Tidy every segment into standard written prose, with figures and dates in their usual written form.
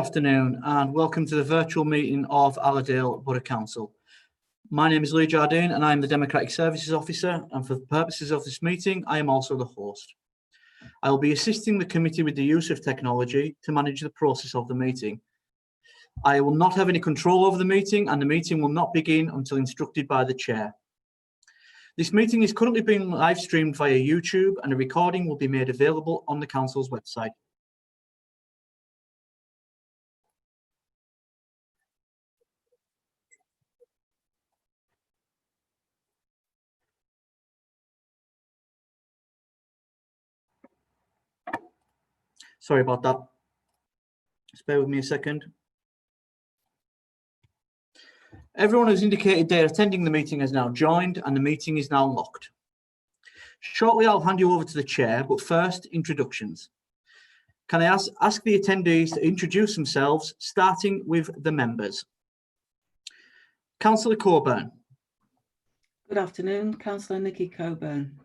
Afternoon and welcome to the virtual meeting of Allerdale Borough Council. My name is Leys Branthwaite and I am the Democratic Services Officer, and for the purposes of this meeting I am also the host. I will be assisting the committee with the use of technology to manage the process of the meeting. I will not have any control over the meeting and the meeting will not begin until instructed by the chair. This meeting is currently being live streamed via YouTube and a recording will be made available on the Council's website. Sorry about that. Just bear with me a second. Everyone who's indicated they're attending the meeting has now joined and the meeting is now locked. Shortly, I'll hand you over to the chair, but first, introductions. Can I ask the attendees to introduce themselves, starting with the members? Councillor Coburn. Good afternoon, Councillor Nikki Coburn.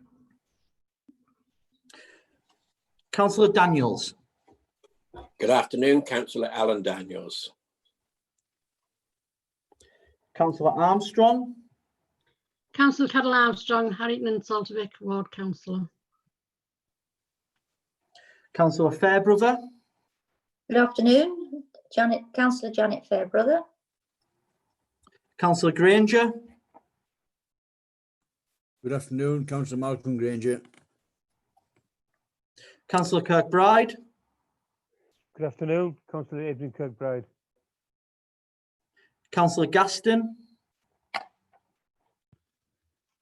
Councillor Daniels. Good afternoon, Councillor Alan Daniels. Councillor Armstrong. Councillor Cadel Armstrong, Harrington and Salterwick Ward Councillor. Councillor Fairbrother. Good afternoon, Councillor Janet Fairbrother. Councillor Granger. Good afternoon, Councillor Malcolm Granger. Councillor Kirkbride. Good afternoon, Councillor Adrian Kirkbride. Councillor Gaston.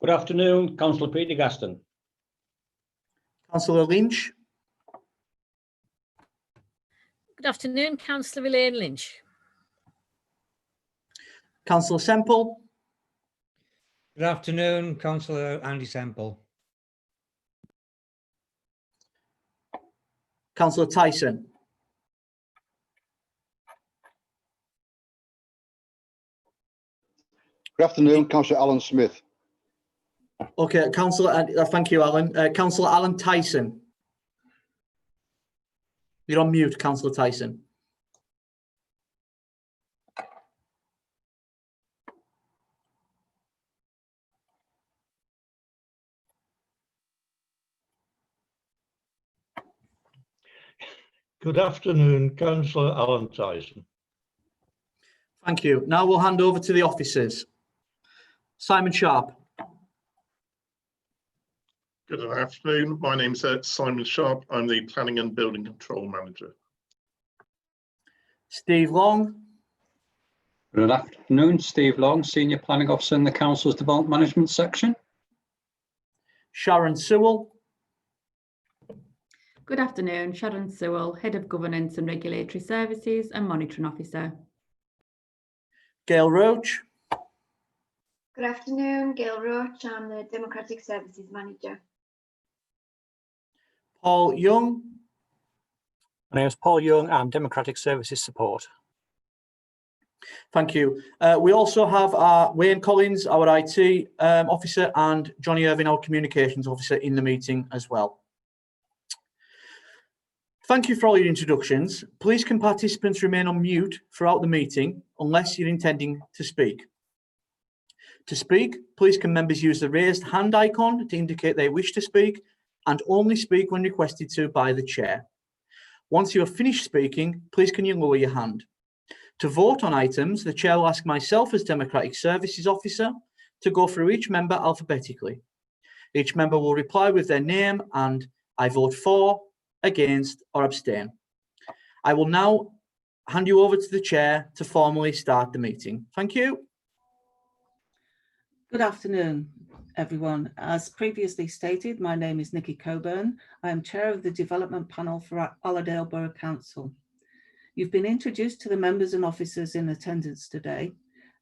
Good afternoon, Councillor Peter Gaston. Councillor Lynch. Good afternoon, Councillor Elaine Lynch. Councillor Semple. Good afternoon, Councillor Andy Semple. Councillor Tyson. Good afternoon, Councillor Alan Smith. Okay, Councillor, thank you, Alan. Councillor Alan Tyson. You're on mute, Councillor Tyson. Good afternoon, Councillor Alan Tyson. Thank you. Now we'll hand over to the officers. Simon Sharp. Good afternoon. My name is Simon Sharp. I'm the Planning and Building Control Manager. Steve Long. Good afternoon, Steve Long, Senior Planning Officer in the Council's Development Management Section. Sharon Sewell. Good afternoon, Sharon Sewell, Head of Governance and Regulatory Services and Monitoring Officer. Gail Roach. Good afternoon, Gail Roach. I'm the Democratic Services Manager. Paul Young. My name is Paul Young. I'm Democratic Services Support. Thank you. We also have Wayne Collins, our IT officer, and Johnny Irving, our Communications Officer, in the meeting as well. Thank you for all your introductions. Please can participants remain on mute throughout the meeting unless you're intending to speak. To speak, please can members use the raised hand icon to indicate they wish to speak and only speak when requested to by the chair. Once you have finished speaking, please can you lower your hand. To vote on items, the chair will ask myself as Democratic Services Officer to go through each member alphabetically. Each member will reply with their name and I vote for, against or abstain. I will now hand you over to the chair to formally start the meeting. Thank you. Good afternoon, everyone. As previously stated, my name is Nikki Coburn. I am Chair of the Development Panel for Allerdale Borough Council. You've been introduced to the members and officers in attendance today,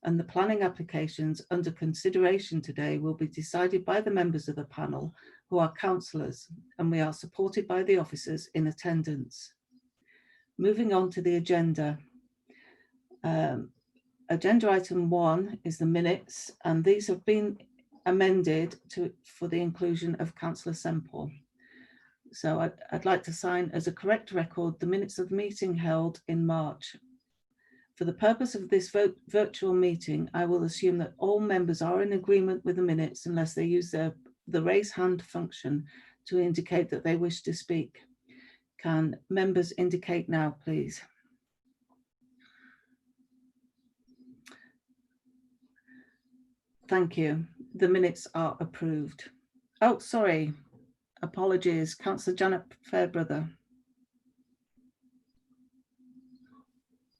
and the planning applications under consideration today will be decided by the members of the panel who are councillors, and we are supported by the officers in attendance. Moving on to the agenda. Agenda item 1 is the minutes, and these have been amended for the inclusion of Councillor Semple. So I'd like to sign as a correct record the minutes of meeting held in March. For the purpose of this virtual meeting, I will assume that all members are in agreement with the minutes unless they use the raise hand function to indicate that they wish to speak. Can members indicate now, please? Thank you. The minutes are approved. Oh, sorry. Apologies. Councillor Janet Fairbrother.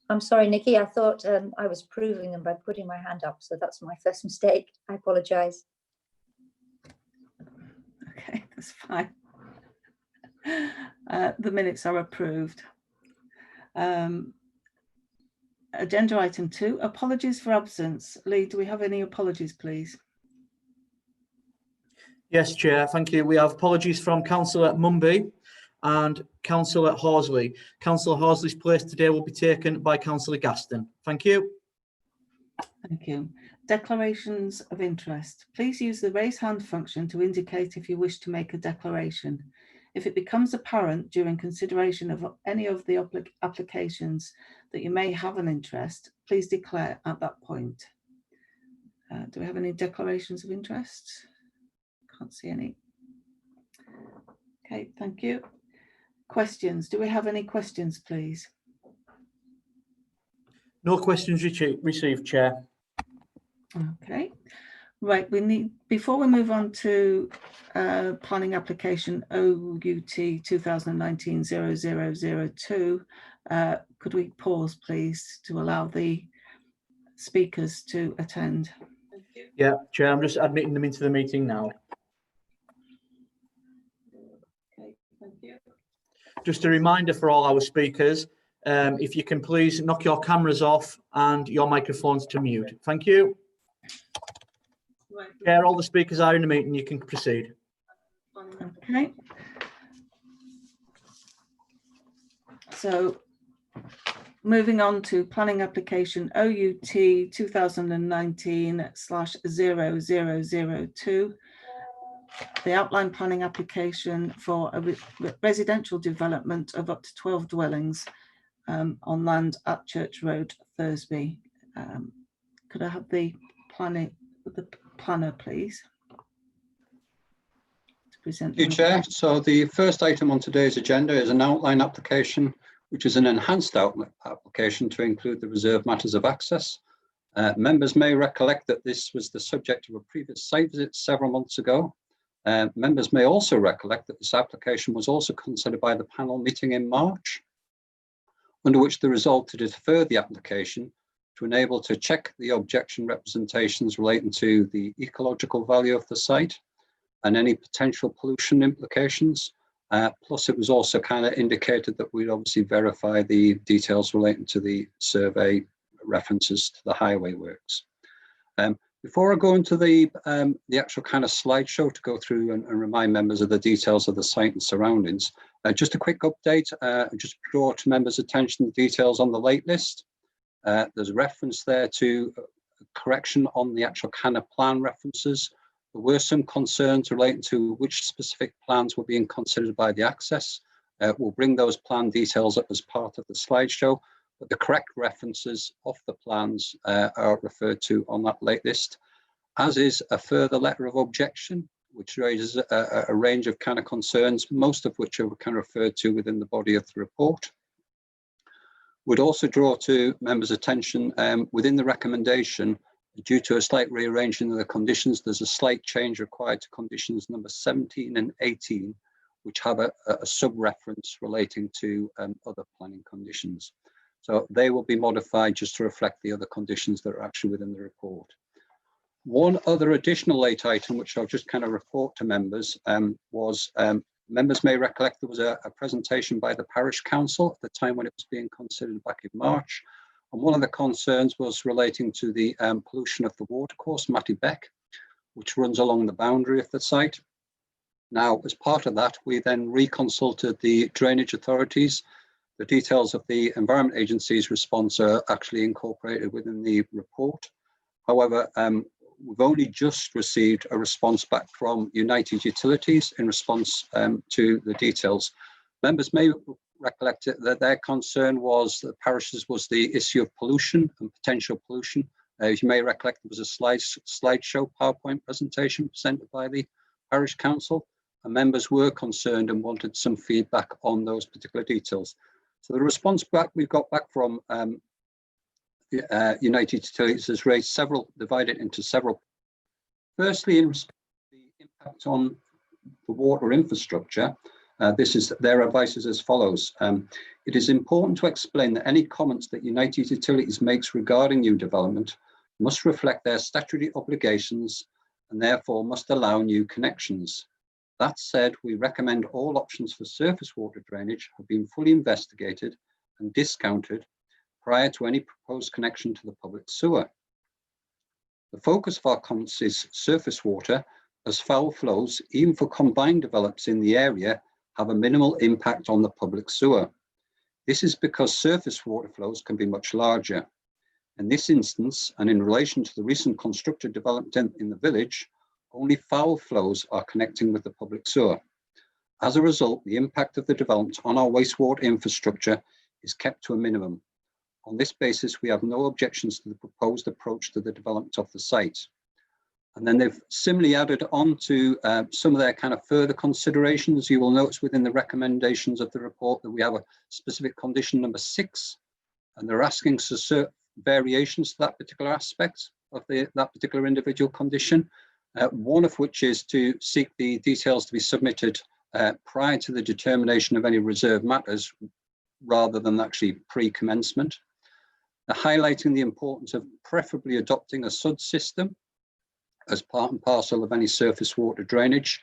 I'm sorry, Nikki. I thought I was proving them by putting my hand up. So that's my first mistake. I apologise. Okay, that's fine. The minutes are approved. Agenda item 2, apologies for absence. Lee, do we have any apologies, please? Yes, Chair, thank you. We have apologies from Councillor Mumby and Councillor Horsley. Councillor Horsley's place today will be taken by Councillor Gaston. Thank you. Thank you. Declarations of interest. Please use the raise hand function to indicate if you wish to make a declaration. If it becomes apparent during consideration of any of the applications that you may have an interest, please declare at that point. Do we have any declarations of interest? Can't see any. Okay, thank you. Questions. Do we have any questions, please? No questions received, Chair. Okay. Right, we need, before we move on to planning application OUT 2019-0002, could we pause, please, to allow the speakers to attend? Yeah, Chair, I'm just admitting them into the meeting now. Okay, thank you. Just a reminder for all our speakers, if you can please knock your cameras off and your microphones to mute. Thank you. Right. Chair, all the speakers are in the meeting. You can proceed. Okay. So moving on to planning application OUT 2019/0002, the outline planning application for a residential development of up to 12 dwellings on land at Church Road, Thursby. Could I have the planner, please, to present? Thank you, Chair. So the first item on today's agenda is an outline application, which is an enhanced outline application to include the reserved matters of access. Members may recollect that this was the subject of a previous site visit several months ago. Members may also recollect that this application was also considered by the panel meeting in March, under which the result to defer the application to enable to check the objection representations relating to the ecological value of the site and any potential pollution implications. Plus, it was also kind of indicated that we'd obviously verify the details relating to the survey references to the highway works. Before I go into the actual kind of slideshow to go through and remind members of the details of the site and surroundings, just a quick update, just draw to members' attention the details on the late list. There's a reference there to correction on the actual kind of plan references. There were some concerns relating to which specific plans were being considered by the access. We'll bring those plan details up as part of the slideshow, but the correct references of the plans are referred to on that late list, as is a further letter of objection, which raises a range of kind of concerns, most of which are kind of referred to within the body of the report. Would also draw to members' attention within the recommendation, due to a slight rearranging of the conditions, there's a slight change required to conditions number 17 and 18, which have a sub-reference relating to other planning conditions. So they will be modified just to reflect the other conditions that are actually within the report. One other additional late item, which I'll just kind of report to members, was members may recollect there was a presentation by the Parish Council at the time when it was being considered back in March. And one of the concerns was relating to the pollution of the watercourse, Matty Beck, which runs along the boundary of the site. Now, as part of that, we then reconsulted the drainage authorities. The details of the Environment Agency's response are actually incorporated within the report. However, we've only just received a response back from United Utilities in response to the details. Members may recollect that their concern was that parishes was the issue of pollution and potential pollution. As you may recollect, there was a slideshow PowerPoint presentation presented by the Parish Council, and members were concerned and wanted some feedback on those particular details. So the response back we got back from United Utilities has raised several, divided into several. Firstly, in respect to the impact on the water infrastructure, their advice is as follows. It is important to explain that any comments that United Utilities makes regarding new development must reflect their statutory obligations and therefore must allow new connections. That said, we recommend all options for surface water drainage have been fully investigated and discounted prior to any proposed connection to the public sewer. The focus of our comments is surface water, as foul flows, even for combined developments in the area, have a minimal impact on the public sewer. This is because surface water flows can be much larger. In this instance, and in relation to the recent constructed development in the village, only foul flows are connecting with the public sewer. As a result, the impact of the development on our wastewater infrastructure is kept to a minimum. On this basis, we have no objections to the proposed approach to the development of the site. And then they've similarly added on to some of their kind of further considerations. You will notice within the recommendations of the report that we have a specific condition number 6, and they're asking for certain variations to that particular aspect of that particular individual condition. One of which is to seek the details to be submitted prior to the determination of any reserve matters, rather than actually pre-commencement. Highlighting the importance of preferably adopting a SUD system as part and parcel of any surface water drainage.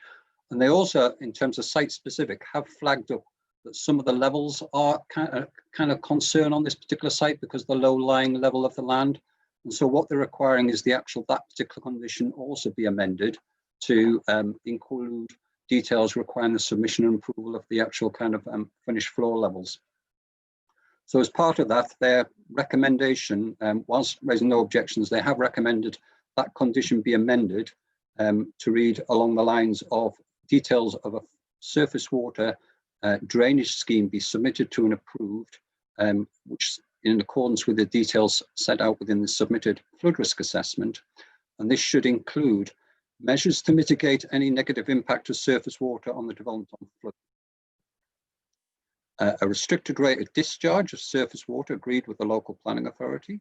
And they also, in terms of site specific, have flagged up that some of the levels are kind of concern on this particular site because of the low lying level of the land. And so what they're requiring is that particular condition also be amended to include details requiring the submission and approval of the actual kind of finished floor levels. So as part of that, their recommendation, whilst raising no objections, they have recommended that condition be amended to read along the lines of details of a surface water drainage scheme be submitted to and approved, which in accordance with the details set out within the submitted flood risk assessment. And this should include measures to mitigate any negative impact of surface water on the development of flood. A restricted rate of discharge of surface water agreed with the local planning authority.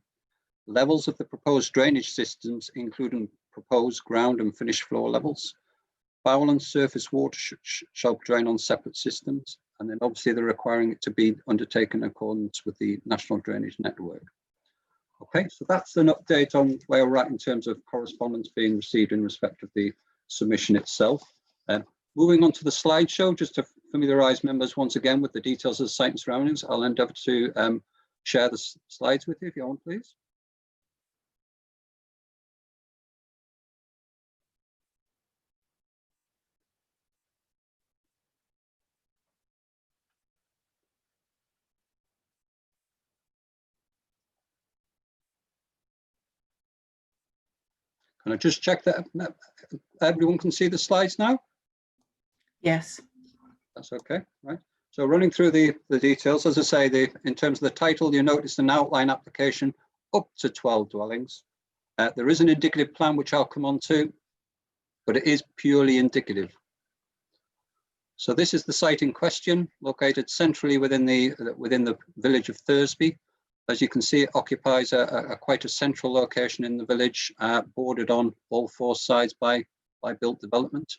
Levels of the proposed drainage systems, including proposed ground and finished floor levels. Foul and surface water shall drain on separate systems. And then obviously they're requiring it to be undertaken in accordance with the National Drainage Network. Okay, so that's an update on where we're at in terms of correspondence being received in respect of the submission itself. Moving on to the slideshow, just to familiarise members once again with the details of the site and surroundings, I'll endeavour to share the slides with you if you want, please. Can I just check that everyone can see the slides now? Yes. That's okay, right. So running through the details, as I say, in terms of the title, you notice an outline application up to 12 dwellings. There is an indicative plan, which I'll come on to, but it is purely indicative. So this is the site in question, located centrally within the village of Thursby. As you can see, it occupies quite a central location in the village, bordered on all 4 sides by built development.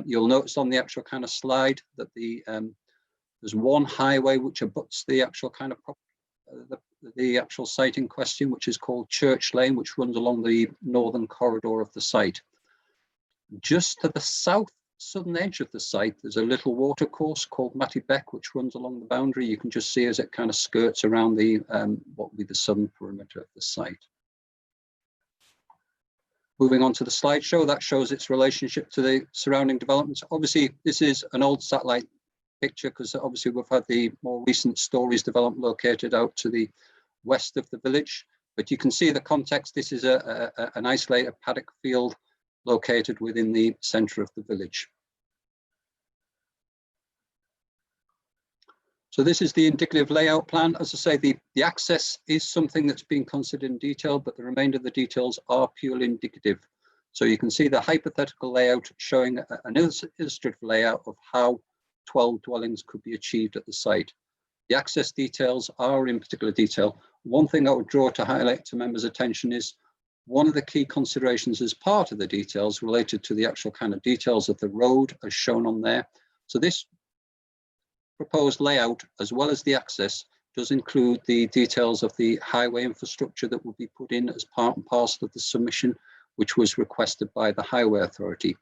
You'll notice on the actual kind of slide that there's one highway which abuts the actual kind of the actual site in question, which is called Church Lane, which runs along the northern corridor of the site. Just to the southern edge of the site, there's a little water course called Matty Beck, which runs along the boundary. You can just see as it kind of skirts around the what would be the southern perimeter of the site. Moving on to the slideshow, that shows its relationship to the surrounding developments. Obviously, this is an old satellite picture because obviously we've had the more recent Stories development located out to the west of the village. But you can see the context. This is an isolated paddock field located within the centre of the village. So this is the indicative layout plan. As I say, the access is something that's been considered in detail, but the remainder of the details are purely indicative. So you can see the hypothetical layout showing an illustrative layout of how 12 dwellings could be achieved at the site. The access details are in particular detail. One thing I would draw to highlight to members' attention is one of the key considerations as part of the details related to the actual kind of details of the road as shown on there. So this proposed layout, as well as the access, does include the details of the highway infrastructure that will be put in as part and parcel of the submission, which was requested by the Highway Authority.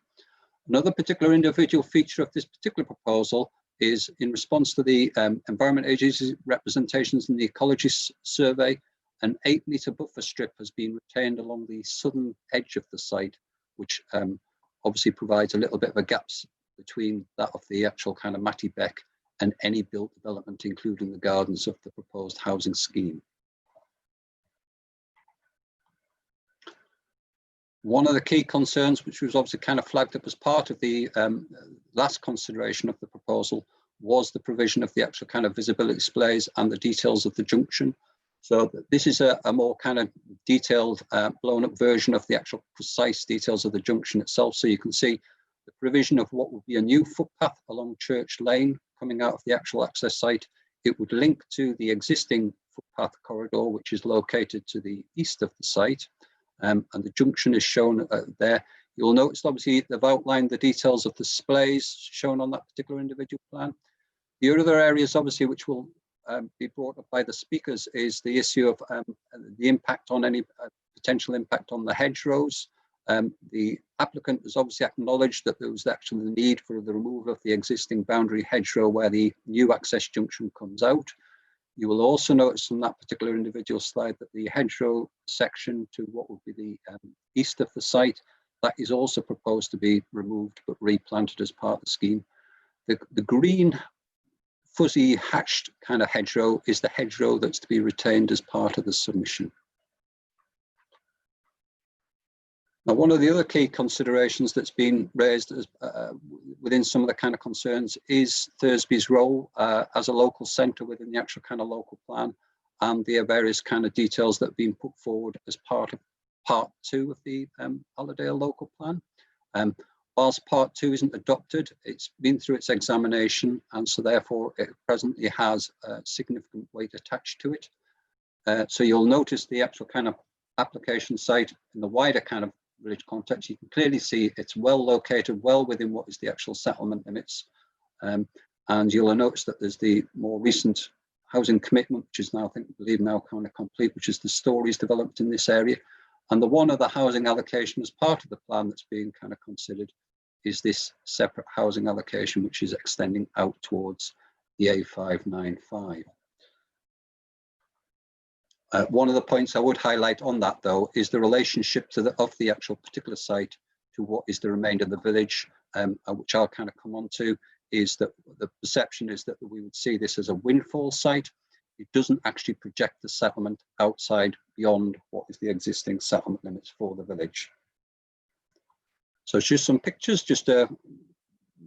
Another particular individual feature of this particular proposal is in response to the Environment Agency representations in the Ecology Survey, an 8-metre buffer strip has been retained along the southern edge of the site, which obviously provides a little bit of a gap between that of the actual kind of Matty Beck and any built development, including the gardens of the proposed housing scheme. One of the key concerns, which was obviously kind of flagged up as part of the last consideration of the proposal, was the provision of the actual kind of visibility displays and the details of the junction. So this is a more kind of detailed, blown up version of the actual precise details of the junction itself. So you can see the provision of what would be a new footpath along Church Lane coming out of the actual access site. It would link to the existing footpath corridor, which is located to the east of the site. And the junction is shown there. You'll notice, obviously, they've outlined the details of the displays shown on that particular individual plan. The other areas, obviously, which will be brought up by the speakers is the issue of the impact on any potential impact on the hedgerows. The applicant has obviously acknowledged that there was actually the need for the removal of the existing boundary hedgerow where the new access junction comes out. You will also notice on that particular individual slide that the hedgerow section to what would be the east of the site, that is also proposed to be removed but replanted as part of the scheme. The green fuzzy hatched kind of hedgerow is the hedgerow that's to be retained as part of the submission. Now, one of the other key considerations that's been raised as, within some of the kind of concerns is Thursby's role as a local centre within the actual kind of local plan, and the various kind of details that have been put forward as part of part 2 of the Allerdale local plan. Whilst part 2 isn't adopted, it's been through its examination, and so therefore it presently has significant weight attached to it. So you'll notice the actual kind of application site in the wider kind of village context. You can clearly see it's well located, well within what is the actual settlement limits. And you'll notice that there's the more recent housing commitment, which is now, I believe now kind of complete, which is the stories developed in this area. And the one other housing allocation as part of the plan that's being kind of considered is this separate housing allocation, which is extending out towards the A595. One of the points I would highlight on that, though, is the relationship to of the actual particular site to what is the remainder of the village, which I'll kind of come on to, is that the perception is that we would see this as a windfall site. It doesn't actually project the settlement outside beyond what is the existing settlement limits for the village. So it's just some pictures, just to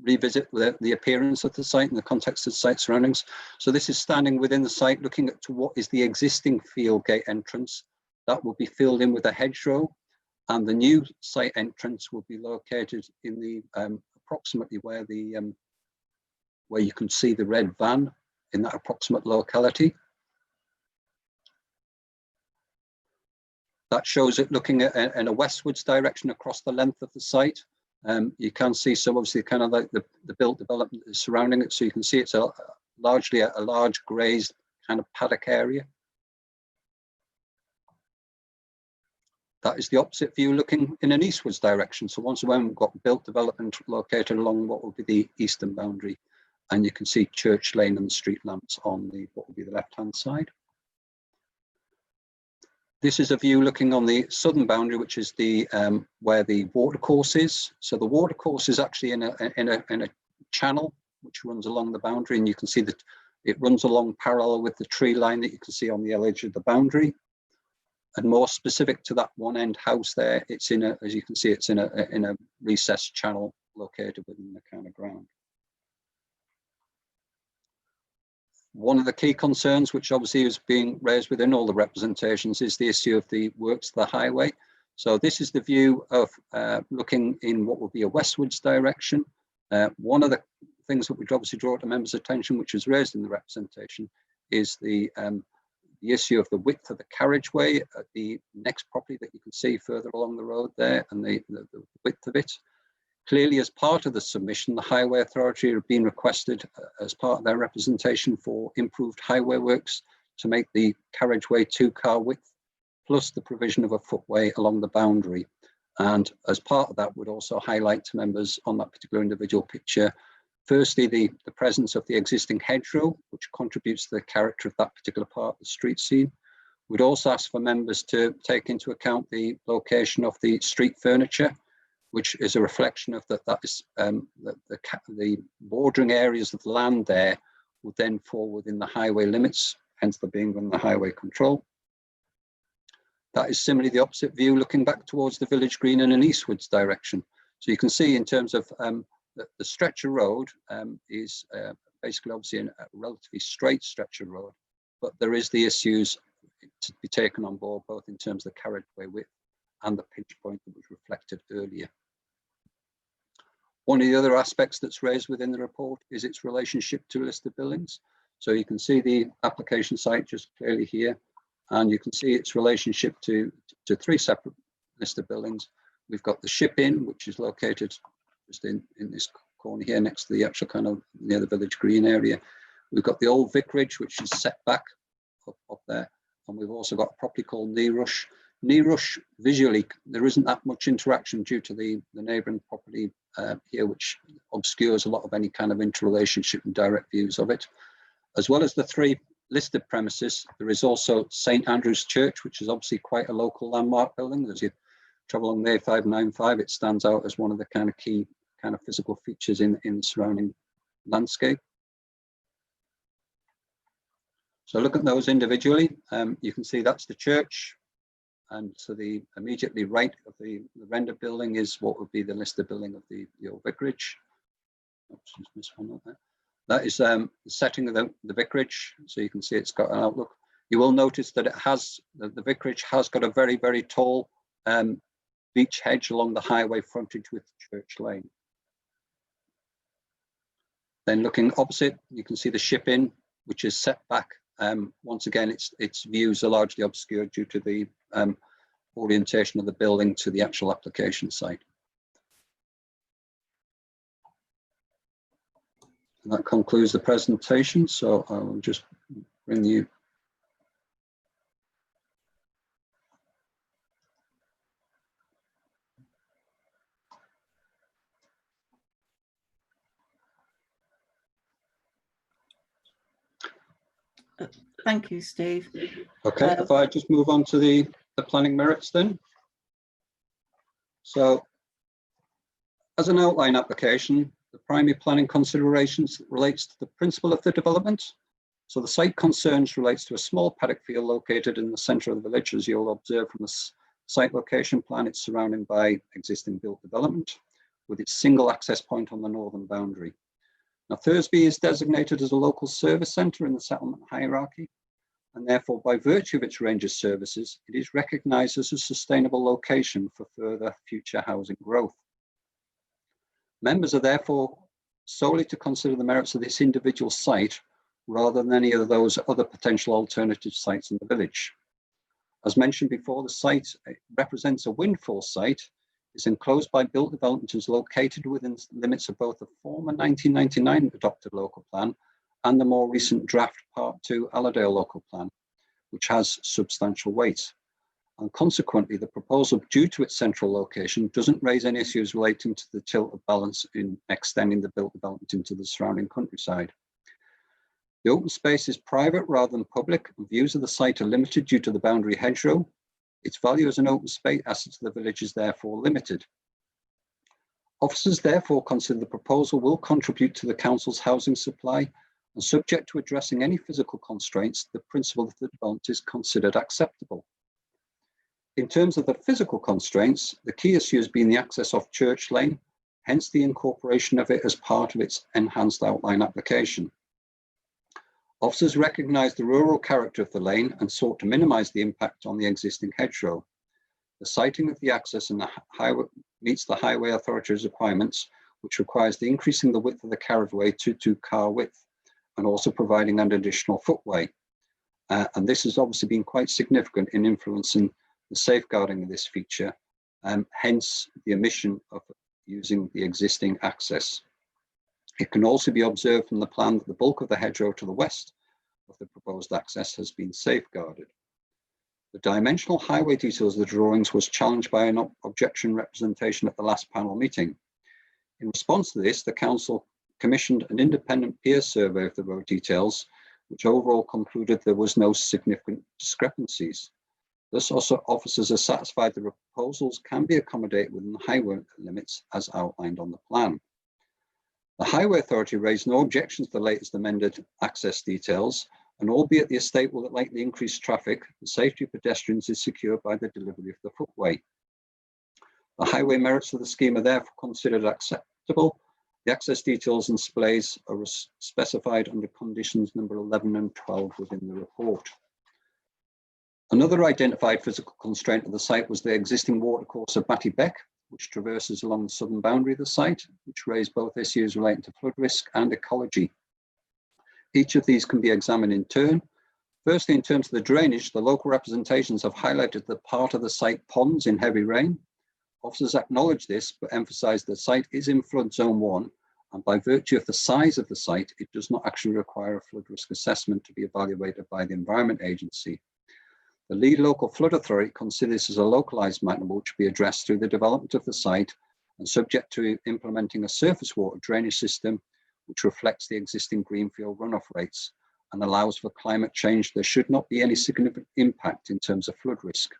revisit the appearance of the site and the context of the site surroundings. So this is standing within the site, looking at to what is the existing field gate entrance. That will be filled in with a hedgerow, and the new site entrance will be located in the approximately where the where you can see the red van in that approximate locality. That shows it looking at in a westwards direction across the length of the site. You can see some obviously kind of like the built development is surrounding it. So you can see it's largely a large grazed kind of paddock area. That is the opposite view looking in an eastwards direction. So once again, we've got built development located along what will be the eastern boundary. And you can see Church Lane and the street lamps on the what will be the left-hand side. This is a view looking on the southern boundary, which is the where the watercourse is. So the watercourse is actually in a channel which runs along the boundary, and you can see that it runs along parallel with the tree line that you can see on the edge of the boundary. And more specific to that one end house there, it's in a, as you can see, it's in a recessed channel located within the kind of ground. One of the key concerns, which obviously is being raised within all the representations, is the issue of the works to the highway. So this is the view of looking in what would be a westwards direction. One of the things that we'd obviously draw to members' attention, which was raised in the representation, is the issue of the width of the carriageway at the next property that you can see further along the road there, and the width of it. Clearly, as part of the submission, the Highway Authority have been requested as part of their representation for improved highway works to make the carriageway 2-car width, plus the provision of a footway along the boundary. And as part of that, would also highlight to members on that particular individual picture, firstly, the presence of the existing hedgerow, which contributes to the character of that particular part of the street scene. We'd also ask for members to take into account the location of the street furniture, which is a reflection of the bordering areas of land there would then fall within the highway limits, hence the being on the highway control. That is similarly the opposite view looking back towards the village green in an eastwards direction. So you can see in terms of the stretch of road is basically obviously a relatively straight stretch of road, but there is the issues to be taken on board, both in terms of the carriageway width and the pinch point that was reflected earlier. One of the other aspects that's raised within the report is its relationship to listed buildings. So you can see the application site just clearly here, and you can see its relationship to 3 separate listed buildings. We've got the Ship Inn, which is located just in this corner here next to the actual kind of near the village green area. We've got the old vicarage, which is set back up there. And we've also got a property called Knee Rush. Knee Rush, visually, there isn't that much interaction due to the neighbouring property here, which obscures a lot of any kind of interrelationship and direct views of it. As well as the 3 listed premises, there is also St Andrew's Church, which is obviously quite a local landmark building. As you travel along the A595, it stands out as one of the kind of key kind of physical features in the surrounding landscape. So look at those individually. You can see that's the church. And to the immediately right of the render building is what would be the listed building of the old vicarage. Oops, just missed one up there. That is the setting of the vicarage. So you can see it's got an outlook. You will notice that it has, the vicarage has got a very, very tall beech hedge along the highway frontage with Church Lane. Then looking opposite, you can see the Ship Inn, which is set back. Once again, its views are largely obscured due to the orientation of the building to the actual application site. And that concludes the presentation. So I will just bring you. Thank you, Steve. Okay, if I just move on to the planning merits then. So as an outline application, the primary planning considerations relates to the principle of the development. So the site concerns relates to a small paddock field located in the centre of the village. As you'll observe from the site location plan, it's surrounded by existing built development with its single access point on the northern boundary. Now, Thursby is designated as a local service centre in the settlement hierarchy, and therefore, by virtue of its range of services, it is recognised as a sustainable location for further future housing growth. Members are therefore solely to consider the merits of this individual site rather than any of those other potential alternative sites in the village. As mentioned before, the site represents a windfall site. It's enclosed by built development, is located within the limits of both the former 1999 adopted local plan and the more recent draft Part 2 Allerdale local plan, which has substantial weight. And consequently, the proposal, due to its central location, doesn't raise any issues relating to the tilt of balance in extending the built development into the surrounding countryside. The open space is private rather than public, and views of the site are limited due to the boundary hedgerow. Its value as an open space asset to the village is therefore limited. Officers therefore consider the proposal will contribute to the council's housing supply, and subject to addressing any physical constraints, the principle of the development is considered acceptable. In terms of the physical constraints, the key issue has been the access off Church Lane, hence the incorporation of it as part of its enhanced outline application. Officers recognised the rural character of the lane and sought to minimise the impact on the existing hedgerow. The siting of the access in the highway meets the Highway Authority's requirements, which requires the increasing the width of the carriageway to car width and also providing an additional footway. And this has obviously been quite significant in influencing the safeguarding of this feature, hence the omission of using the existing access. It can also be observed from the plan that the bulk of the hedgerow to the west of the proposed access has been safeguarded. The dimensional highway details of the drawings was challenged by an objection representation at the last panel meeting. In response to this, the council commissioned an independent peer survey of the road details, which overall concluded there was no significant discrepancies. Thus, also officers are satisfied the proposals can be accommodated within the highway limits as outlined on the plan. The Highway Authority raised no objections to the latest amended access details, and albeit the estate will likely increase traffic, the safety of pedestrians is secured by the delivery of the footway. The highway merits of the scheme are therefore considered acceptable. The access details and displays are specified under conditions number 11 and 12 within the report. Another identified physical constraint of the site was the existing watercourse of Batty Beck, which traverses along the southern boundary of the site, which raised both issues relating to flood risk and ecology. Each of these can be examined in turn. Firstly, in terms of the drainage, the local representations have highlighted that part of the site ponds in heavy rain. Officers acknowledge this, but emphasise the site is in flood zone 1, and by virtue of the size of the site, it does not actually require a flood risk assessment to be evaluated by the Environment Agency. The lead local flood authority considers this as a localised matter which will be addressed through the development of the site and subject to implementing a surface water drainage system which reflects the existing greenfield runoff rates and allows for climate change. There should not be any significant impact in terms of flood risk.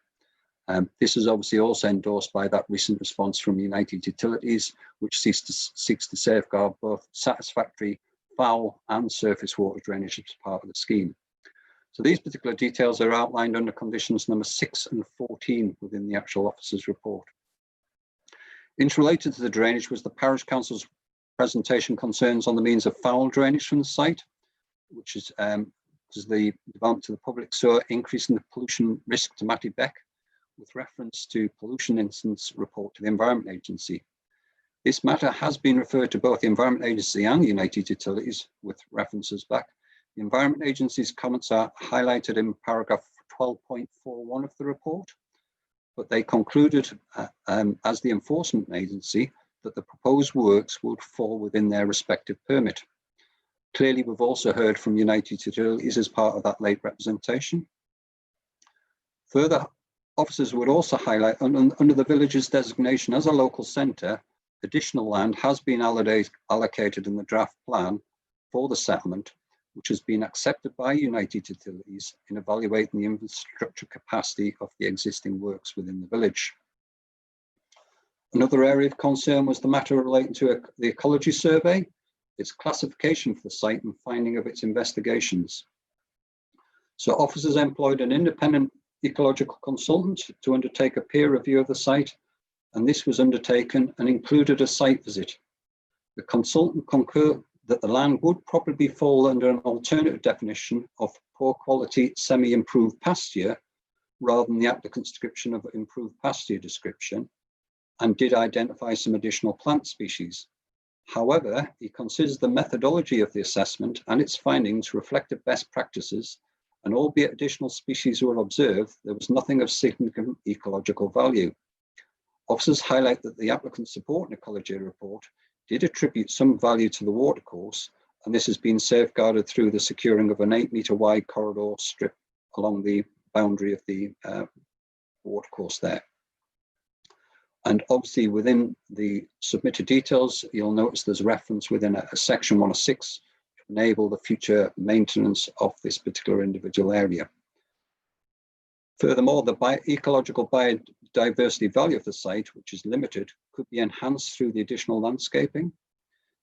This is obviously also endorsed by that recent response from United Utilities, which seeks to safeguard both satisfactory foul and surface water drainage as part of the scheme. So these particular details are outlined under conditions number 6 and 14 within the actual officer's report. Interrelated to the drainage was the Parish Council's presentation concerns on the means of foul drainage from the site, which is the development to the public sewer, increasing the pollution risk to Matty Beck, with reference to pollution incidents report to the Environment Agency. This matter has been referred to both the Environment Agency and United Utilities with references back. The Environment Agency's comments are highlighted in paragraph 12.41 of the report, but they concluded as the enforcement agency that the proposed works would fall within their respective permit. Clearly, we've also heard from United Utilities as part of that late representation. Further, officers would also highlight under the village's designation as a local centre, additional land has been allocated in the draft plan for the settlement, which has been accepted by United Utilities in evaluating the infrastructure capacity of the existing works within the village. Another area of concern was the matter relating to the ecology survey, its classification for the site and finding of its investigations. So officers employed an independent ecological consultant to undertake a peer review of the site, and this was undertaken and included a site visit. The consultant concurred that the land would probably fall under an alternative definition of poor quality semi-improved pasture rather than the applicant's description of improved pasture description, and did identify some additional plant species. However, he considers the methodology of the assessment and its findings reflected best practices, and albeit additional species were observed, there was nothing of significant ecological value. Officers highlight that the applicant's support and ecology report did attribute some value to the watercourse, and this has been safeguarded through the securing of an 8-metre wide corridor strip along the boundary of the watercourse there. And obviously within the submitted details, you'll notice there's reference within a section 106 to enable the future maintenance of this particular individual area. Furthermore, the ecological biodiversity value of the site, which is limited, could be enhanced through the additional landscaping.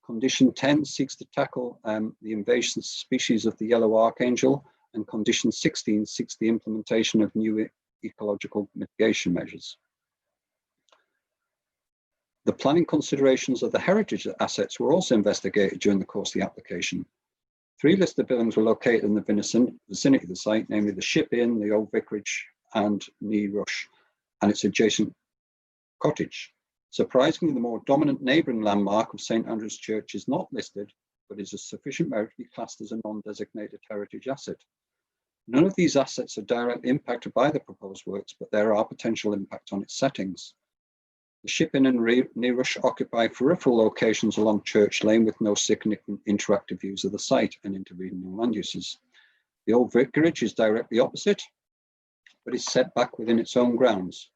Condition 10 seeks to tackle the invasive species of the yellow archangel, and condition 16 seeks the implementation of new ecological mitigation measures. The planning considerations of the heritage assets were also investigated during the course of the application. 3 listed buildings were located in the vicinity of the site, namely the Ship Inn, the Old Vicarage, and Knee Rush, and its adjacent cottage. Surprisingly, the more dominant neighbouring landmark of St Andrew's Church is not listed, but is of sufficient merit to be classed as a non-designated heritage asset. None of these assets are directly impacted by the proposed works, but there are potential impacts on its settings. The Ship Inn and Knee Rush occupy peripheral locations along Church Lane with no significant interactive views of the site and intervening land uses. The Old Vicarage is directly opposite, but is set back within its own grounds.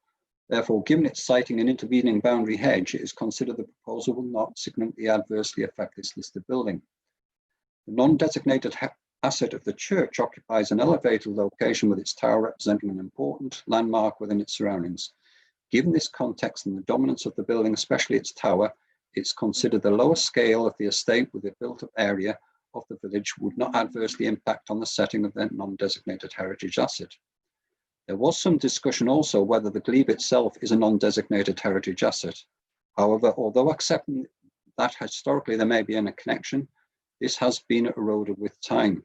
Therefore, given its siting and intervening boundary hedge, it is considered the proposal will not significantly adversely affect this listed building. The non-designated asset of the church occupies an elevated location with its tower representing an important landmark within its surroundings. Given this context and the dominance of the building, especially its tower, it's considered the lower scale of the estate with the built-up area of the village would not adversely impact on the setting of the non-designated heritage asset. There was some discussion also whether the glebe itself is a non-designated heritage asset. However, although accepting that historically there may be a connection, this has been eroded with time.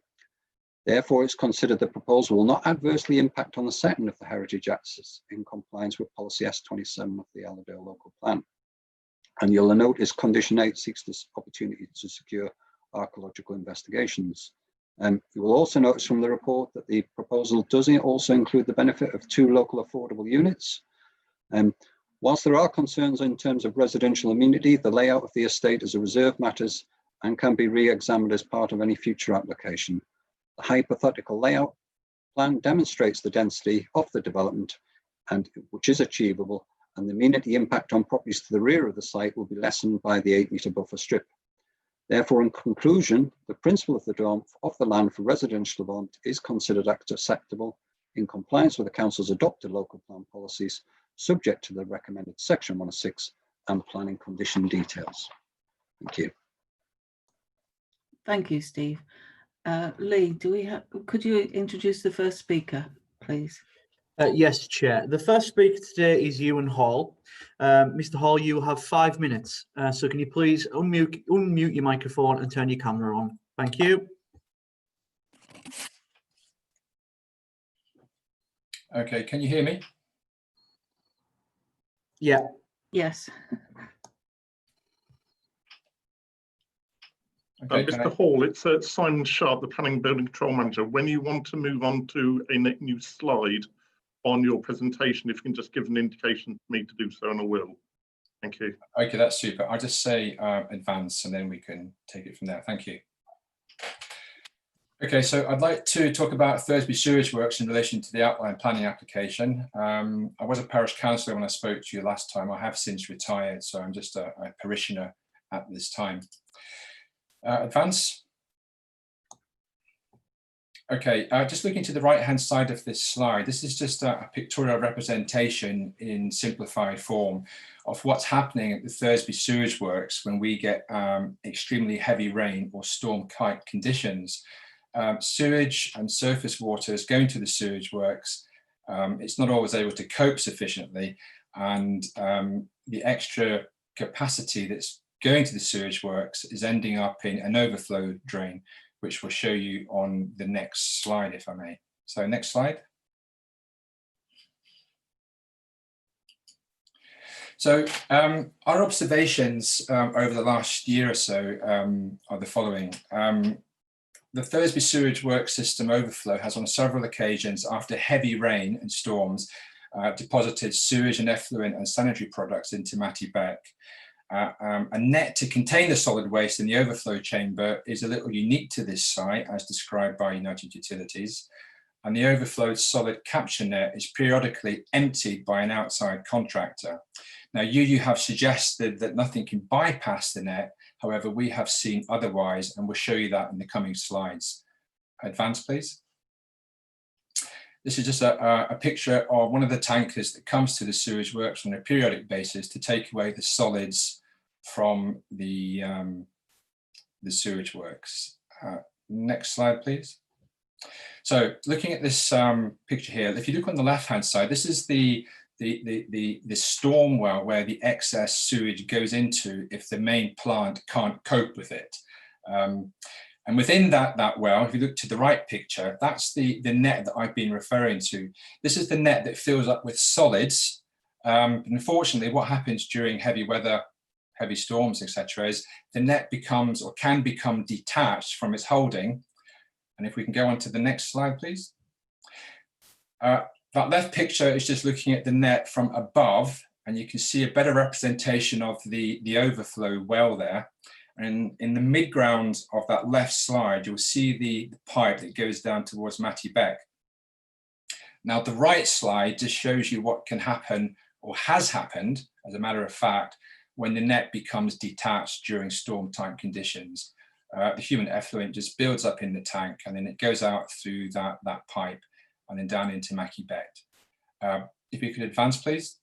Therefore, it's considered the proposal will not adversely impact on the setting of the heritage access in compliance with policy S27 of the Allerdale local plan. And you'll note is condition 8 seeks this opportunity to secure archaeological investigations. You will also notice from the report that the proposal does also include the benefit of 2 local affordable units. Whilst there are concerns in terms of residential amenity, the layout of the estate is a reserve matters and can be re-examined as part of any future application. The hypothetical layout plan demonstrates the density of the development, and which is achievable, and the amenity impact on properties to the rear of the site will be lessened by the 8-metre buffer strip. Therefore, in conclusion, the principle of the land for residential development is considered acceptable in compliance with the Council's adopted local plan policies, subject to the recommended section 106 and planning condition details. Thank you. Thank you, Steve. Lee, could you introduce the first speaker, please? Yes, Chair. The first speaker today is Ewan Hall. Mr. Hall, you have 5 minutes. So can you please unmute your microphone and turn your camera on? Thank you. Okay, can you hear me? Yeah. Yes. Okay, Mr. Hall, it's Simon Sharp, the Planning and Building Control Manager. When you want to move on to a new slide on your presentation, if you can just give an indication for me to do so, and I will. Thank you. Okay, that's super. I'll just say advance and then we can take it from there. Thank you. Okay, so I'd like to talk about Thursby sewage works in relation to the outline planning application. I was a parish councillor when I spoke to you last time. I have since retired, so I'm just a parishioner at this time. Advance. Okay, just looking to the right-hand side of this slide, this is just a pictorial representation in simplified form of what's happening at the Thursby sewage works when we get extremely heavy rain or storm-type conditions. Sewage and surface water is going to the sewage works. It's not always able to cope sufficiently, and the extra capacity that's going to the sewage works is ending up in an overflow drain, which we'll show you on the next slide, if I may. So next slide. So our observations over the last year or so are the following. The Thursby sewage works system overflow has on several occasions, after heavy rain and storms, deposited sewage and effluent and sanitary products into Matty Beck. A net to contain the solid waste in the overflow chamber is a little unique to this site, as described by United Utilities, and the overflowed solid capture net is periodically emptied by an outside contractor. Now, you have suggested that nothing can bypass the net. However, we have seen otherwise, and we'll show you that in the coming slides. Advance, please. This is just a picture of one of the tankers that comes to the sewage works on a periodic basis to take away the solids from the sewage works. Next slide, please. So looking at this picture here, if you look on the left-hand side, this is the storm well where the excess sewage goes into if the main plant can't cope with it. And within that well, if you look to the right picture, that's the net that I've been referring to. This is the net that fills up with solids. Unfortunately, what happens during heavy weather, heavy storms, etc., is the net becomes or can become detached from its holding. And if we can go on to the next slide, please. That left picture is just looking at the net from above, and you can see a better representation of the overflow well there. And in the mid-ground of that left slide, you'll see the pipe that goes down towards Matty Beck. Now, the right slide just shows you what can happen or has happened, as a matter of fact, when the net becomes detached during storm-type conditions. The human effluent just builds up in the tank, and then it goes out through that pipe and then down into Matty Beck. If you could advance, please.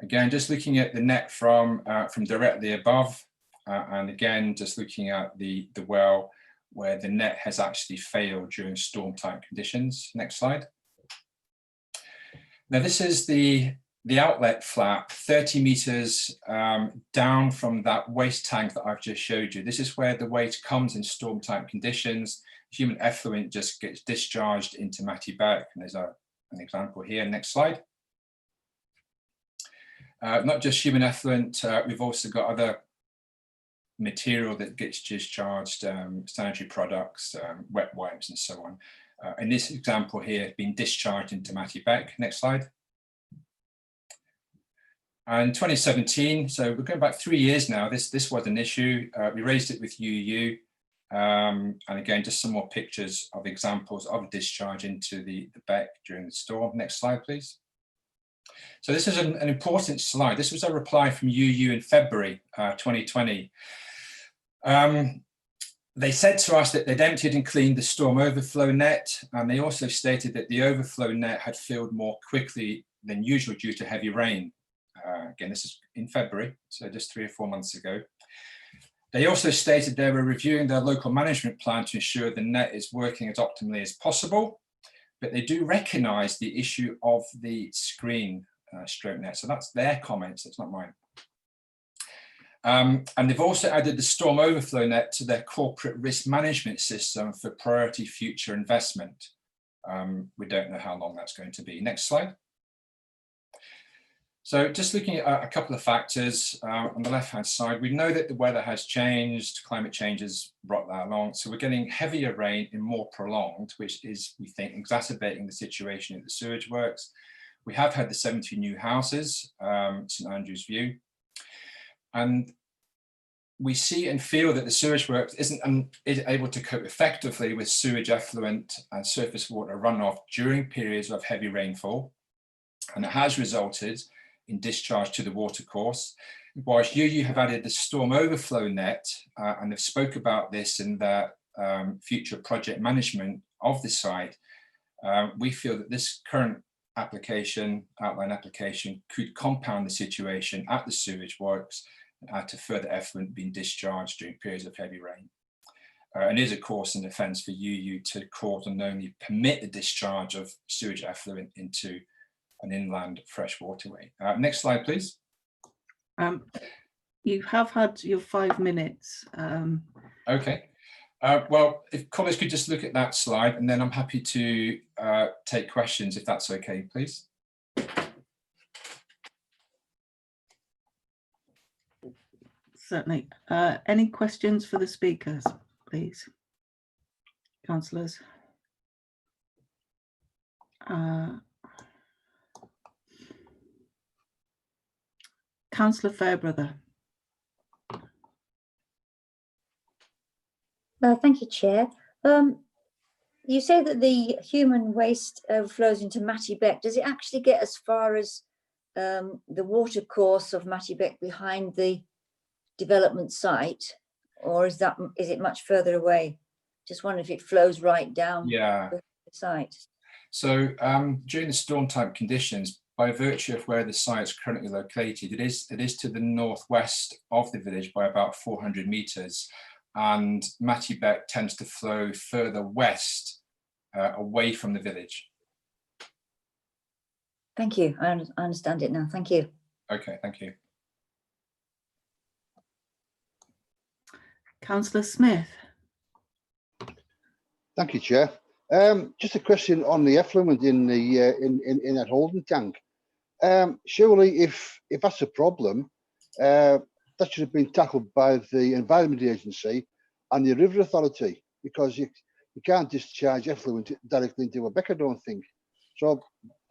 Again, just looking at the net from directly above, and again, just looking at the well where the net has actually failed during storm-type conditions. Next slide. Now, this is the outlet flap 30 meters down from that waste tank that I've just showed you. This is where the waste comes in storm-type conditions. Human effluent just gets discharged into Matty Beck, and there's an example here. Next slide. Not just human effluent, we've also got other material that gets discharged, sanitary products, wet wipes, and so on. In this example here, being discharged into Matty Beck. Next slide. And 2017, so we're going back 3 years now, this was an issue. We raised it with UU. And again, just some more pictures of examples of discharge into the Beck during the storm. Next slide, please. So this is an important slide. This was a reply from UU in February 2020. They said to us that they'd emptied and cleaned the storm overflow net, and they also stated that the overflow net had filled more quickly than usual due to heavy rain. Again, this is in February, so just 3 or 4 months ago. They also stated they were reviewing their local management plan to ensure the net is working as optimally as possible, but they do recognise the issue of the screen stroke net. So that's their comments, it's not mine. And they've also added the storm overflow net to their corporate risk management system for priority future investment. We don't know how long that's going to be. Next slide. So just looking at a couple of factors on the left-hand side, we know that the weather has changed, climate change has brought that along. So we're getting heavier rain and more prolonged, which is, we think, exacerbating the situation at the sewage works. We have had the 70 new houses, St Andrew's View. And we see and feel that the sewage works isn't able to cope effectively with sewage effluent and surface water runoff during periods of heavy rainfall. And it has resulted in discharge to the watercourse. Whilst UU have added the storm overflow net, and they've spoke about this in their future project management of the site, we feel that this current application, outline application, could compound the situation at the sewage works and add to further effluent being discharged during periods of heavy rain. And is, of course, an offence for UU to cause and only permit the discharge of sewage effluent into an inland fresh waterway. Next slide, please. You have had your 5 minutes. Okay. Well, if colleagues could just look at that slide, and then I'm happy to take questions if that's okay, please. Certainly. Any questions for the speakers, please? Councillors. Councillor Fairbrother. Thank you, Chair. You say that the human waste overflows into Matty Beck. Does it actually get as far as the watercourse of Matty Beck behind the development site, or is it much further away? Just wonder if it flows right down the site. So during the storm type conditions, by virtue of where the site is currently located, it is to the northwest of the village by about 400 metres. and Matty Beck tends to flow further west, away from the village. Thank you. I understand it now. Thank you. Okay, thank you. Councillor Smith. Thank you, Chair. Just a question on the effluent in the in that holding tank. Surely, if that's a problem, that should have been tackled by the Environment Agency and the River Authority, because you can't discharge effluent directly into a beck, I don't think. So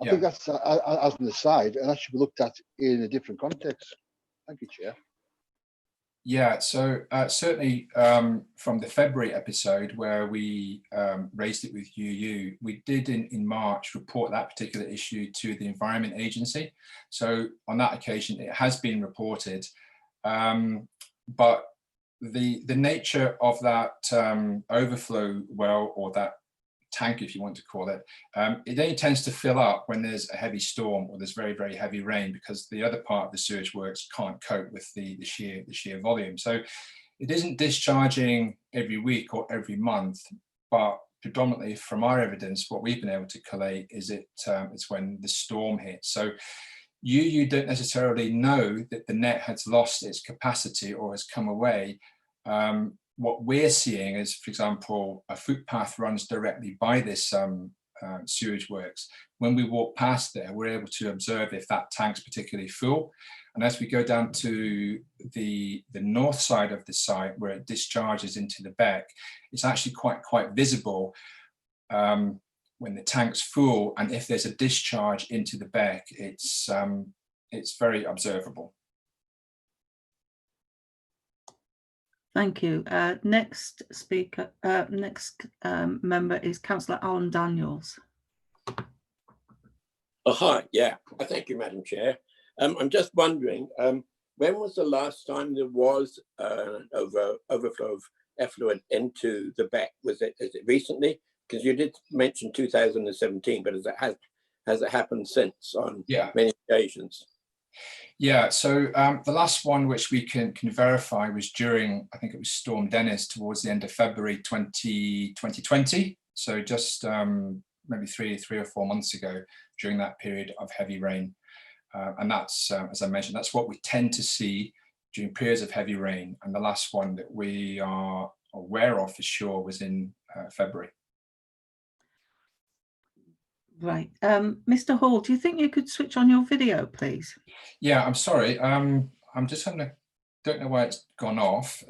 I think that's as an aside, and that should be looked at in a different context. Thank you, Chair. Yeah, so certainly from the February episode where we raised it with UU, we did in March report that particular issue to the Environment Agency. So on that occasion, it has been reported, but the nature of that overflow well, or that tank, if you want to call it, it only tends to fill up when there's a heavy storm or there's very, very heavy rain, because the other part of the sewage works can't cope with the sheer volume. So it isn't discharging every week or every month, but predominantly from our evidence, what we've been able to collate is it's when the storm hits. So you don't necessarily know that the net has lost its capacity or has come away. What we're seeing is, for example, a footpath runs directly by this sewage works. When we walk past there, we're able to observe if that tank's particularly full. And as we go down to the north side of the site where it discharges into the beck, it's actually quite visible when the tank's full, and if there's a discharge into the beck, it's very observable. Thank you. Next speaker, next member is Councillor Alan Daniels. Oh, hi, yeah. Thank you, Madam Chair. I'm just wondering, when was the last time there was an overflow of effluent into the beck? Is it recently? Because you did mention 2017, but has it happened since on many occasions? Yeah, so the last one which we can verify was during, I think it was Storm Dennis towards the end of February 2020. So just maybe three or 4 months ago, during that period of heavy rain. And that's, as I mentioned, that's what we tend to see during periods of heavy rain. And the last one that we are aware of for sure was in February. Right. Mr. Hall, do you think you could switch on your video, please? Yeah, I'm sorry. I'm just having a, don't know why it's gone off.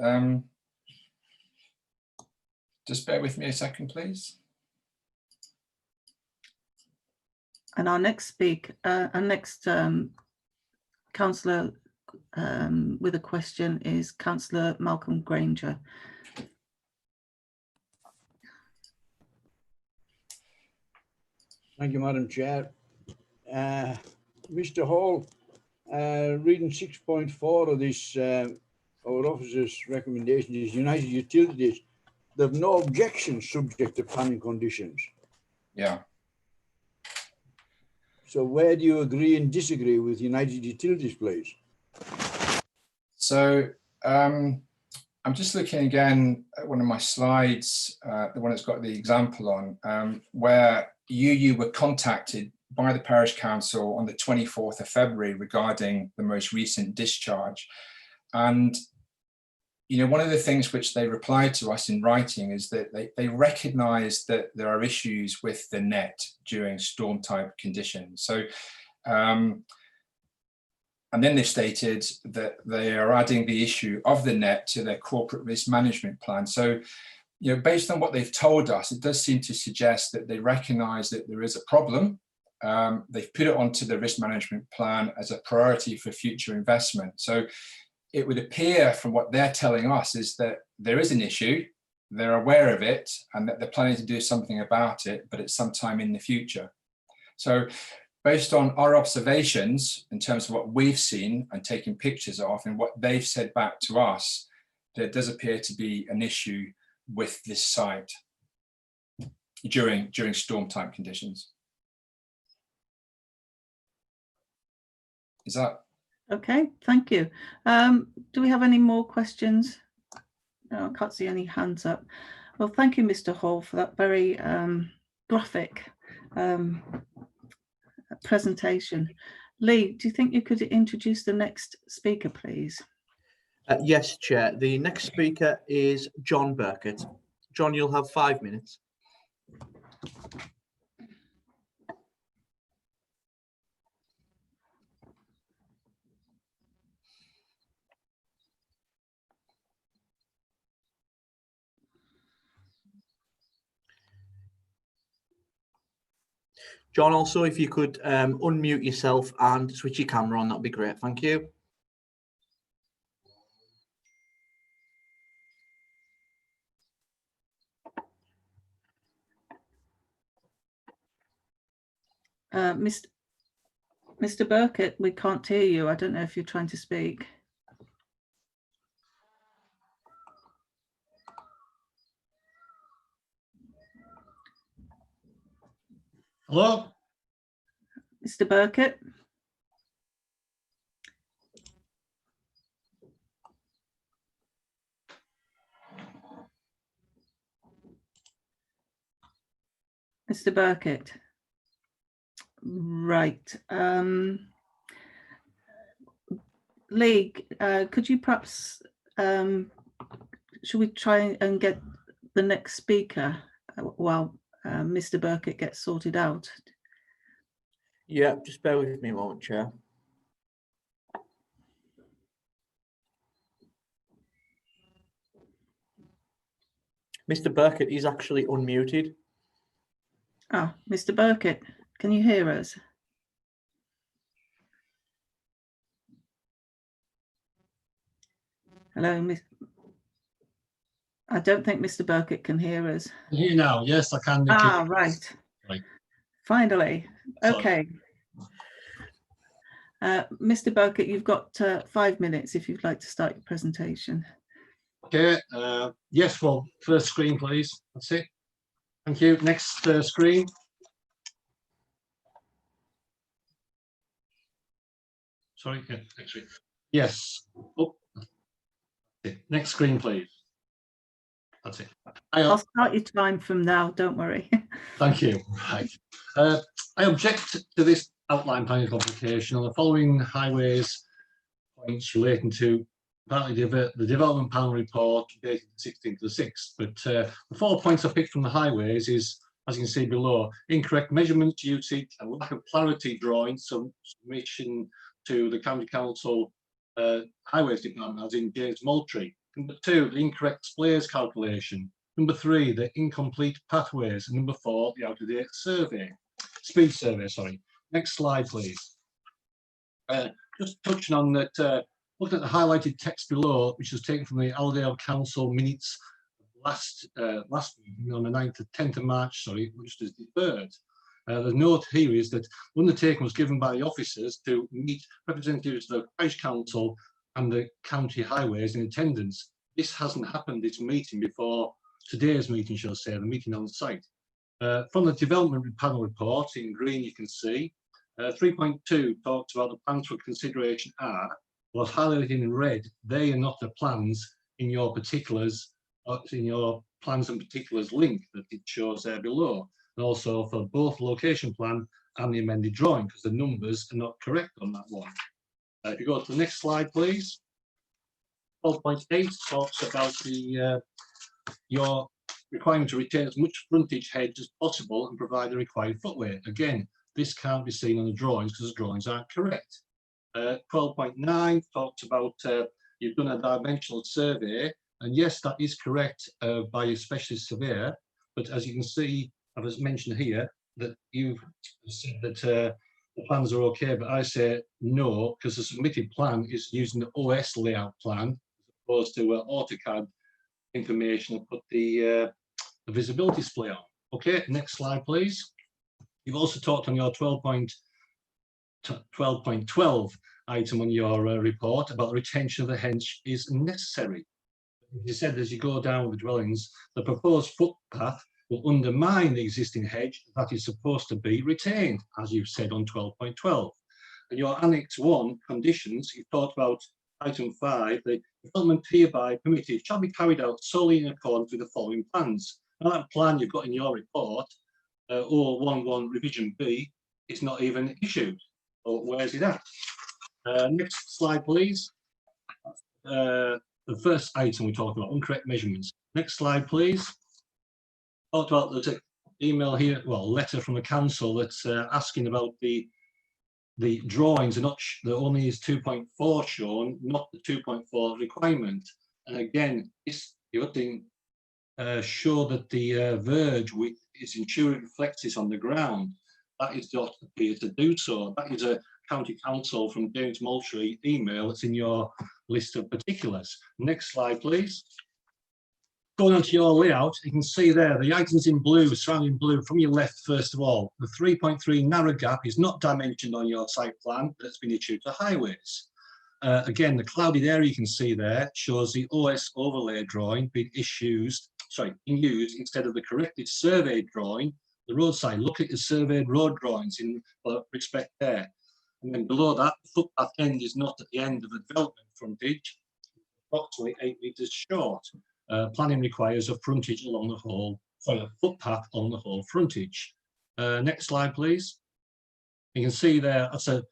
Just bear with me a second, please. And our next speaker, councillor with a question is Councillor Malcolm Granger. Thank you, Madam Chair. Mr. Hall, reading 6.4 of this, our officer's recommendation is United Utilities. They have no objections subject to planning conditions. Yeah. So where do you agree and disagree with United Utilities, please? So I'm just looking again at one of my slides, the one that's got the example on, where you were contacted by the Parish Council on the 24th of February regarding the most recent discharge. And, you know, one of the things which they replied to us in writing is that they recognise that there are issues with the net during storm type conditions. So, and then they stated that they are adding the issue of the net to their corporate risk management plan. So, you know, based on what they've told us, it does seem to suggest that they recognise that there is a problem. They've put it onto the risk management plan as a priority for future investment. So it would appear from what they're telling us is that there is an issue, they're aware of it, and that they're planning to do something about it, but it's sometime in the future. So based on our observations in terms of what we've seen and taken pictures of and what they've said back to us, there does appear to be an issue with this site during storm type conditions. Is that okay? Thank you. Do we have any more questions No, I can't see any hands up. Well, thank you, Mr. Hall, for that very graphic presentation. Lee, do you think you could introduce the next speaker, please? Yes, Chair. The next speaker is John Burkett. John, you'll have 5 minutes. John, also, if you could unmute yourself and switch your camera on, that'd be great. Thank you. Mr. Burkett, we can't hear you. I don't know if you're trying to speak. Hello? Mr. Burkett? Mr. Burkett? Right. Lee, could you perhaps, should we try and get the next speaker while Mr. Burkett gets sorted out? Yeah, just bear with me a moment, Chair. Mr. Burkett is actually unmuted. Ah, Mr. Burkett, can you hear us? Hello, Miss. I don't think Mr. Burkett can hear us. Here now, yes, I can. Nikki. Ah, right. Right. Finally. Sorry. Okay. Mr. Burkett, you've got 5 minutes if you'd like to start your presentation. Okay. Yes, well, first screen, please. That's it. Thank you. Next screen. Sorry, yeah, next screen. Yes. Oh. Next screen, please. That's it. I'll start your time from now, don't worry. Thank you. Right. I object to this outline planning complication on the following highways points relating to partly the development panel report dated the 16th of the 6th. But the 4 points I picked from the highways is, as you can see below, incorrect measurements usage and lack of clarity drawing submission to the County Council Highways Department, as in James Moultrie. Number 2, the incorrect splays calculation. Number 3, the incomplete pathways. And number 4, the out-of-date survey, speed survey, sorry. Next slide, please. Just touching on that, looking at the highlighted text below, which was taken from the Allerdale Council minutes last meeting on the 10th of March, sorry, which is deferred. The note here is that undertaking was given by the officers to meet representatives of the Parish Council and the county highways in attendance. This hasn't happened, this meeting, before today's meeting, shall I say, the meeting on site. From the development panel report in green, you can see 3.2 talks about the plans for consideration are, was highlighted in red. They are not the plans in your particulars, in your plans and particulars link that it shows there below. And also for both location plan and the amended drawing, because the numbers are not correct on that one. If you go to the next slide, please. 12.8 talks about the your requirement to retain as much frontage hedge as possible and provide the required footway. Again, this can't be seen on the drawings because the drawings aren't correct. 12.9 talks about you've done a dimensional survey, and yes, that is correct by a specialist surveyor. But as you can see, I was mentioned here that you've said that the plans are okay, but I say no, because the submitted plan is using the OS layout plan as opposed to AutoCAD information and put the visibility display on. Okay, next slide, please. You've also talked on your 12.12 item on your report about the retention of the hedge is necessary. You said as you go down with the dwellings, the proposed footpath will undermine the existing hedge that is supposed to be retained, as you've said on 12.12. And your Annex 1 conditions, you've talked about item 5, the Development hereby permitted shall be carried out solely in accordance with the following plans. Now that plan you've got in your report, 011 revision B, it's not even issued. Or where's it at? Next slide, please. The first item we talked about, incorrect measurements. Next slide, please. Talked about there's an email here, well, letter from the council that's asking about the drawings are not, there only is 2.4 shown, not the 2.4 requirement. And again, it's the other thing, show that the verge width is ensuring reflects this on the ground. That is not appear to do so. That is a county council from James Moultrie email that's in your list of particulars. Next slide, please. Going on to your layout, you can see there the items in blue, surrounding blue from your left. First of all, the 3.3 narrow gap is not dimensioned on your site plan that's been issued to highways. Again, the clouded area you can see there shows the OS overlay drawing being used instead of the corrected surveyed drawing. The roadside, look at the surveyed road drawings in respect there. And then below that, the footpath end is not at the end of the development frontage, approximately 8 metres short. Planning requires a frontage along the whole, sorry, a footpath on the whole frontage. Next slide, please. You can see there, that's a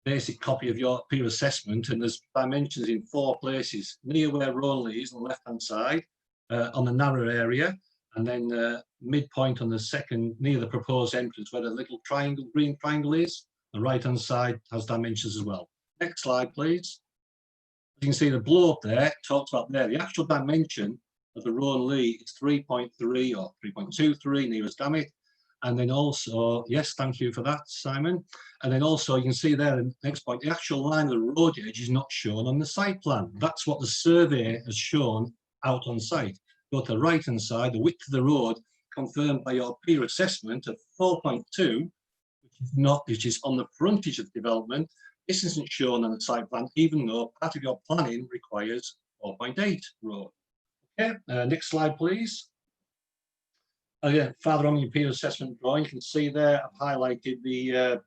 basic copy of your peer assessment, and there's dimensions in 4 places, near where Leys is on the left-hand side, on the narrow area, and then midpoint on the second, near the proposed entrance, where the little triangle, green triangle is. The right-hand side has dimensions as well. Next slide, please. You can see the blow up there, talks about there, the actual dimension of the Leys is 3.3 or 3.23 nearest damage. And then also, yes, thank you for that, Simon. And then also you can see there, the next point, the actual line of the road edge is not shown on the site plan. That's what the survey has shown out on site. Go to the right-hand side, the width of the road confirmed by your peer assessment of 4.2, which is on the frontage of development. This isn't shown on the site plan, even though part of your planning requires 4.8 road. Okay, next slide, please. Again, farther on your peer assessment drawing, you can see there I've highlighted the, if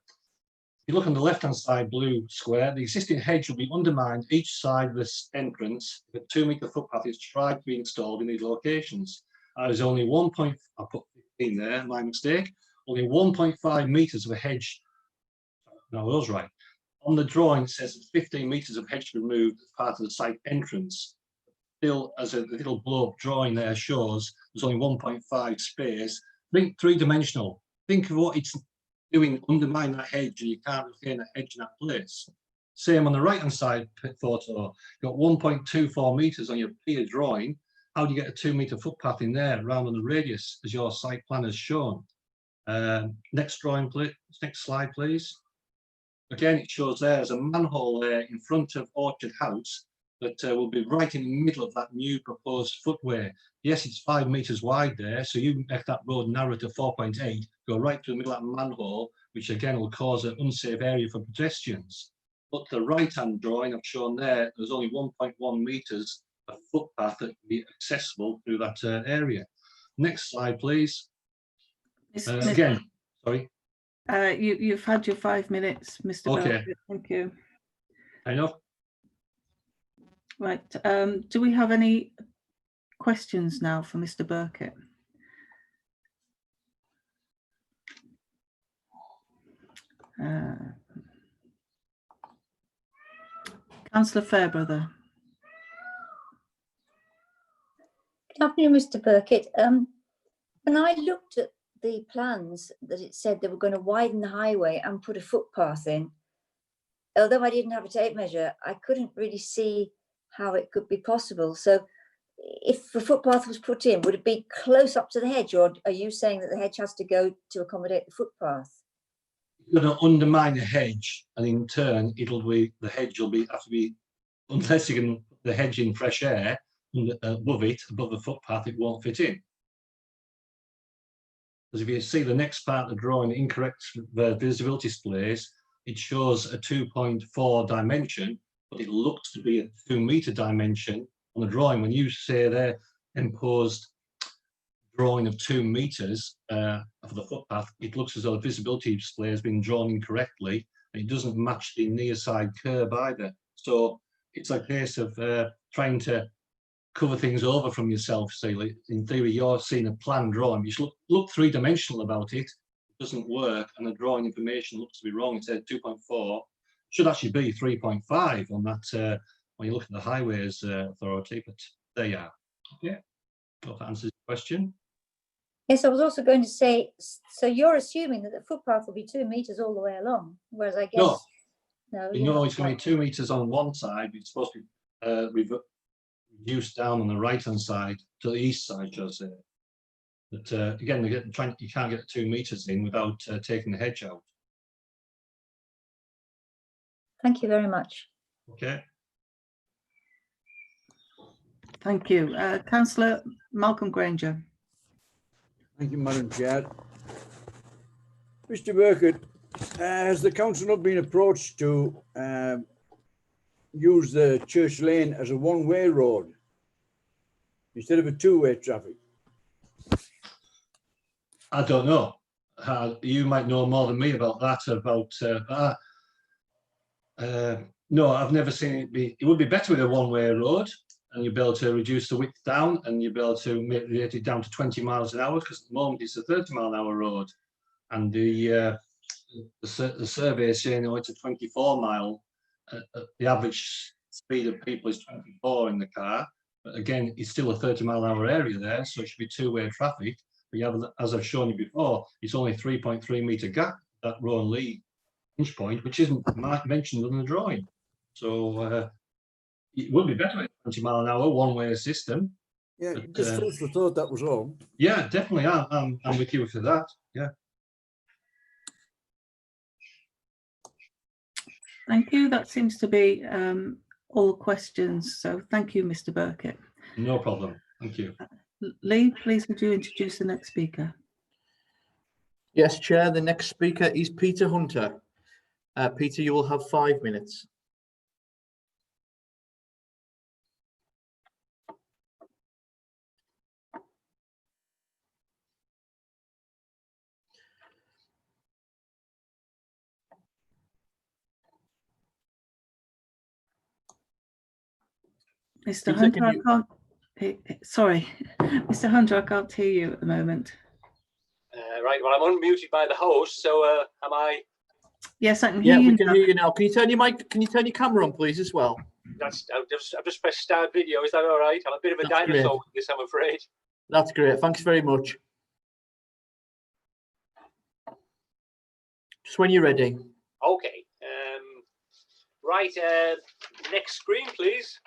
you look on the left-hand side blue square, the existing hedge will be undermined each side of this entrance. The 2-metre footpath is tried to be installed in these locations. There's only I put 15 there, my mistake, only 1.5 metres of a hedge. No, I was right. On the drawing, it says 15 metres of hedge removed as part of the site entrance. Still, as a little blow-up drawing there shows, there's only 1.5 space. Think 3-dimensional. Think of what it's doing, undermine that hedge, and you can't retain that hedge in that place. Same on the right-hand side photo. You've got 1.24 metres on your peer drawing. How do you get a 2-metre footpath in there around on the radius as your site plan has shown? Next drawing, please. Next slide, please. Again, it shows there's a manhole there in front of Orchard House that will be right in the middle of that new proposed footway. Yes, it's 5 metres wide there, so you make that road narrow to 4.8, go right through the middle of that manhole, which again will cause an unsafe area for pedestrians. But the right-hand drawing I've shown there, there's only 1.1 metres of footpath that can be accessible through that area. Next slide, please. Again, sorry. You've had your 5 minutes, Mr. Okay. Belford. Thank you. I know. Right. Do we have any questions now for Mr. Burkett? Councillor Fairbrother. Good afternoon, Mr. Burkett. When I looked at the plans that it said they were going to widen the highway and put a footpath in, although I didn't have a tape measure, I couldn't really see how it could be possible. So if the footpath was put in, would it be close up to the hedge, or are you saying that the hedge has to go to accommodate the footpath? You're going to undermine the hedge, and in turn, the hedge will have to be, unless you can put the hedge in fresh air above the footpath, it won't fit in. Because if you see the next part of the drawing, incorrect visibility displays, it shows a 2.4 dimension, but it looks to be a 2-metre dimension on the drawing. When you say there imposed drawing of 2 metres for the footpath, it looks as though the visibility display has been drawn incorrectly, and it doesn't match the near side curb either. So it's a case of trying to cover things over from yourself. So like, in theory, you're seeing a plan drawing. You should look three-dimensional about it. It doesn't work, and the drawing information looks to be wrong. It said 2.4. Should actually be 3.5 on that when you look at the Highways Authority, but there you are. Okay, hope that answers the question. Yes, I was also going to say, so you're assuming that the footpath will be 2 meters all the way along, whereas I guess no, You know, it's going to be 2 meters on one side. It's supposed to be reduced down on the right-hand side to the east side, shall I say. But again, you can't get 2 meters in without taking the hedge out. Thank you very much. Okay. Thank you. Councillor Malcolm Granger. Thank you, Madam Chair. Mr. Burkett, has the council not been approached to use the Church Lane as a one-way road instead of a two-way traffic? I don't know. You might know more than me about that. No, I've never seen it be. It would be better with a one-way road, and you'll be able to reduce the width down, and you'll be able to make it down to 20 miles an hour, because at the moment it's a 30-mile-an-hour road, and the survey is saying it's a 24-mile. The average speed of people is 24 in the car, but again, it's still a 30-mile-an-hour area there, so it should be two-way traffic. But you have, as I've shown you before, it's only 3.3 metre gap, that Rowan Lee inch point, which isn't mentioned in the drawing. So it would be better with 20 mile an hour one-way system. Yeah, but, just food for thought, that was all. Yeah, definitely. I'm with you for that. Yeah. Thank you. That seems to be all questions. So thank you, Mr. Burkett. No problem. Thank you. Lee, please would you introduce the next speaker? Yes, Chair. The next speaker is Peter Hunter. Peter, you will have 5 minutes. Mr. Hunter, I can't. Sorry, Mr. Hunter, I can't hear you at the moment. Right, well, I'm unmuted by the host, so am I? Yes, I can hear you. Yeah, we can hear you now. Can you turn your mic? Can you turn your camera on, please, as well? I've just pressed start video. Is that all right? I'm a bit of a dinosaur with this, I'm afraid. That's great. Thanks very much. Just when you're ready. Okay. Right. Next screen, please.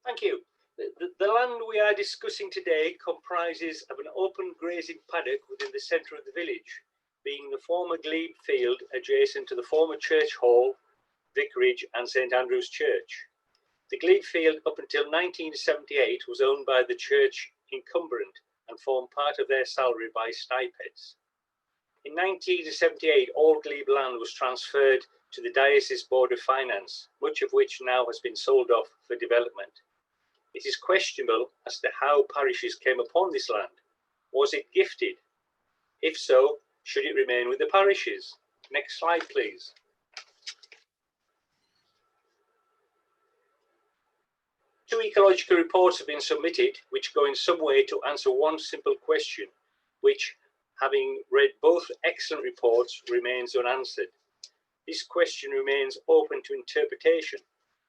Thank you. The land we are discussing today comprises of an open grazing paddock within the centre of the village, being the former glebe field adjacent to the former church hall, vicarage and St Andrew's Church. The glebe field up until 1978 was owned by the church incumbent and formed part of their salary by stipends. In 1978, all glebe land was transferred to the Diocese Board of Finance, much of which now has been sold off for development. It is questionable as to how parishes came upon this land. Was it gifted? If so, should it remain with the parishes? Next slide, please. Two ecological reports have been submitted which go in some way to answer one simple question, which, having read both excellent reports, remains unanswered. This question remains open to interpretation.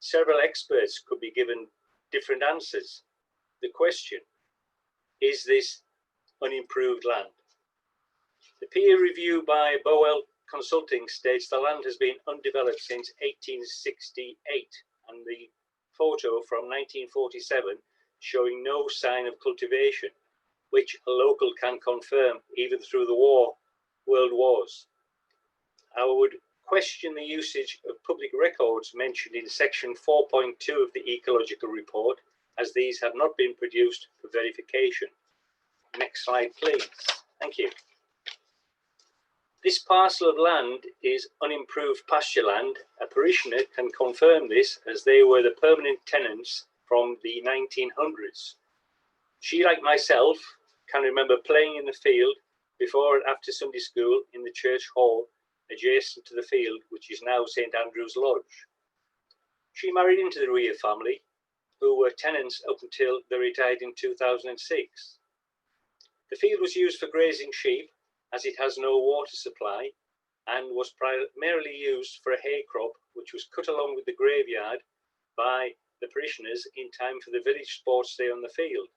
Several experts could be given different answers. The question, is this unimproved land? The peer review by Bowell Consulting states the land has been undeveloped since 1868, and the photo from 1947 showing no sign of cultivation, which a local can confirm even through the world wars. I would question the usage of public records mentioned in section 4.2 of the ecological report, as these have not been produced for verification. Next slide, please. Thank you. This parcel of land is unimproved pasture land. A parishioner can confirm this as they were the permanent tenants from the 1900s. She, like myself, can remember playing in the field before and after Sunday school in the church hall adjacent to the field, which is now St Andrew's Lodge. She married into the Rea family, who were tenants up until they retired in 2006. The field was used for grazing sheep, as it has no water supply, and was primarily used for a hay crop, which was cut along with the graveyard by the parishioners in time for the village sports day on the field.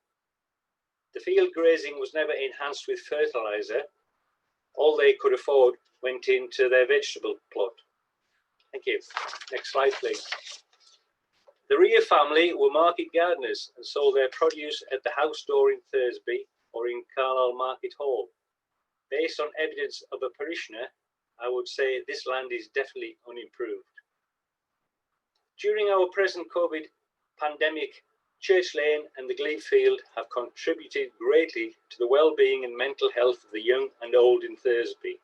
The field grazing was never enhanced with fertiliser. All they could afford went into their vegetable plot. Thank you. Next slide, please. The Rea family were market gardeners and sold their produce at the house door in Thursby or in Carlisle Market Hall. Based on evidence of a parishioner, I would say this land is definitely unimproved. During our present COVID pandemic, Church Lane and the Glebe Field have contributed greatly to the well-being and mental health of the young and old in Thursby.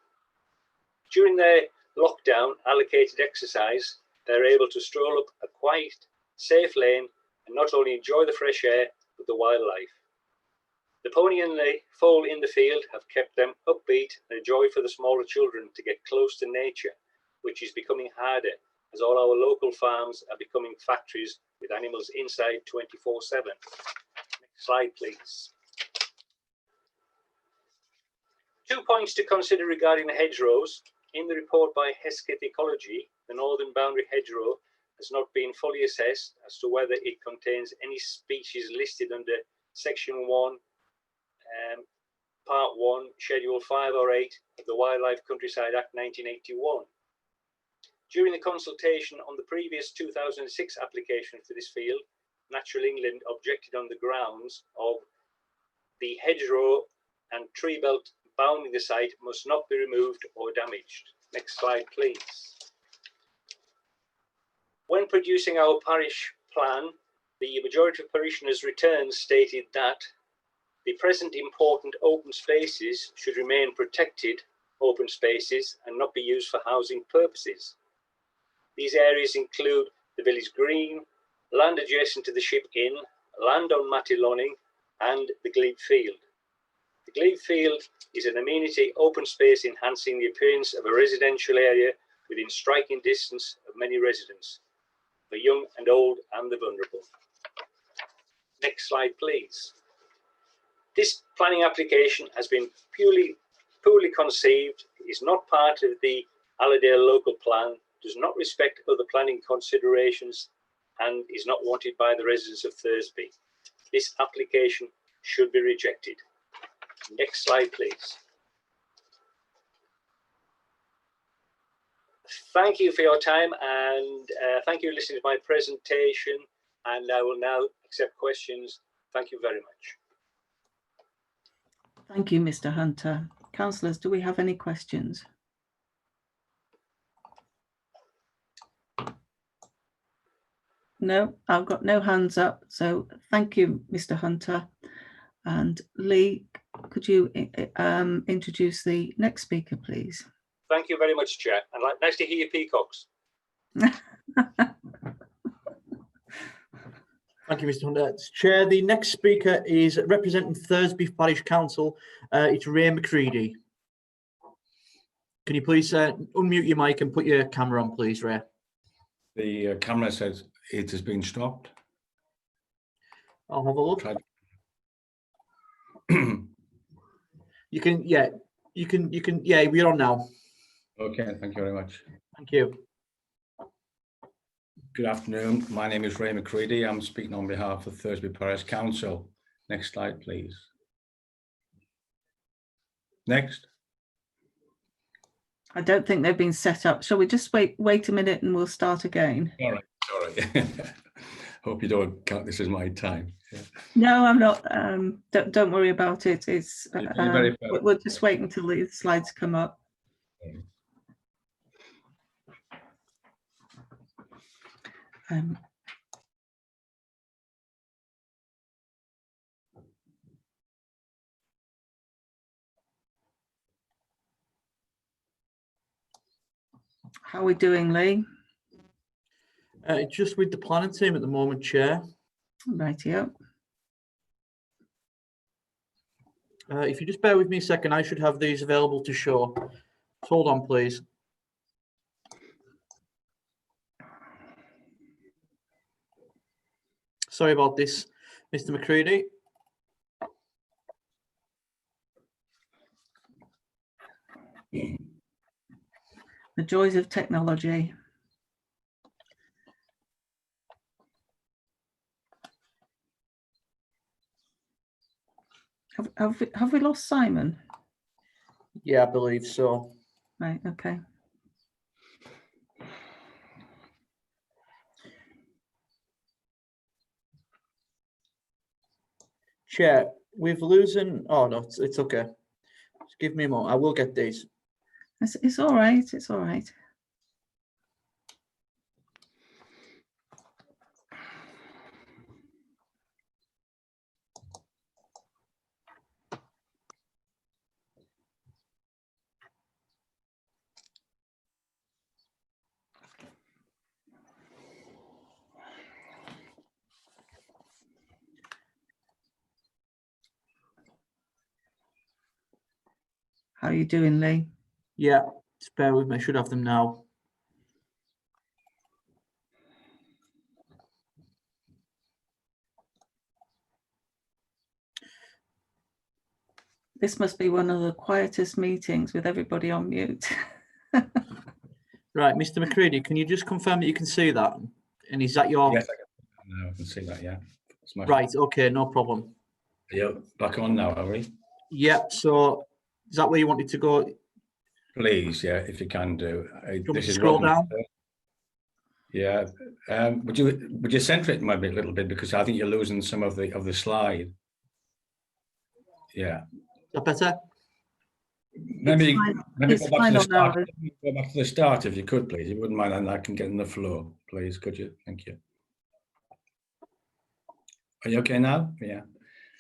During their lockdown allocated exercise, they're able to stroll up a quiet, safe lane and not only enjoy the fresh air, but the wildlife. The pony and the foal in the field have kept them upbeat and a joy for the smaller children to get close to nature, which is becoming harder as all our local farms are becoming factories with animals inside 24/7. Next slide, please. 2 points to consider regarding the hedgerows. In the report by Hesketh Ecology, the northern boundary hedgerow has not been fully assessed as to whether it contains any species listed under Section 1, Part 1, Schedule 5 or 8 of the Wildlife Countryside Act 1981. During the consultation on the previous 2006 application for this field, Natural England objected on the grounds of the hedgerow and tree belt bounding the site must not be removed or damaged. Next slide, please. When producing our parish plan, the majority of parishioners' returns stated that the present important open spaces should remain protected open spaces and not be used for housing purposes. These areas include the village green, land adjacent to the Ship Inn, land on Matty Lonning, and the Glebe Field. The Glebe Field is an amenity open space enhancing the appearance of a residential area within striking distance of many residents, for young and old and the vulnerable. Next slide, please. This planning application has been poorly conceived, is not part of the Allerdale local plan, does not respect other planning considerations, and is not wanted by the residents of Thursby. This application should be rejected. Next slide, please. Thank you for your time, and thank you for listening to my presentation, and I will now accept questions. Thank you very much. Thank you, Mr. Hunter. Councillors, do we have any questions? No, I've got no hands up. So thank you, Mr. Hunter. And Lee, could you introduce the next speaker, please? Thank you very much, Chair. And nice to hear your peacocks. Thank you, Mr. Hunter. Chair, the next speaker is representing Thursby Parish Council. It's Ray McCready. Can you please unmute your mic and put your camera on, please, Ray? The camera says it has been stopped. I'll have a look. You can, yeah, we're on now. Okay, thank you very much. Thank you. Good afternoon. My name is Ray McCready. I'm speaking on behalf of Thursby Parish Council. Next slide, please. Next. I don't think they've been set up. Shall we just wait a minute and we'll start again? All right, sorry. Hope you don't count this as my time. Yeah. No, I'm not. Don't worry about it. It's we'll just wait until the slides come up. How are we doing, Lee? Just with the planning team at the moment, Chair. Rightio. If you just bear with me a second, I should have these available to show. Hold on, please. Sorry about this, Mr. McCready. The joys of technology. Have we lost Simon? Yeah, I believe so. Right, okay. Chair, we've losing. Oh no, it's okay. Just give me a moment. I will get these. It's all right. It's all right. How are you doing, Lee? Yeah, just bear with me. I should have them now. This must be one of the quietest meetings with everybody on mute. Right, Mr. McCready, can you just confirm that you can see that? And is that your? Yes, I can see that. Yeah. Right. Okay. No problem. Yeah. Back on now, are we? Yep. So is that where you wanted to go? Please, yeah, if you can do. This is scroll down. Yeah. Would you center it maybe a little bit, because I think you're losing some of the slide. Yeah. Is that better? Maybe go back to the start. Now. Go back to the start if you could, please. You wouldn't mind, and I can get in the flow, please. Could you? Thank you. Are you okay now? Yeah.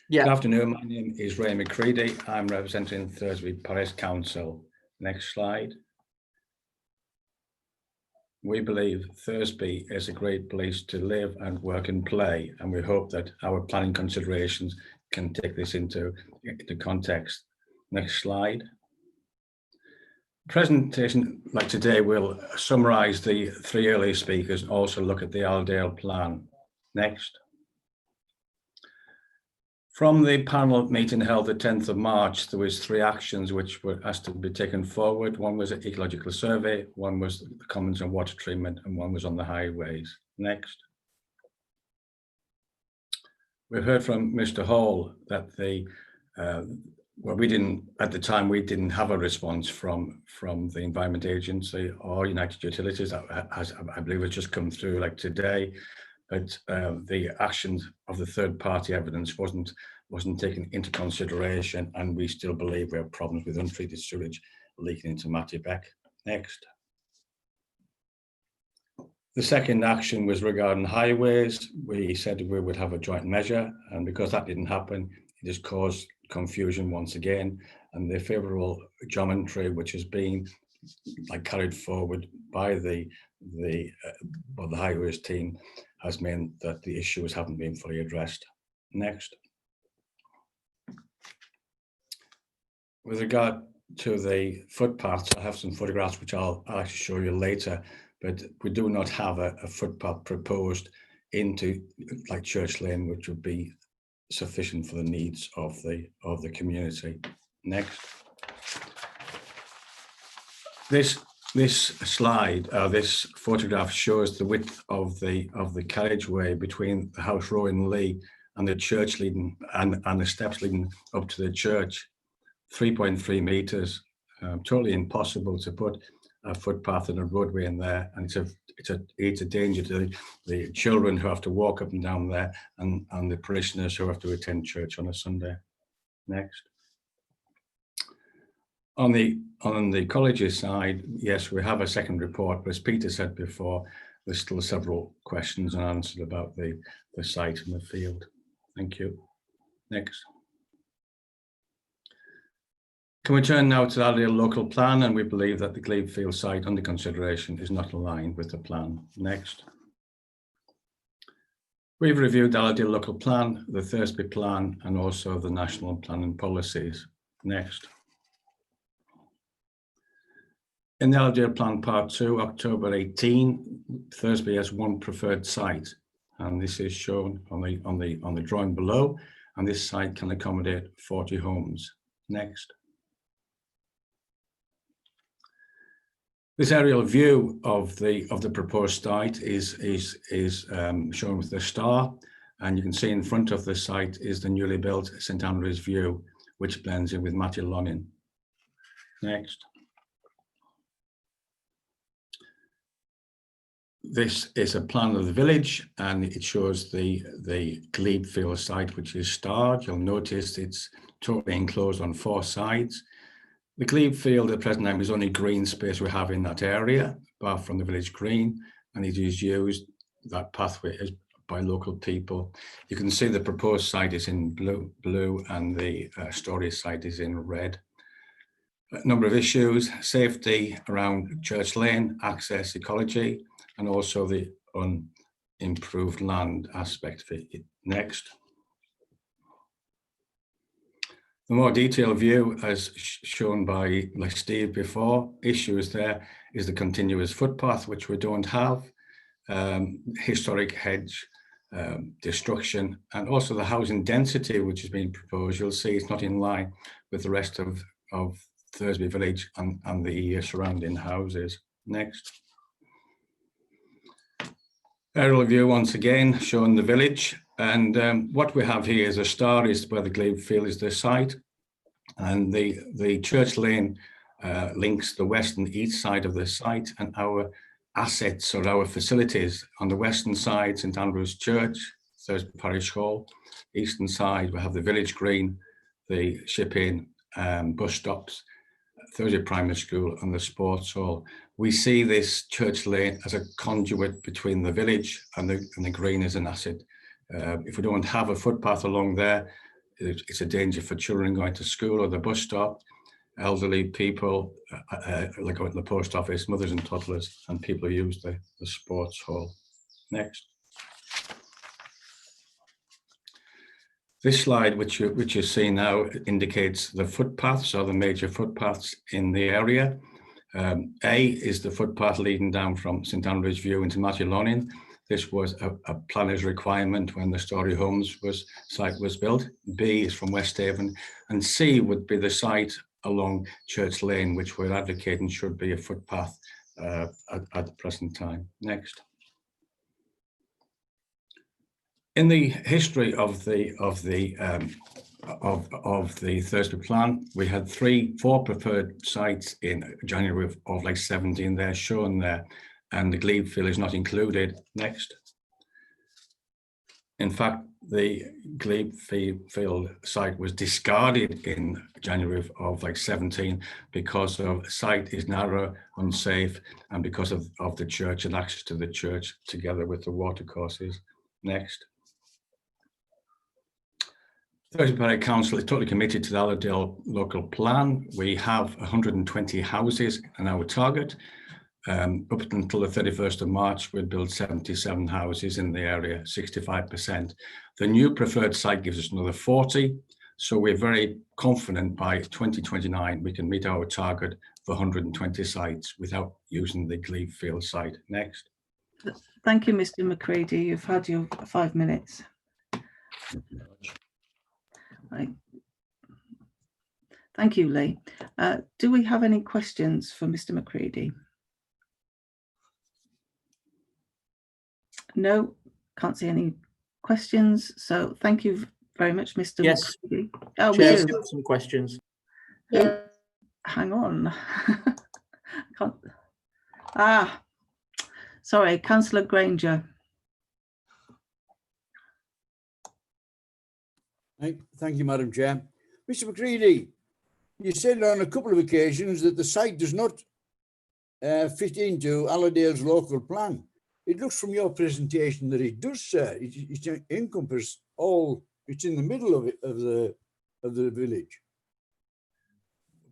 Yeah. Good afternoon. My name is Ray McCready. I'm representing Thursby Parish Council. Next slide. We believe Thursby is a great place to live and work and play, and we hope that our planning considerations can take this into context. Next slide. Presentation like today will summarise the three earlier speakers and also look at the Allerdale plan. Next. From the panel meeting held the 10th of March, there was 3 actions which were asked to be taken forward. One was an ecological survey, one was the commons and water treatment, and one was on the highways. Next. We've heard from Mr. Hall that well, we didn't, at the time, we didn't have a response from the Environment Agency or United Utilities. That has, I believe, has just come through like today. But the actions of the third-party evidence wasn't taken into consideration, and we still believe we have problems with untreated sewage leaking into Matty Beck. Next. The second action was regarding highways. We said we would have a joint measure, and because that didn't happen, it has caused confusion once again. And the favourable geometry, which has been carried forward by the highways team, has meant that the issues haven't been fully addressed. Next. With regard to the footpaths, I have some photographs which I'll actually show you later, but we do not have a footpath proposed into Church Lane, which would be sufficient for the needs of the community. Next. This slide, this photograph shows the width of the carriageway between the house row in Leigh and the church leading and the steps leading up to the church. 3.3 meters. Totally impossible to put a footpath and a roadway in there, and it's a danger to the children who have to walk up and down there, and the parishioners who have to attend church on a Sunday. Next. On the college's side, yes, we have a second report, but as Peter said before, there's still several questions unanswered about the site and the field. Thank you. Next. Can we turn now to the Allerdale local plan? And we believe that the Glebe Field site under consideration is not aligned with the plan. Next. We've reviewed the Allerdale local plan, the Thursby plan, and also the national planning policies. Next. In the Allerdale plan part 2, October 18, Thursby has one preferred site, and this is shown on the drawing below, and this site can accommodate 40 homes. Next. This aerial view of the proposed site is shown with the star, and you can see in front of the site is the newly built St Andrews View, which blends in with Matty-Lonin. Next. This is a plan of the village, and it shows the Glebe Field site, which is starred. You'll notice it's totally enclosed on 4 sides. The Glebe Field at present time is only green space we have in that area, apart from the village green, and it is used, that pathway is by local people. You can see the proposed site is in blue and the storage site is in red. A number of issues: safety around Church Lane, access, ecology, and also the unimproved land aspect of it. Next. The more detailed view, as shown by Steve before, issues there is the continuous footpath, which we don't have, historic hedge destruction, and also the housing density which is being proposed. You'll see it's not in line with the rest of Thursby village and the surrounding houses. Next. Aerial view once again showing the village, and what we have here is a star is where the Glebe Field is the site, and the Church Lane links the west and east side of the site, and our assets or our facilities on the western side, St Andrew's Church, Thursby Parish Hall. Eastern side we have the village green, the Ship Inn, bus stops, Thursby Primary School, and the sports hall. We see this Church Lane as a conduit between the village and the green as an asset. If we don't have a footpath along there, it's a danger for children going to school or the bus stop, elderly people, like going to the post office, mothers and toddlers, and people who use the sports hall. Next. This slide, which you see now, indicates the footpaths or the major footpaths in the area. A is the footpath leading down from St Andrews View into Matty-Lonin. This was a planner's requirement when the Storey Homes site was built. B is from Westhaven, and C would be the site along Church Lane, which we're advocating should be a footpath at the present time. Next. In the history of the Thursby plan, we had 4 preferred sites in January of like 17 there shown there, and the Glebe Field is not included. Next. In fact, the Glebe Field site was discarded in January of like 17 because of site is narrow, unsafe, and because of the church and access to the church together with the watercourses. Next. Thursby Parish Council is totally committed to the Allerdale local plan. We have 120 houses in our target. Up until the 31st of March, we'll build 77 houses in the area, 65%. The new preferred site gives us another 40. So we're very confident by 2029, we can meet our target for 120 sites without using the Glebe Field site. Next. Thank you, Mr. McCready. You've had your 5 minutes. Right. Thank you, Lee. Do we have any questions for Mr. McCready? No, can't see any questions. So thank you very much, Mr. Yes. McCready. Oh, we Chair's do. got some questions. Yeah. Hang on. Sorry, Councillor Granger. Thank you, Madam Chair. Mr. McCready, you said on a couple of occasions that the site does not fit into Allerdale's local plan. It looks from your presentation that it does, sir. It encompasses all. It's in the middle of the village.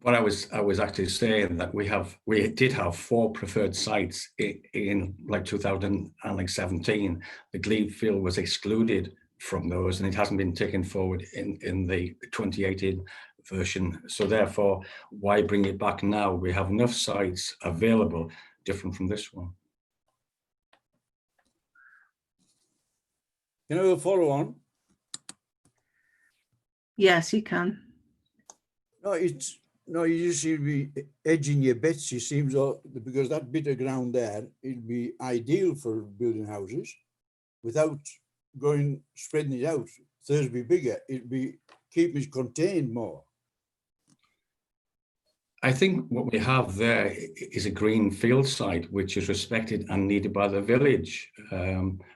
What I was actually saying that we did have 4 preferred sites in like 2017. The glebe field was excluded from those, and it hasn't been taken forward in the 2018 version. So therefore, why bring it back now? We have enough sites available, different from this one. Can I have a follow on? Yes, you can. No, you just seem to be edging your bets. It seems because that bit of ground there, it'd be ideal for building houses without spreading it out. Thursby bigger, it'd be keeping it contained more. I think what we have there is a green field site, which is respected and needed by the village.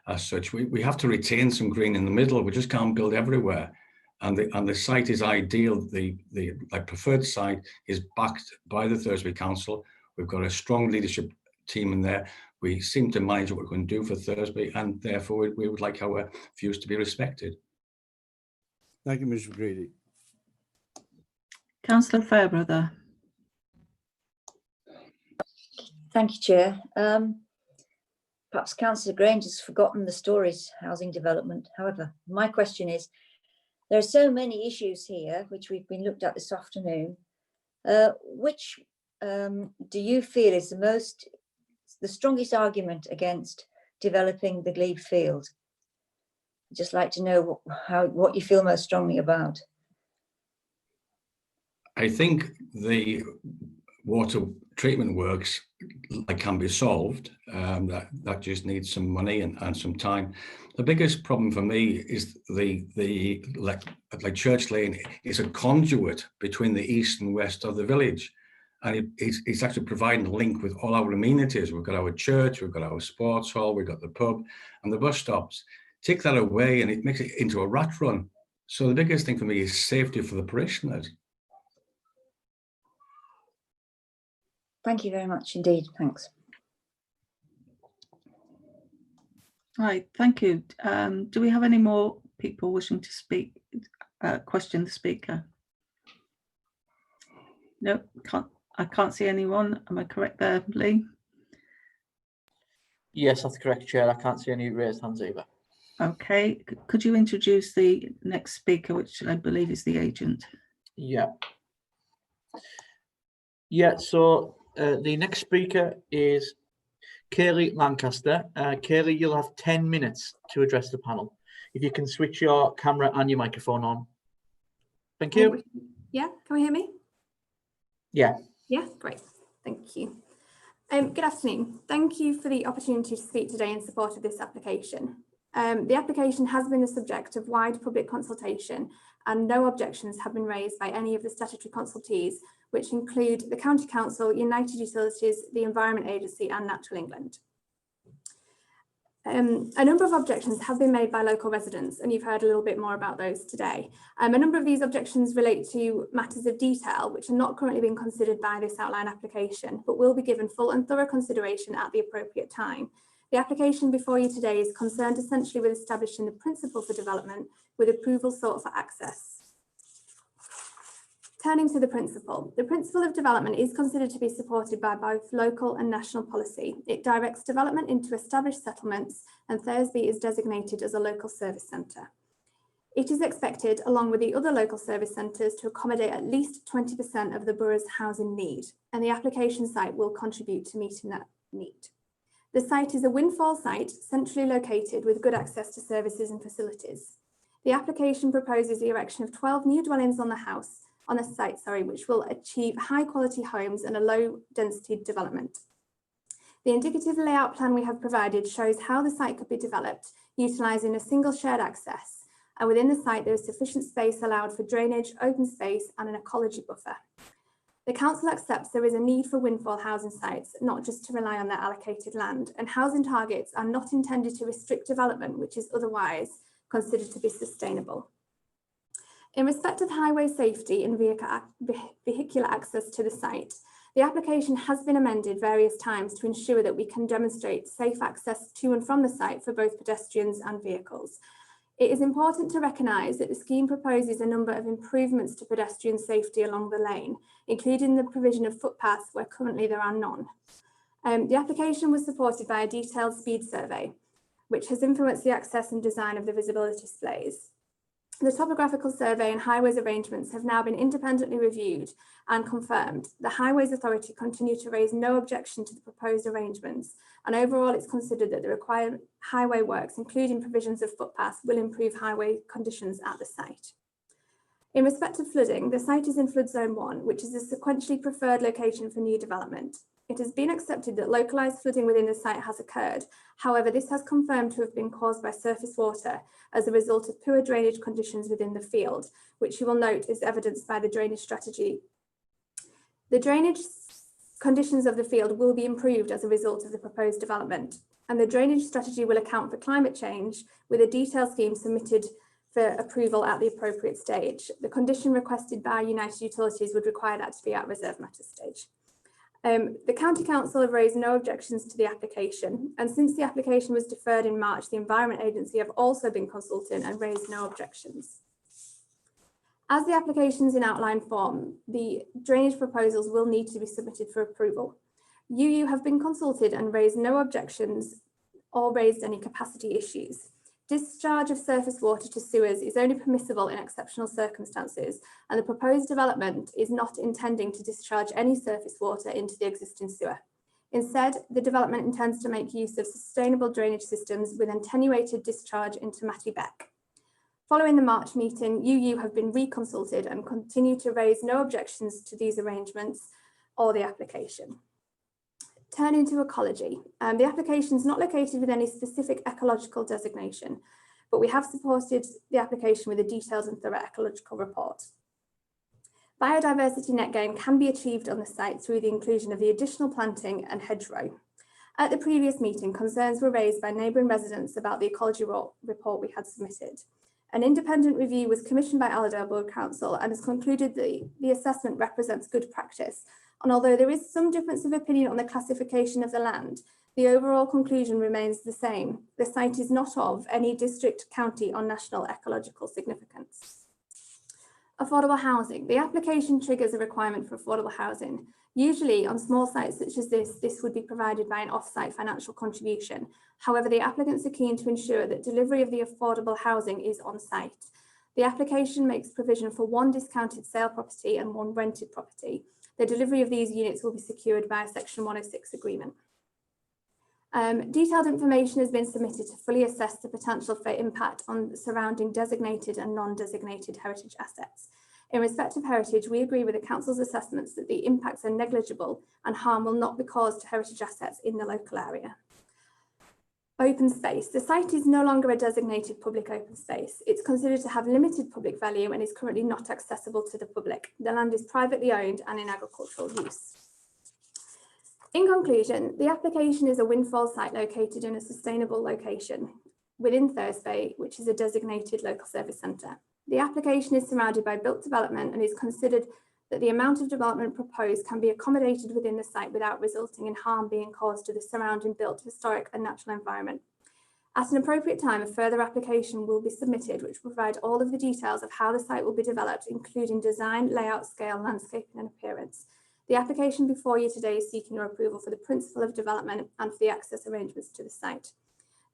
As such, we have to retain some green in the middle. We just can't build everywhere. And the site is ideal. The preferred site is backed by the Thursby Council. We've got a strong leadership team in there. We seem to manage what we're going to do for Thursby, and therefore we would like our views to be respected. Thank you, Mr. McCready. Councillor Fairbrother. Thank you, Chair. Perhaps Councillor Grange has forgotten the Stories housing development. However, my question is, there are so many issues here, which we've been looked at this afternoon. Which do you feel is the strongest argument against developing the glebe field? I'd just like to know what you feel most strongly about. I think the water treatment works can be solved. That just needs some money and some time. The biggest problem for me is like Church Lane is a conduit between the east and west of the village, and it's actually providing a link with all our amenities. We've got our church, we've got our sports hall, we've got the pub and the bus stops. Take that away and it makes it into a rat run. So the biggest thing for me is safety for the parishioners. Thank you very much indeed. Thanks. Right, thank you. Do we have any more people wishing to speak, question the speaker? No, I can't see anyone. Am I correct there, Lee? Yes, that's correct, Chair. I can't see any raised hands either. Okay, could you introduce the next speaker, which I believe is the agent? Yeah. Yeah, so the next speaker is Kaylee Lancaster. Kaylee, you'll have 10 minutes to address the panel. If you can switch your camera and your microphone on. Thank you. Yeah, can we hear me? Yeah. Yeah, great. Thank you. Good afternoon. Thank you for the opportunity to speak today in support of this application. The application has been the subject of wide public consultation and no objections have been raised by any of the statutory consultees, which include the County Council, United Utilities, the Environment Agency and Natural England. A number of objections have been made by local residents, and you've heard a little bit more about those today. A number of these objections relate to matters of detail, which are not currently being considered by this outline application, but will be given full and thorough consideration at the appropriate time. The application before you today is concerned essentially with establishing the principle for development with approval sought for access. Turning to the principle of development is considered to be supported by both local and national policy. It directs development into established settlements, and Thursby is designated as a local service centre. It is expected, along with the other local service centres, to accommodate at least 20% of the borough's housing need, and the application site will contribute to meeting that need. The site is a windfall site, centrally located with good access to services and facilities. The application proposes the erection of 12 new dwellings on the site, which will achieve high quality homes and a low density development. The indicative layout plan we have provided shows how the site could be developed, utilising a single shared access. And within the site, there is sufficient space allowed for drainage, open space and an ecology buffer. The council accepts there is a need for windfall housing sites, not just to rely on their allocated land, and housing targets are not intended to restrict development, which is otherwise considered to be sustainable. In respect of highway safety and vehicular access to the site, the application has been amended various times to ensure that we can demonstrate safe access to and from the site for both pedestrians and vehicles. It is important to recognise that the scheme proposes a number of improvements to pedestrian safety along the lane, including the provision of footpaths where currently there are none. The application was supported by a detailed speed survey, which has influenced the access and design of the visibility displays. The topographical survey and highways arrangements have now been independently reviewed and confirmed. The Highways Authority continue to raise no objection to the proposed arrangements, and overall it's considered that the required highway works, including provisions of footpaths, will improve highway conditions at the site. In respect of flooding, the site is in flood zone 1, which is a sequentially preferred location for new development. It has been accepted that localised flooding within the site has occurred. However, this has confirmed to have been caused by surface water as a result of poor drainage conditions within the field, which you will note is evidenced by the drainage strategy. The drainage conditions of the field will be improved as a result of the proposed development, and the drainage strategy will account for climate change with a detailed scheme submitted for approval at the appropriate stage. The condition requested by United Utilities would require that to be at reserve matter stage. The County Council have raised no objections to the application, and since the application was deferred in March, the Environment Agency have also been consulted and raised no objections. As the application is in outline form, the drainage proposals will need to be submitted for approval. UU have been consulted and raised no objections or raised any capacity issues. Discharge of surface water to sewers is only permissible in exceptional circumstances, and the proposed development is not intending to discharge any surface water into the existing sewer. Instead, the development intends to make use of sustainable drainage systems with attenuated discharge into Matty Beck. Following the March meeting, UU have been reconsulted and continue to raise no objections to these arrangements or the application. Turning to ecology, the application is not located with any specific ecological designation, but we have supported the application with a detailed and thorough ecological report. Biodiversity net gain can be achieved on the site through the inclusion of the additional planting and hedgerow. At the previous meeting, concerns were raised by neighbouring residents about the ecology report we had submitted. An independent review was commissioned by Allerdale Borough Council and has concluded that the assessment represents good practice. And although there is some difference of opinion on the classification of the land, the overall conclusion remains the same. The site is not of any district, county or national ecological significance. Affordable housing. The application triggers a requirement for affordable housing. Usually on small sites such as this would be provided by an off-site financial contribution. However, the applicants are keen to ensure that delivery of the affordable housing is on site. The application makes provision for one discounted sale property and one rented property. The delivery of these units will be secured by a Section 106 agreement. Detailed information has been submitted to fully assess the potential for impact on surrounding designated and non-designated heritage assets. In respect of heritage, we agree with the Council's assessments that the impacts are negligible and harm will not be caused to heritage assets in the local area. Open space. The site is no longer a designated public open space. It's considered to have limited public value and is currently not accessible to the public. The land is privately owned and in agricultural use. In conclusion, the application is a windfall site located in a sustainable location within Thursby, which is a designated local service centre. The application is surrounded by built development and is considered that the amount of development proposed can be accommodated within the site without resulting in harm being caused to the surrounding built historic and natural environment. At an appropriate time, a further application will be submitted, which will provide all of the details of how the site will be developed, including design, layout, scale, landscaping and appearance. The application before you today is seeking your approval for the principle of development and for the access arrangements to the site.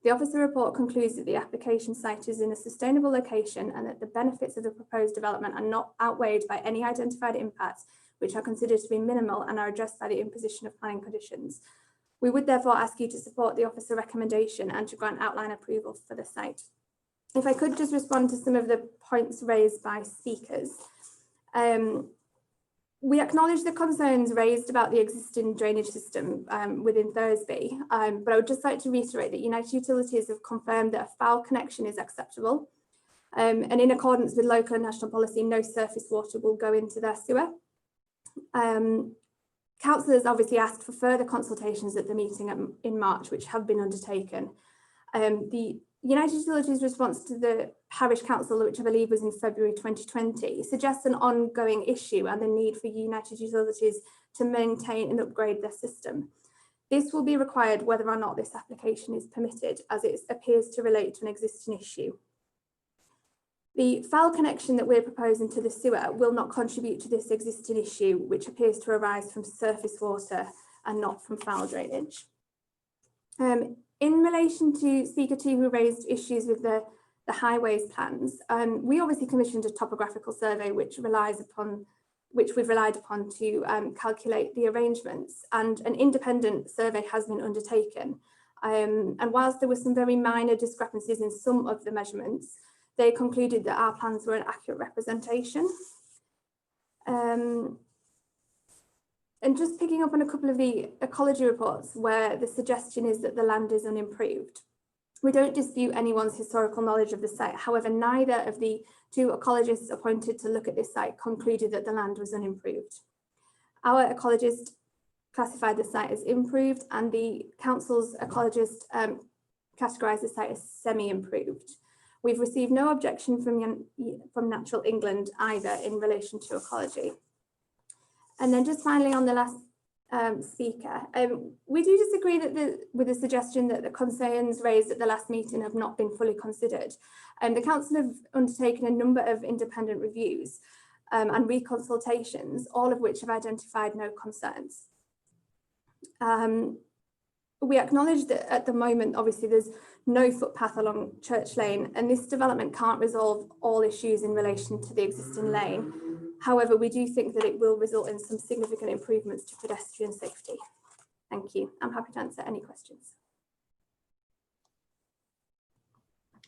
The officer report concludes that the application site is in a sustainable location and that the benefits of the proposed development are not outweighed by any identified impacts, which are considered to be minimal and are addressed by the imposition of planning conditions. We would therefore ask you to support the officer recommendation and to grant outline approval for the site. If I could just respond to some of the points raised by speakers. We acknowledge the concerns raised about the existing drainage system within Thursby, but I would just like to reiterate that United Utilities have confirmed that a foul connection is acceptable, and in accordance with local and national policy, no surface water will go into their sewer. Councillors obviously asked for further consultations at the meeting in March, which have been undertaken. The United Utilities response to the Parish Council, which I believe was in February 2020, suggests an ongoing issue and the need for United Utilities to maintain and upgrade their system. This will be required whether or not this application is permitted, as it appears to relate to an existing issue. The foul connection that we're proposing to the sewer will not contribute to this existing issue, which appears to arise from surface water and not from foul drainage. In relation to Speaker 2, who raised issues with the highways plans, we obviously commissioned a topographical survey which we've relied upon to calculate the arrangements, and an independent survey has been undertaken. And whilst there were some very minor discrepancies in some of the measurements, they concluded that our plans were an accurate representation. And just picking up on a couple of the ecology reports where the suggestion is that the land is unimproved. We don't dispute anyone's historical knowledge of the site. However, neither of the two ecologists appointed to look at this site concluded that the land was unimproved. Our ecologist classified the site as improved, and the council's ecologist categorised the site as semi-improved. We've received no objection from Natural England either in relation to ecology. And then just finally on the last speaker, we do disagree with the suggestion that the concerns raised at the last meeting have not been fully considered. The council have undertaken a number of independent reviews and reconsultations, all of which have identified no concerns. We acknowledge that at the moment, obviously, there's no footpath along Church Lane, and this development can't resolve all issues in relation to the existing lane. However, we do think that it will result in some significant improvements to pedestrian safety. Thank you. I'm happy to answer any questions.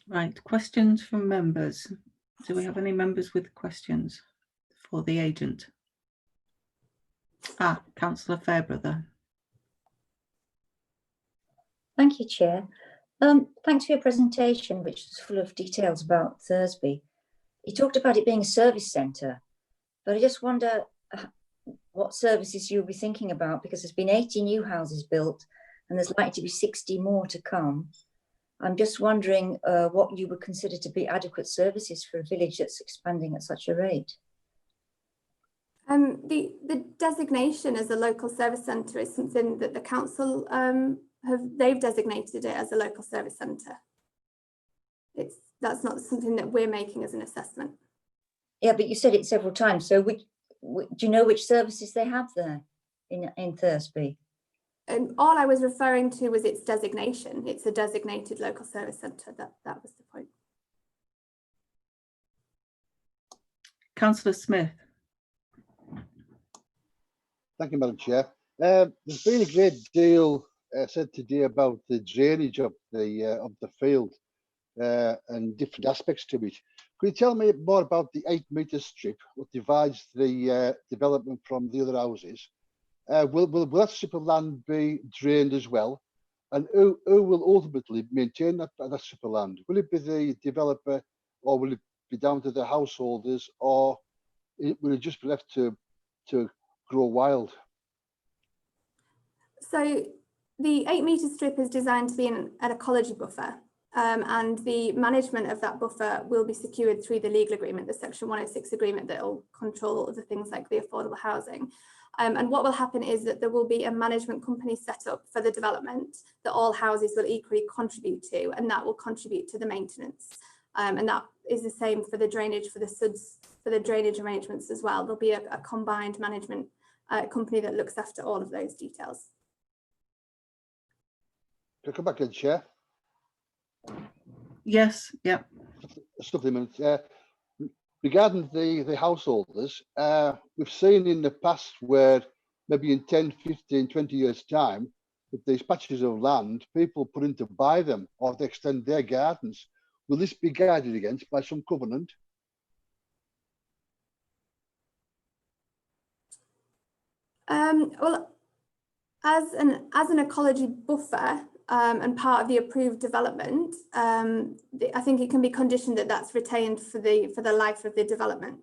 Right, questions from members. Do we have any members with questions for the agent? Councillor Fairbrother. Thank you, Chair. Thanks for your presentation, which was full of details about Thursby. You talked about it being a service centre, but I just wonder what services you'll be thinking about, because there's been 80 new houses built and there's likely to be 60 more to come. I'm just wondering what you would consider to be adequate services for a village that's expanding at such a rate. The designation as a local service centre is something that the council they've designated it as a local service centre. That's not something that we're making as an assessment. Yeah, but you said it several times. So do you know which services they have there in Thursby? And all I was referring to was its designation. It's a designated local service centre. That was the point. Councillor Smith. Thank you, Madam Chair. There's been a great deal said today about the drainage of the field and different aspects to it. Could you tell me more about the 8-metre strip, what divides the development from the other houses? Will that strip of land be drained as well? And who will ultimately maintain that strip of land? Will it be the developer, or will it be down to the householders, or will it just be left to grow wild? So the 8-metre strip is designed to be an ecology buffer, and the management of that buffer will be secured through the legal agreement, the Section 106 agreement that will control other things like the affordable housing. And what will happen is that there will be a management company set up for the development that all houses will equally contribute to, and that will contribute to the maintenance. And that is the same for the drainage, for the SUDs, for the drainage arrangements as well. There'll be a combined management company that looks after all of those details. Can I come back in, Chair? Yes, yeah. Supplement. Regarding the householders, we've seen in the past where maybe in 10, 15, 20 years' time, that these patches of land, people put in to buy them or to extend their gardens. Will this be guarded against by some covenant? Well, as an ecology buffer and part of the approved development, I think it can be conditioned that that's retained for the life of the development.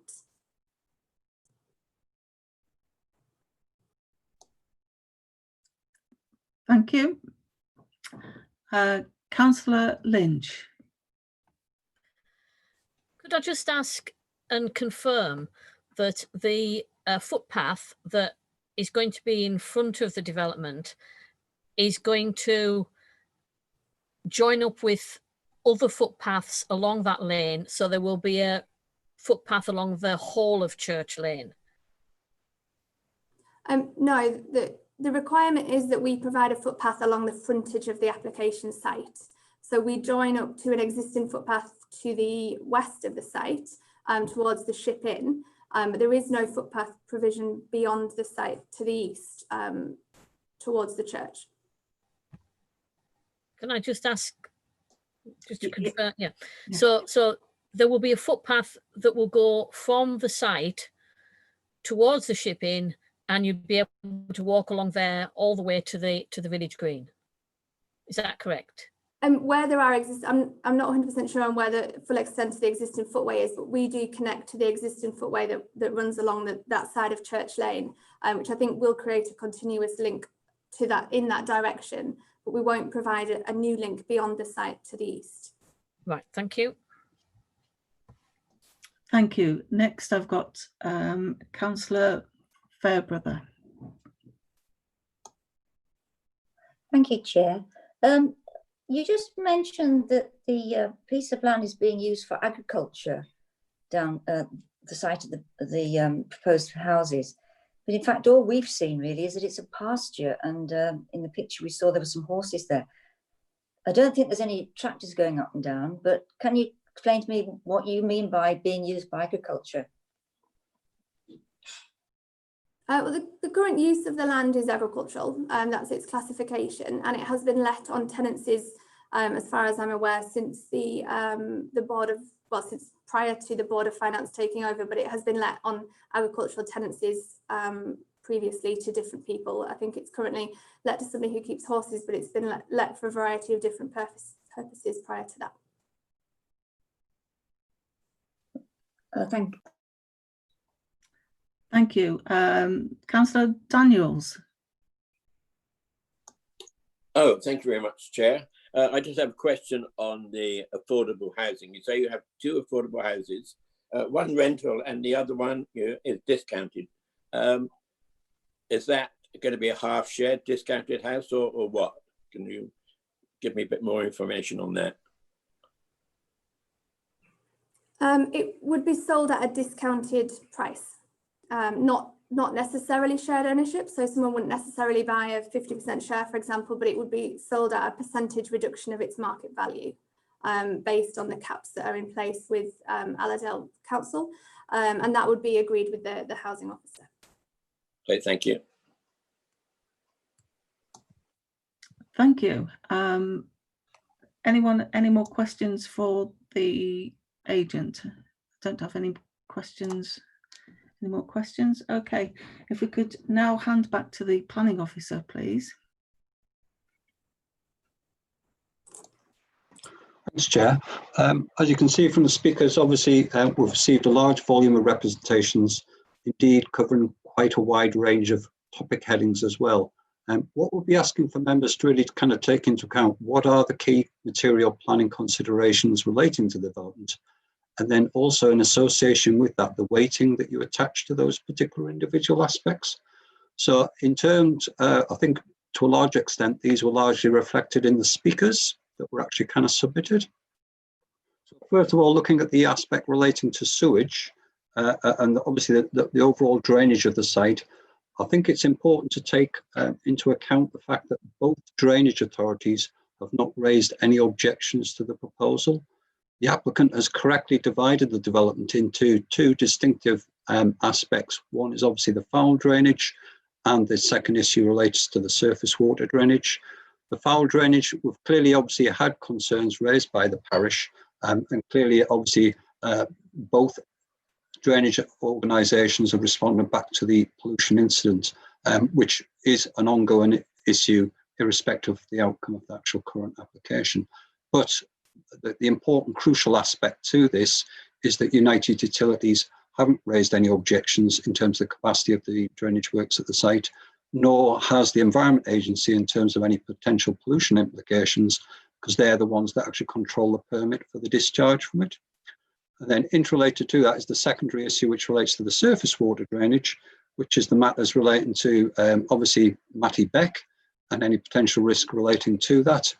Thank you. Councillor Lynch. Could I just ask and confirm that the footpath that is going to be in front of the development is going to join up with other footpaths along that lane? So there will be a footpath along the whole of Church Lane? No, the requirement is that we provide a footpath along the frontage of the application site. So we join up to an existing footpath to the west of the site towards the ship inn. But there is no footpath provision beyond the site to the east towards the church. Can I just ask, just to confirm? Yeah. So there will be a footpath that will go from the site towards the ship inn, and you'd be able to walk along there all the way to the village green. Is that correct? Where there are I'm not 100% sure on where the full extent of the existing footway is, but we do connect to the existing footway that runs along that side of Church Lane, which I think will create a continuous link to that in that direction, but we won't provide a new link beyond the site to the east. Right, thank you. Thank you. Next, I've got Councillor Fairbrother. Thank you, Chair. You just mentioned that the piece of land is being used for agriculture down the site of the proposed houses. But in fact, all we've seen really is that it's a pasture, and in the picture we saw there were some horses there. I don't think there's any tractors going up and down, but can you explain to me what you mean by being used for agriculture? Well, the current use of the land is agricultural, that's its classification, and it has been let on tenancies, as far as I'm aware, since the board of, well, since prior to the Board of Finance taking over, but it has been let on agricultural tenancies previously to different people. I think it's currently let to somebody who keeps horses, but it's been let for a variety of different purposes prior to that. Thank you. Councillor Daniels. Oh, thank you very much, Chair. I just have a question on the affordable housing. You say you have two affordable houses, one rental and the other one is discounted. Is that going to be a half shared discounted house or what? Can you give me a bit more information on that? It would be sold at a discounted price, not necessarily shared ownership. So someone wouldn't necessarily buy a 50% share, for example, but it would be sold at a percentage reduction of its market value based on the caps that are in place with Allerdale Council. And that would be agreed with the housing officer. Okay, thank you. Thank you. Anyone, any more questions for the agent? I don't have any questions. Any more questions? Okay, if we could now hand back to the planning officer, please. Thanks, Chair. As you can see from the speakers, obviously we've received a large volume of representations, indeed covering quite a wide range of topic headings as well. What we'll be asking for members to really kind of take into account what are the key material planning considerations relating to the development, and then also in association with that, the weighting that you attach to those particular individual aspects. So in terms, I think to a large extent, these were largely reflected in the speakers that were actually kind of submitted. So first of all, looking at the aspect relating to sewage and obviously the overall drainage of the site, I think it's important to take into account the fact that both drainage authorities have not raised any objections to the proposal. The applicant has correctly divided the development into two distinctive aspects. One is obviously the foul drainage, and the second issue relates to the surface water drainage. The foul drainage, we've clearly obviously had concerns raised by the parish, and clearly obviously both drainage organisations have responded back to the pollution incident, which is an ongoing issue irrespective of the outcome of the actual current application. But the important crucial aspect to this is that United Utilities haven't raised any objections in terms of the capacity of the drainage works at the site, nor has the Environment Agency in terms of any potential pollution implications, because they're the ones that actually control the permit for the discharge from it. And then interrelated to that is the secondary issue, which relates to the surface water drainage, which is the matters relating to obviously Matty Beck and any potential risk relating to that.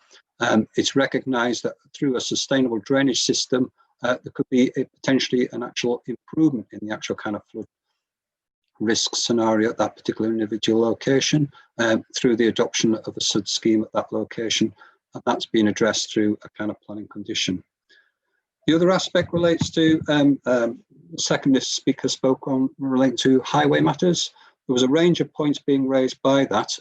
It's recognised that through a sustainable drainage system, there could be potentially an actual improvement in the actual kind of flood risk scenario at that particular individual location through the adoption of a SUD scheme at that location. And that's been addressed through a kind of planning condition. The other aspect relates to, the second speaker spoke on relating to highway matters. There was a range of points being raised by that.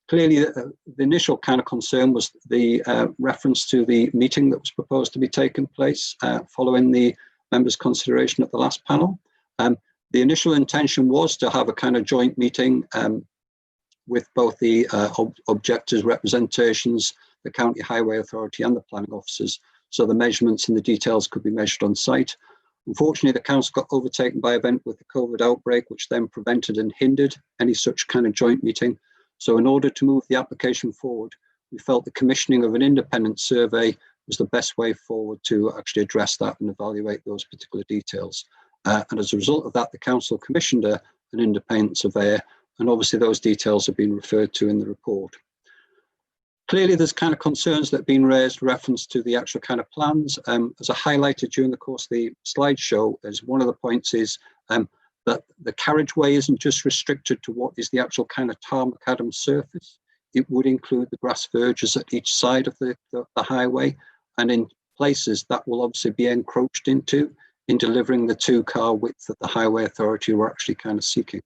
Clearly, the initial kind of concern was the reference to the meeting that was proposed to be taking place following the members' consideration at the last panel. The initial intention was to have a kind of joint meeting with both the objectors' representations, the County Highway Authority and the planning officers, so the measurements and the details could be measured on site. Unfortunately, the council got overtaken by an event with the COVID outbreak, which then prevented and hindered any such kind of joint meeting. So in order to move the application forward, we felt the commissioning of an independent survey was the best way forward to actually address that and evaluate those particular details. And as a result of that, the council commissioned an independent surveyor, and obviously those details have been referred to in the report. Clearly, there's kind of concerns that have been raised reference to the actual kind of plans. As I highlighted during the course of the slideshow, as one of the points is that the carriageway isn't just restricted to what is the actual kind of tar-macadam surface. It would include the grass verges at each side of the highway, and in places that will obviously be encroached into in delivering the 2-car width that the Highway Authority were actually kind of seeking.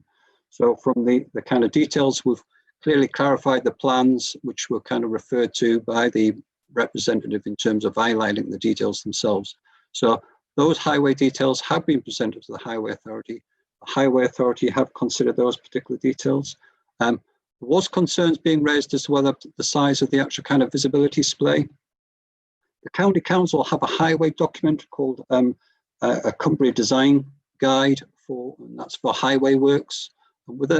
So from the kind of details, we've clearly clarified the plans, which were kind of referred to by the representative in terms of highlighting the details themselves. So those highway details have been presented to the Highway Authority. The Highway Authority have considered those particular details. There was concerns being raised as to whether the size of the actual kind of visibility display. The County Council have a highway document called a company design guide and that's for highway works. With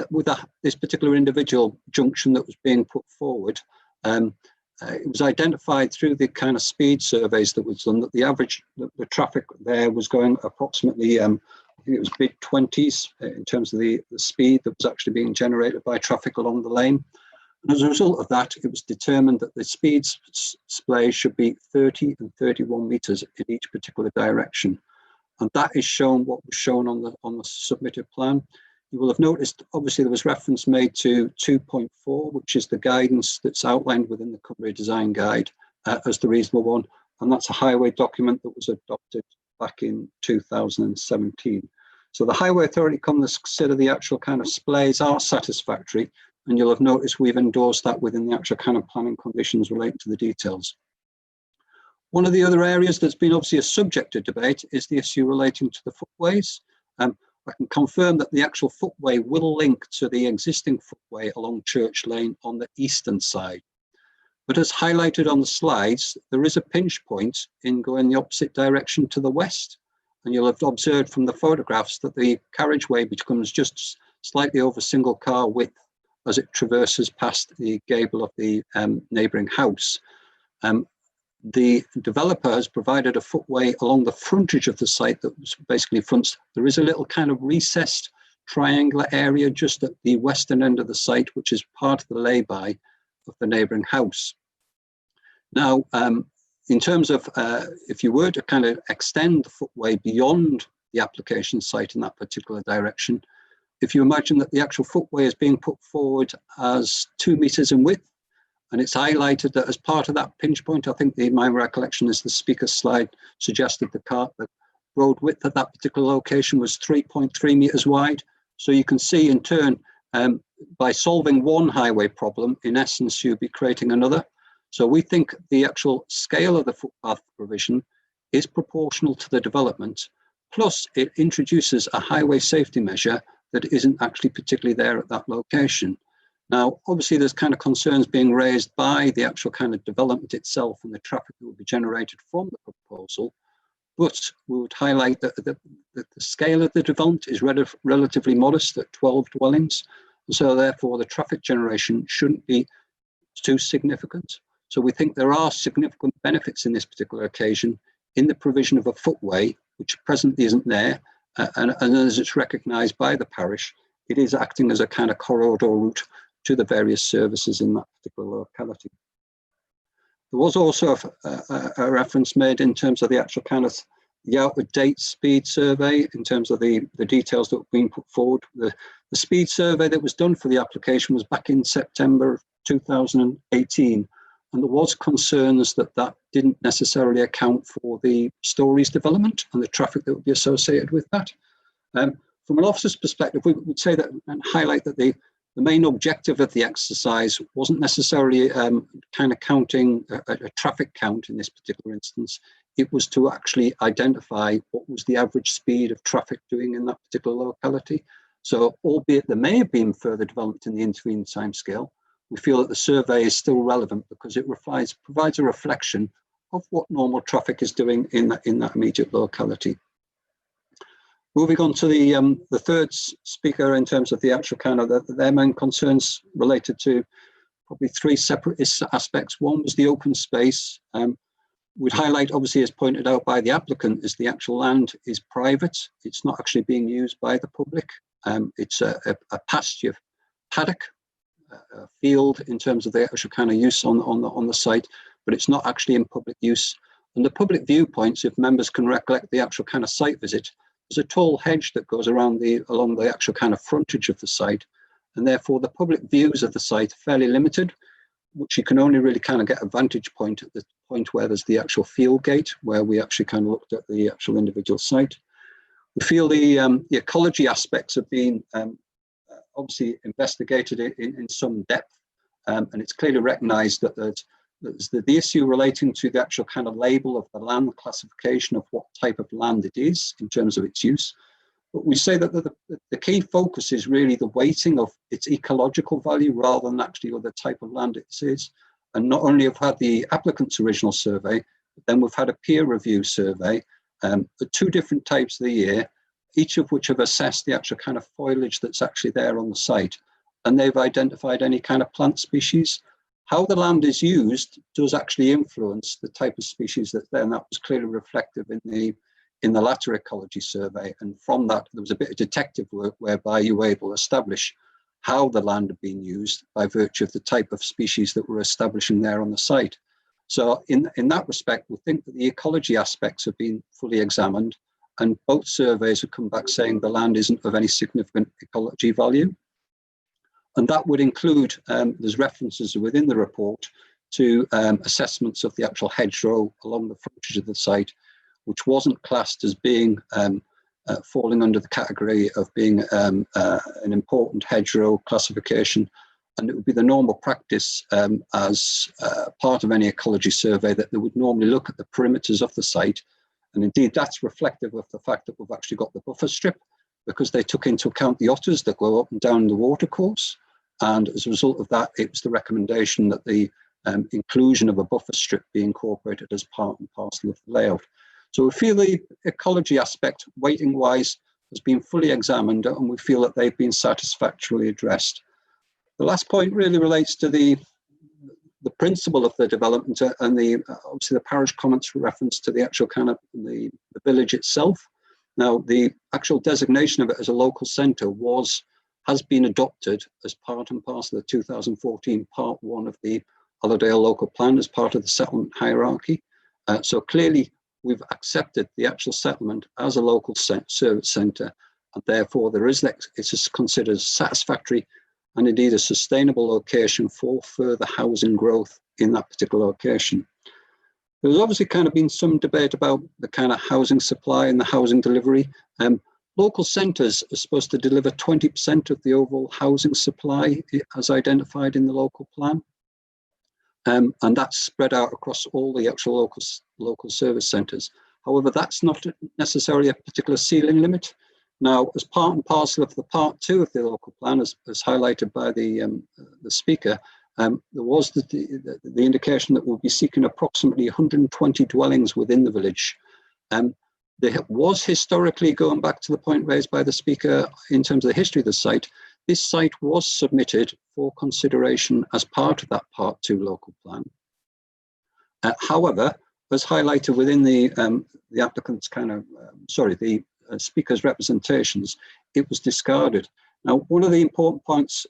this particular individual junction that was being put forward, it was identified through the kind of speed surveys that was done that the average, the traffic there was going approximately, I think it was mid-20s in terms of the speed that was actually being generated by traffic along the lane. And as a result of that, it was determined that the speed display should be 30 and 31 meters in each particular direction. And that is shown, what was shown on the submitted plan. You will have noticed, obviously, there was reference made to 2.4, which is the guidance that's outlined within the Cumbria Design Guide as the reasonable one. And that's a highway document that was adopted back in 2017. So the Highway Authority come to consider the actual kind of displays are satisfactory. And you'll have noticed we've endorsed that within the actual kind of planning conditions relating to the details. One of the other areas that's been obviously a subject of debate is the issue relating to the footways. I can confirm that the actual footway will link to the existing footway along Church Lane on the eastern side. But as highlighted on the slides, there is a pinch point in going the opposite direction to the west. And you'll have observed from the photographs that the carriageway becomes just slightly over single car width as it traverses past the gable of the neighbouring house. The developer has provided a footway along the frontage of the site that basically fronts. There is a little kind of recessed triangular area just at the western end of the site, which is part of the lay-by of the neighbouring house. Now, in terms of if you were to kind of extend the footway beyond the application site in that particular direction, if you imagine that the actual footway is being put forward as 2 meters in width, and it's highlighted that as part of that pinch point, I think my recollection is the speaker's slide suggested the road width at that particular location was 3.3 meters wide. So you can see in turn, by solving one highway problem, in essence, you'd be creating another. So we think the actual scale of the footpath provision is proportional to the development. Plus it introduces a highway safety measure that isn't actually particularly there at that location. Now, obviously, there's kind of concerns being raised by the actual kind of development itself and the traffic that will be generated from the proposal. But we would highlight that the scale of the development is relatively modest at 12 dwellings. And so therefore, the traffic generation shouldn't be too significant. So we think there are significant benefits in this particular occasion in the provision of a footway, which presently isn't there. And as it's recognised by the parish, it is acting as a kind of corridor route to the various services in that particular locality. There was also a reference made in terms of the actual kind of the out-of-date speed survey in terms of the details that were being put forward. The speed survey that was done for the application was back in September of 2018, and there was concerns that that didn't necessarily account for the stories development and the traffic that would be associated with that. From an officer's perspective, we would say that and highlight that the main objective of the exercise wasn't necessarily kind of counting a traffic count in this particular instance. It was to actually identify what was the average speed of traffic doing in that particular locality. So albeit there may have been further development in the intervening timescale, we feel that the survey is still relevant because it provides a reflection of what normal traffic is doing in that immediate locality. Moving on to the third speaker in terms of the actual kind of their main concerns related to probably three separate aspects. One was the open space. We'd highlight, obviously, as pointed out by the applicant, is the actual land is private. It's not actually being used by the public. It's a pasture paddock field in terms of the actual kind of use on the site, but it's not actually in public use. And the public viewpoints, if members can recollect the actual kind of site visit, there's a tall hedge that goes along the actual kind of frontage of the site, and therefore the public views of the site are fairly limited, which you can only really kind of get a vantage point at the point where there's the actual field gate, where we actually kind of looked at the actual individual site. We feel the ecology aspects have been obviously investigated in some depth, and it's clearly recognised that there's the issue relating to the actual kind of label of the land, classification of what type of land it is in terms of its use. But we say that the key focus is really the weighting of its ecological value rather than actually the type of land it is. And not only have had the applicant's original survey, but then we've had a peer review survey, the two different types of the year, each of which have assessed the actual kind of foliage that's actually there on the site. And they've identified any kind of plant species. How the land is used does actually influence the type of species that's there, and that was clearly reflective in the latter ecology survey. And from that, there was a bit of detective work whereby you were able to establish how the land had been used by virtue of the type of species that were establishing there on the site. So in that respect, we think that the ecology aspects have been fully examined, and both surveys have come back saying the land isn't of any significant ecology value. And that would include, there's references within the report to assessments of the actual hedgerow along the frontage of the site, which wasn't classed as being falling under the category of being an important hedgerow classification. And it would be the normal practice as part of any ecology survey that they would normally look at the perimeters of the site. And indeed, that's reflective of the fact that we've actually got the buffer strip, because they took into account the otters that go up and down the watercourse. And as a result of that, it was the recommendation that the inclusion of a buffer strip be incorporated as part and parcel of the layout. So we feel the ecology aspect, weighting-wise, has been fully examined, and we feel that they've been satisfactorily addressed. The last point really relates to the principle of the development and obviously the parish comments reference to the actual kind of the village itself. Now, the actual designation of it as a local centre has been adopted as part and parcel of the 2014 Part 1 of the Allerdale Local Plan as part of the settlement hierarchy. So clearly, we've accepted the actual settlement as a local service centre, and therefore it's considered satisfactory and indeed a sustainable location for further housing growth in that particular location. There's obviously kind of been some debate about the kind of housing supply and the housing delivery. Local centres are supposed to deliver 20% of the overall housing supply as identified in the local plan. And that's spread out across all the actual local service centres. However, that's not necessarily a particular ceiling limit. Now, as part and parcel of the Part 2 of the local plan, as highlighted by the speaker, there was the indication that we'll be seeking approximately 120 dwellings within the village. There was historically, going back to the point raised by the speaker in terms of the history of the site, this site was submitted for consideration as part of that Part 2 local plan. However, as highlighted within the applicant's the speaker's representations, it was discarded. Now, one of the important points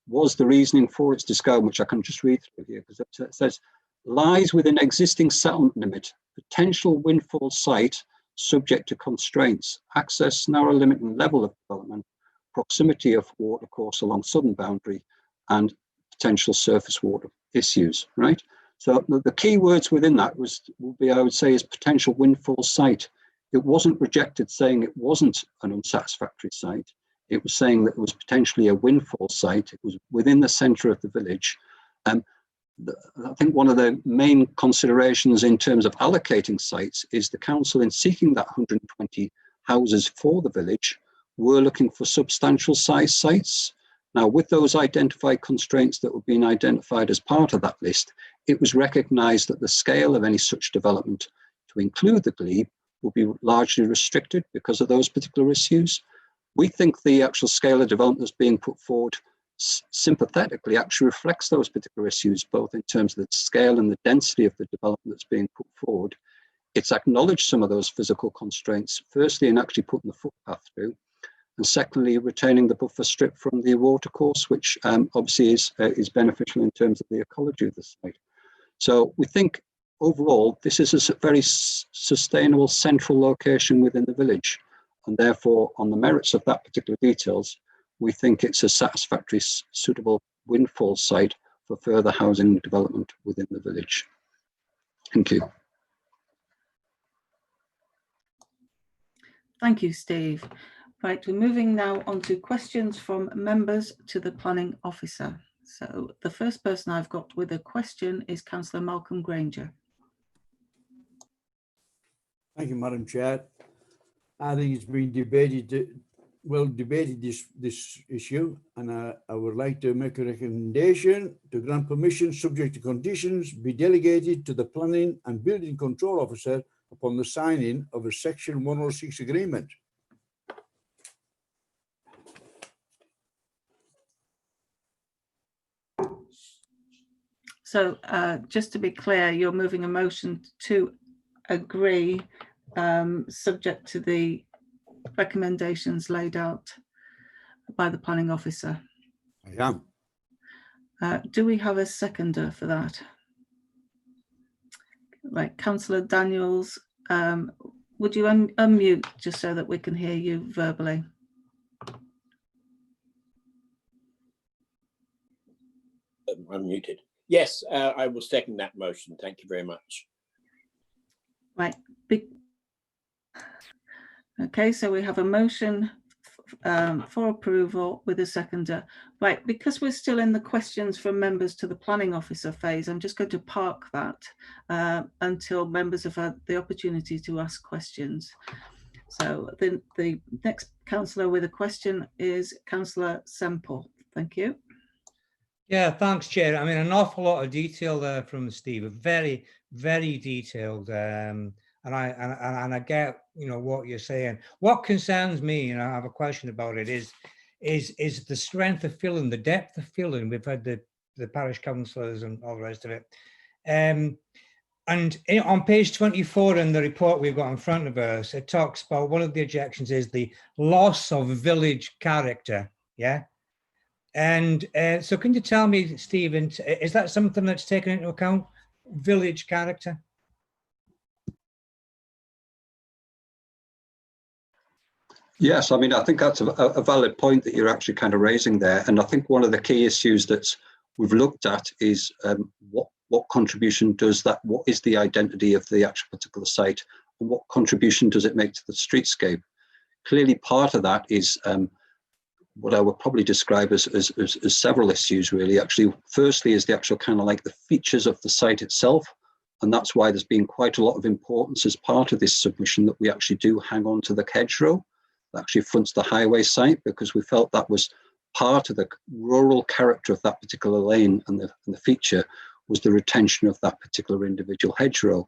was the reasoning for its discard, which I can just read through here, because it says, lies within existing settlement limit, potential windfall site subject to constraints, access, narrow limit and level of development, proximity of watercourse along southern boundary, and potential surface water issues, right? So the key words within that would be, I would say, is potential windfall site. It wasn't rejected saying it wasn't an unsatisfactory site. It was saying that it was potentially a windfall site. It was within the centre of the village. I think one of the main considerations in terms of allocating sites is the council, in seeking that 120 houses for the village, were looking for substantial size sites. Now, with those identified constraints that were being identified as part of that list, it was recognised that the scale of any such development to include the glebe will be largely restricted because of those particular issues. We think the actual scale of development that's being put forward sympathetically actually reflects those particular issues, both in terms of the scale and the density of the development that's being put forward. It's acknowledged some of those physical constraints, firstly in actually putting the footpath through, and secondly retaining the buffer strip from the watercourse, which obviously is beneficial in terms of the ecology of the site. So we think overall this is a very sustainable central location within the village, and therefore on the merits of that particular details, we think it's a satisfactory, suitable windfall site for further housing development within the village. Thank you. Thank you, Steve. Right, we're moving now on to questions from members to the planning officer. So the first person I've got with a question is Councillor Malcolm Granger. Thank you, Madam Chair. I think it's been debated, this issue, and I would like to make a recommendation to grant permission subject to conditions be delegated to the Planning and Building Control Officer upon the signing of a Section 106 agreement. So just to be clear, you're moving a motion to agree subject to the recommendations laid out by the planning officer. I am. Do we have a seconder for that? Right, Councillor Daniels, would you unmute just so that we can hear you verbally? I'm muted. Yes, I will second that motion. Thank you very much. Right. Okay, so we have a motion for approval with a seconder. Right, because we're still in the questions from members to the planning officer phase, I'm just going to park that until members have had the opportunity to ask questions. So the next councillor with a question is Councillor Semple. Thank you. Yeah, thanks, Chair. I mean, an awful lot of detail there from Steve, very, very detailed. And I get, what you're saying. What concerns me, and I have a question about it, is the strength of filling, the depth of filling. We've had the parish councillors and all the rest of it. And on page 24 in the report we've got in front of us, it talks about one of the objections is the loss of village character. Yeah. And so can you tell me, Stephen, is that something that's taken into account, village character? Yes, I mean, I think that's a valid point that you're actually kind of raising there. And I think one of the key issues that we've looked at is what contribution does that, what is the identity of the actual particular site, and what contribution does it make to the streetscape? Clearly part of that is what I would probably describe as several issues, really. Actually, firstly is the actual kind of like the features of the site itself. And that's why there's been quite a lot of importance as part of this submission that we actually do hang on to the hedgerow that actually fronts the highway site, because we felt that was part of the rural character of that particular lane, and the feature was the retention of that particular individual hedgerow.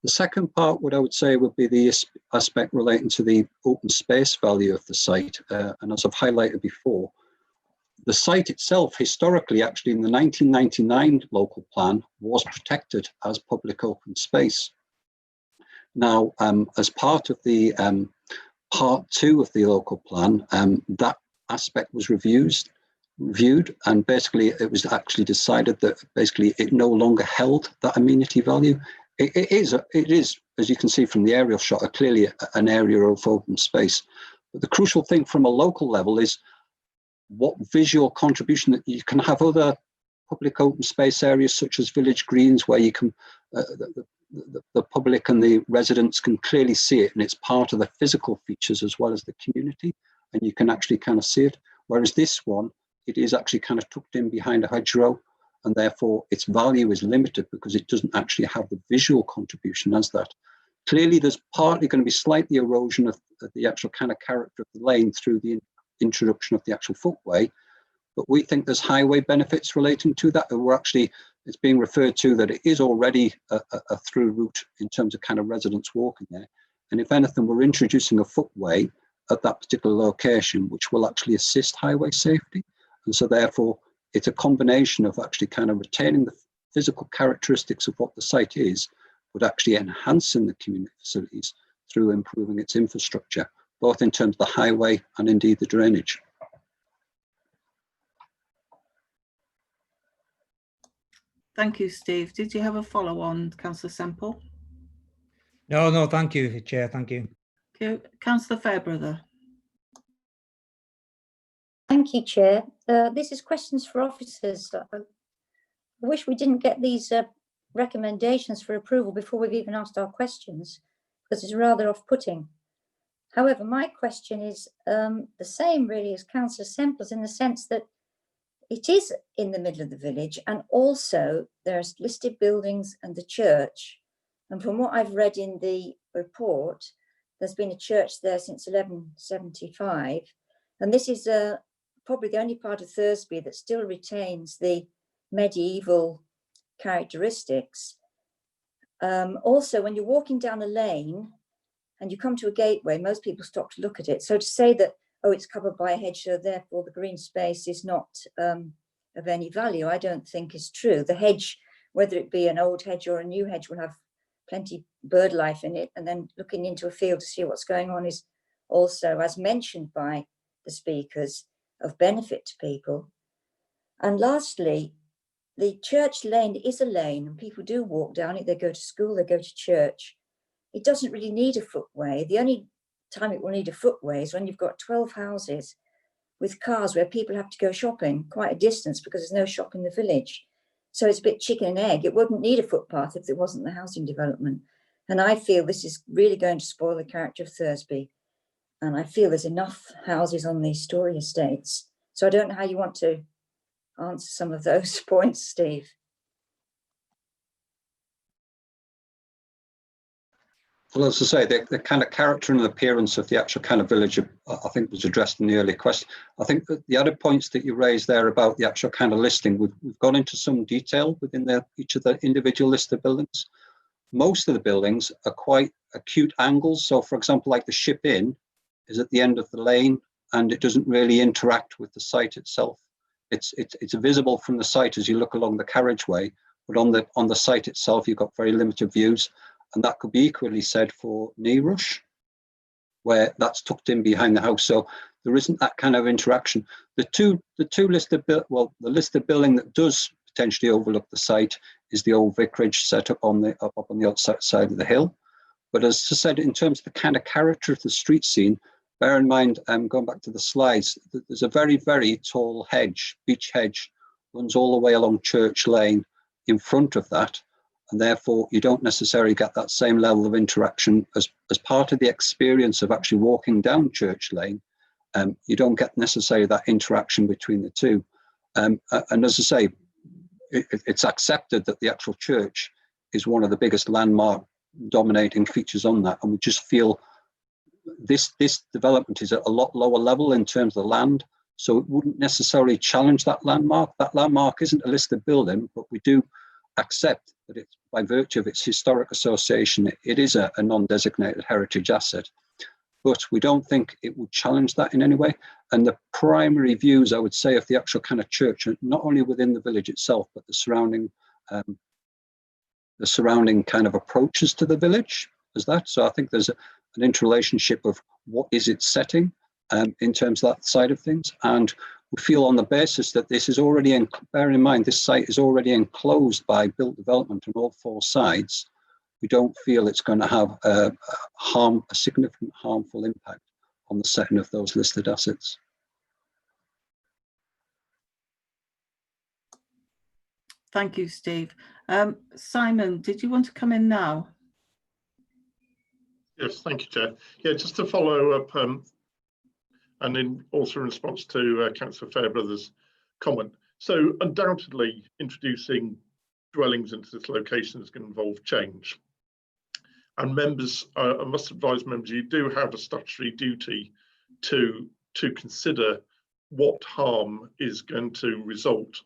The second part, what I would say, would be the aspect relating to the open space value of the site. And as I've highlighted before, the site itself, historically, actually in the 1999 local plan, was protected as public open space. Now, as part of the part 2 of the local plan, that aspect was reviewed, reviewed, and basically it was actually decided that basically it no longer held that amenity value. It is, as you can see from the aerial shot, clearly an area of open space. But the crucial thing from a local level is what visual contribution that you can have other public open space areas such as village greens where you can, the public and the residents can clearly see it, and it's part of the physical features as well as the community, and you can actually kind of see it. Whereas this one, it is actually kind of tucked in behind a hedgerow, and therefore its value is limited because it doesn't actually have the visual contribution as that. Clearly, there's partly going to be slightly erosion of the actual kind of character of the lane through the introduction of the actual footway, but we think there's highway benefits relating to that. We're actually, it's being referred to that it is already a through route in terms of kind of residents walking there. And if anything, we're introducing a footway at that particular location, which will actually assist highway safety. And so therefore, it's a combination of actually kind of retaining the physical characteristics of what the site is, but actually enhancing the community facilities through improving its infrastructure, both in terms of the highway and indeed the drainage. Thank you, Steve. Did you have a follow on, Councillor Semple? No, thank you, Chair. Thank you. Okay, Councillor Fairbrother. Thank you, Chair. This is questions for officers. I wish we didn't get these recommendations for approval before we've even asked our questions, because it's rather off-putting. However, my question is the same really as Councillor Semple's, in the sense that it is in the middle of the village, and also there's listed buildings and the church. And from what I've read in the report, there's been a church there since 1175. And this is probably the only part of Thursby that still retains the medieval characteristics. Also, when you're walking down a lane and you come to a gateway, most people stop to look at it. So to say that, oh, it's covered by a hedge, so therefore the green space is not of any value, I don't think is true. The hedge, whether it be an old hedge or a new hedge, will have plenty bird life in it. And then looking into a field to see what's going on is also, as mentioned by the speakers, of benefit to people. And lastly, the church lane is a lane and people do walk down it. They go to school, they go to church. It doesn't really need a footway. The only time it will need a footway is when you've got 12 houses with cars where people have to go shopping quite a distance because there's no shop in the village. So it's a bit chicken and egg. It wouldn't need a footpath if there wasn't the housing development. And I feel this is really going to spoil the character of Thursby. And I feel there's enough houses on these Story estates. So I don't know how you want to answer some of those points, Steve. Well, as I say, the kind of character and appearance of the actual kind of village, I think, was addressed in the earlier question. I think that the other points that you raised there about the actual kind of listing, we've gone into some detail within each of the individual listed buildings. Most of the buildings are quite acute angles. So, for example, like the Ship Inn is at the end of the lane, and it doesn't really interact with the site itself. It's visible from the site as you look along the carriageway, but on the site itself, you've got very limited views. And that could be equally said for Knee Rush, where that's tucked in behind the house. So there isn't that kind of interaction. The two listed, well, the listed building that does potentially overlook the site is the old vicarage set up on the outside side of the hill. But as I said, in terms of the kind of character of the street scene, bear in mind, going back to the slides, there's a very, very tall hedge, beech hedge, runs all the way along Church Lane in front of that. And therefore, you don't necessarily get that same level of interaction as part of the experience of actually walking down Church Lane. You don't get necessarily that interaction between the two. And as I say, it's accepted that the actual church is one of the biggest landmark dominating features on that. And we just feel this development is at a lot lower level in terms of the land. So it wouldn't necessarily challenge that landmark. That landmark isn't a listed building, but we do accept that it's, by virtue of its historic association, it is a non-designated heritage asset. But we don't think it would challenge that in any way. And the primary views, I would say, of the actual kind of church, not only within the village itself, but the surrounding kind of approaches to the village as that. So I think there's an interrelationship of what is its setting in terms of that side of things. And We feel on the basis that this is already, bear in mind, this site is already enclosed by built development on all 4 sides. We don't feel it's going to have a significant harmful impact on the setting of those listed assets. Thank you, Steve. Simon, did you want to come in now? Yes, thank you, Chair. Yeah, just to follow up, and in also in response to Councillor Fairbrother's comment. So undoubtedly, introducing dwellings into this location is going to involve change. And members, I must advise members, you do have a statutory duty to consider what harm is going to result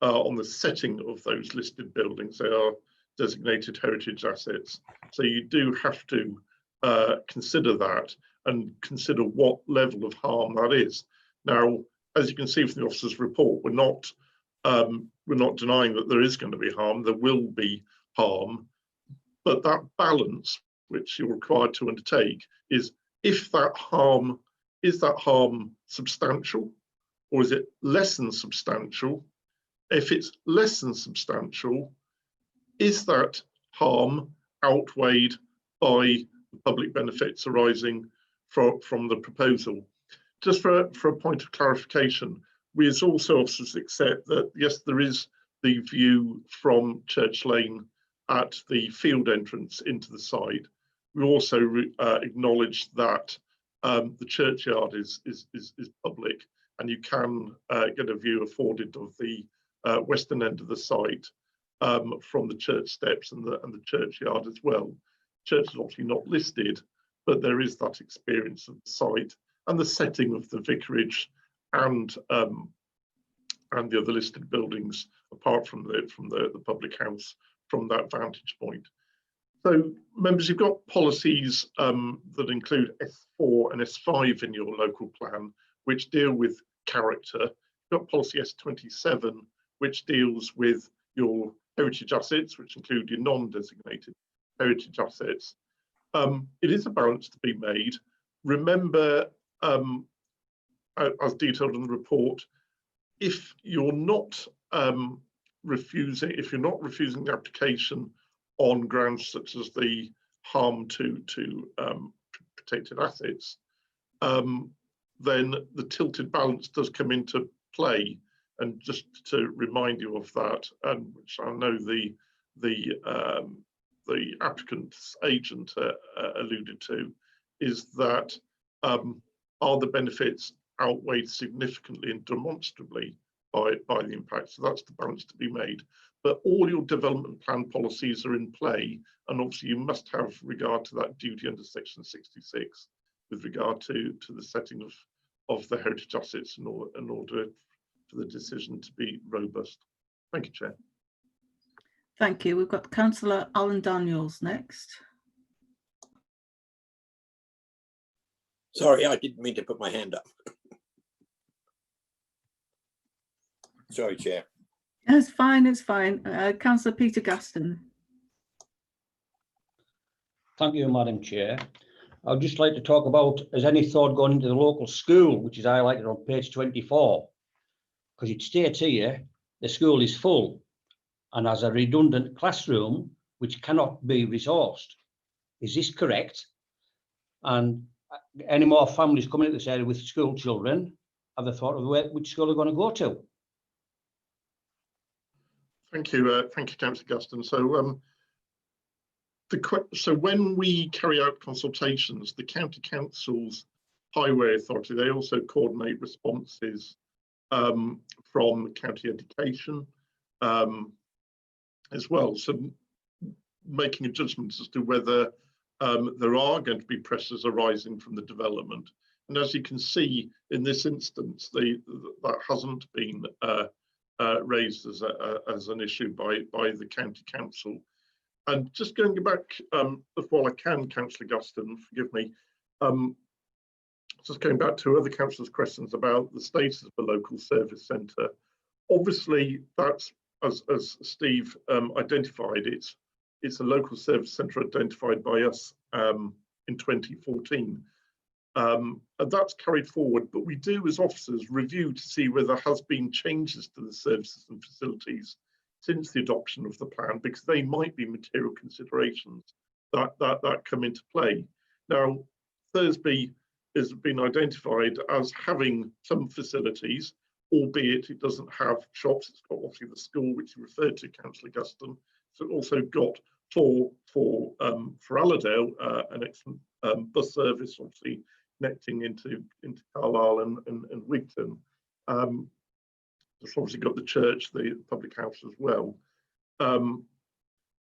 on the setting of those listed buildings. They are designated heritage assets. So you do have to consider that and consider what level of harm that is. Now, as you can see from the officer's report, we're not denying that there is going to be harm. There will be harm, but that balance which you're required to undertake is if that harm is substantial, or is it less than substantial? If it's less than substantial, is that harm outweighed by the public benefits arising from the proposal? Just for a point of clarification, we as also officers accept that, yes, there is the view from Church Lane at the field entrance into the site. We also acknowledge that the churchyard is public, and you can get a view afforded of the western end of the site from the church steps and the churchyard as well. Church is obviously not listed, but there is that experience of the site and the setting of the vicarage and the other listed buildings apart from the public house from that vantage point. So members, you've got policies that include S4 and S5 in your local plan, which deal with character. You've got policy S27, which deals with your heritage assets, which include your non-designated heritage assets. It is a balance to be made. Remember, as detailed in the report, if you're not refusing the application on grounds such as the harm to protected assets, then the tilted balance does come into play. And just to remind you of that, which I know the applicant's agent alluded to, is that are the benefits outweighed significantly and demonstrably by the impact? So that's the balance to be made. But all your development plan policies are in play, and obviously you must have regard to that duty under section 66 with regard to the setting of the heritage assets in order for the decision to be robust. Thank you, Chair. Thank you. We've got Councillor Alan Daniels next. Sorry, I didn't mean to put my hand up. Sorry, Chair. It's fine, it's fine. Councillor Peter Gaston. Thank you, Madam Chair. I'd just like to talk about, has any thought gone into the local school, which is highlighted on page 24? Because it states here, the school is full and has a redundant classroom which cannot be resourced. Is this correct? And any more families coming into this area with school children, have they thought of which school they're going to go to? Thank you, Councillor Gaston. So, so when we carry out consultations, the County Council's Highway Authority, they also coordinate responses from County Education as well. So making a judgment as to whether there are going to be pressures arising from the development. And as you can see in this instance, that hasn't been raised as an issue by the County Council. And just going back, while I can, Councillor Gaston, forgive me, just going back to other councillors' questions about the status of the local service centre. Obviously, that's, as Steve identified, it's a local service centre identified by us in 2014. And that's carried forward, but we do as officers review to see whether there has been changes to the services and facilities since the adoption of the plan, because they might be material considerations that come into play. Now, Thursby has been identified as having some facilities, albeit it doesn't have shops. It's got obviously the school, which you referred to, Councillor Guston. So it also got for Allerdale an excellent bus service, obviously connecting into Carlisle and Wigton. It's obviously got the church, the public house as well.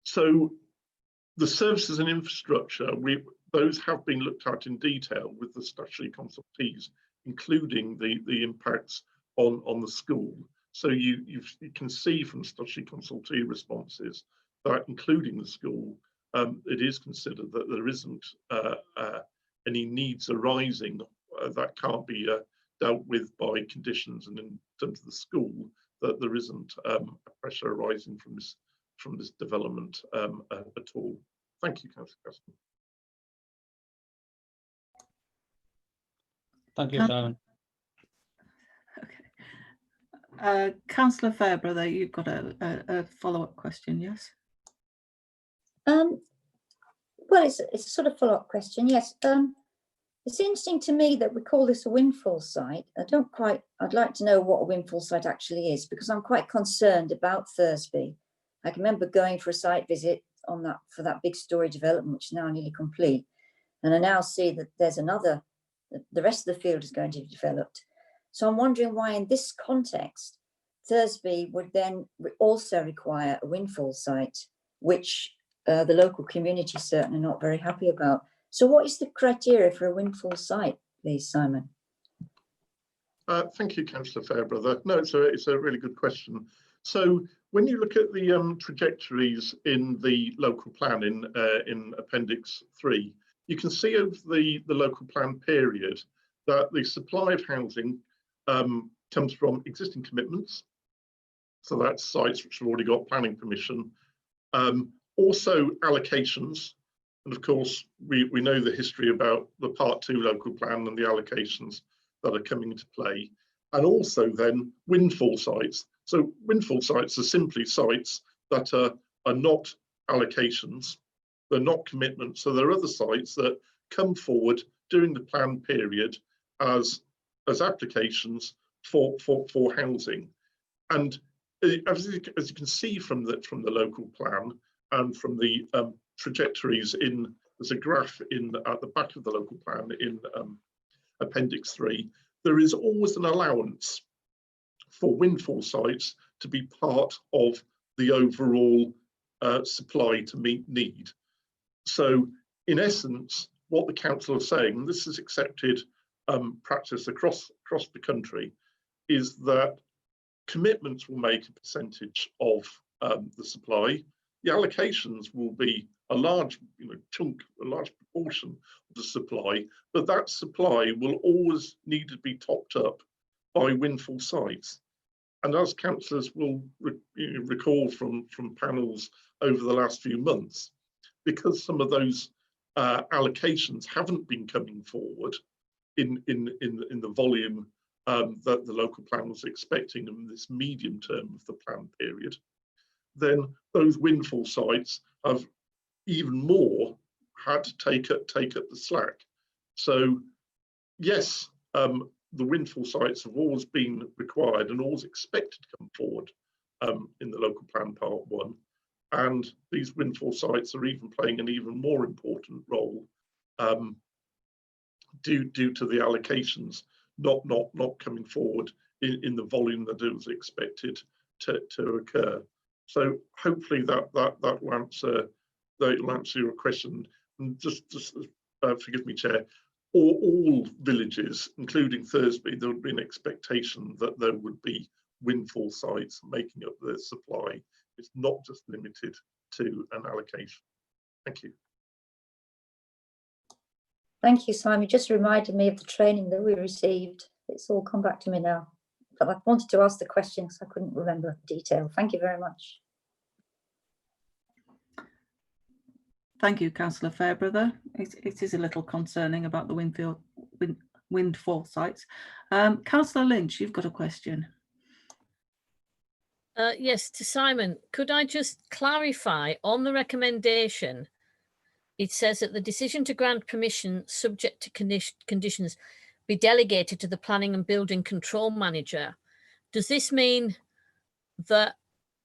So the services and infrastructure, those have been looked at in detail with the statutory consultees, including the impacts on the school. So you can see from statutory consultee responses that, including the school, it is considered that there isn't any needs arising that can't be dealt with by conditions, and in terms of the school, that there isn't a pressure arising from this development at all. Thank you, Councillor Guston. Thank you, Simon. Councillor Fairbrother, you've got a follow-up question, yes? Well, it's a sort of follow-up question, yes. It's interesting to me that we call this a windfall site. I'd like to know what a windfall site actually is, because I'm quite concerned about Thursby. I can remember going for a site visit for that big storey development, which is now nearly complete. And I now see that there's the rest of the field is going to be developed. So I'm wondering why in this context, Thursby would then also require a windfall site, which the local community is certainly not very happy about. So what is the criteria for a windfall site, please, Simon? Thank you, Councillor Fairbrother. No, it's a really good question. So when you look at the trajectories in the local plan in Appendix 3, you can see over the local plan period that the supply of housing comes from existing commitments. So that's sites which have already got planning permission. Also allocations. And of course, we know the history about the Part 2 local plan and the allocations that are coming into play. And also then windfall sites. So windfall sites are simply sites that are not allocations, they're not commitments. So there are other sites that come forward during the plan period as applications for housing. And as you can see from the local plan and from the trajectories there's a graph at the back of the local plan in Appendix 3, there is always an allowance for windfall sites to be part of the overall supply to meet need. So in essence, what the council are saying, and this is accepted practice across the country, is that commitments will make a percentage of the supply. The allocations will be a large chunk, a large proportion of the supply, but that supply will always need to be topped up by windfall sites. And as councillors will recall from panels over the last few months, because some of those allocations haven't been coming forward in the volume that the local plan was expecting in this medium term of the plan period, then those windfall sites have even more had to take up the slack. So yes, the windfall sites have always been required and always expected to come forward in the local plan Part 1, and these windfall sites are even playing an even more important role due to the allocations not coming forward in the volume that it was expected to occur. So hopefully that will answer your question. And just forgive me, Chair. All villages, including Thursby, there would be an expectation that there would be windfall sites making up the supply. It's not just limited to an allocation. Thank you. Thank you, Simon. You just reminded me of the training that we received. It's all come back to me now. But I wanted to ask the question because I couldn't remember the detail. Thank you very much. Thank you, Councillor Fairbrother. It is a little concerning about the windfall sites. Councillor Lynch, you've got a question. Yes, to Simon. Could I just clarify on the recommendation? It says that the decision to grant permission subject to conditions be delegated to the planning and building control manager. Does this mean that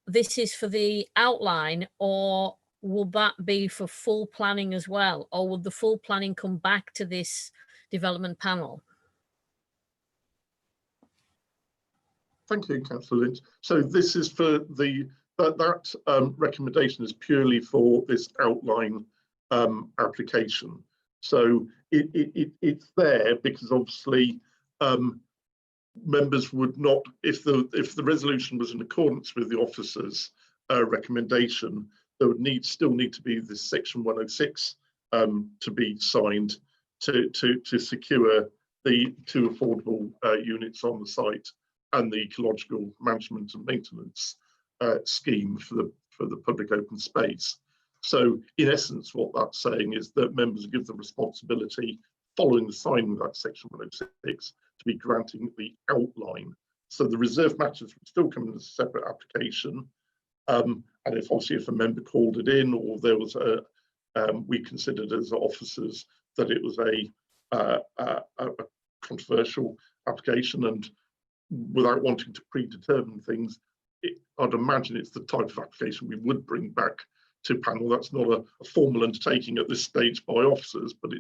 this is for the outline, or will that be for full planning as well? Or will the full planning come back to this development panel? Thank you, Councillor Lynch. So this is for that recommendation is purely for this outline application. So it's there because obviously members would not, if the resolution was in accordance with the officer's recommendation, there would still need to be this section 106 to be signed to secure the 2 affordable units on the site and the ecological management and maintenance scheme for the public open space. So in essence, what that's saying is that members give the responsibility following the signing of that section 106 to be granting the outline. So the reserve matters would still come in as a separate application. And if a member called it in, or there was we considered as officers that it was a controversial application, and without wanting to predetermine things, I'd imagine it's the type of application we would bring back to panel. That's not a formal undertaking at this stage by officers, but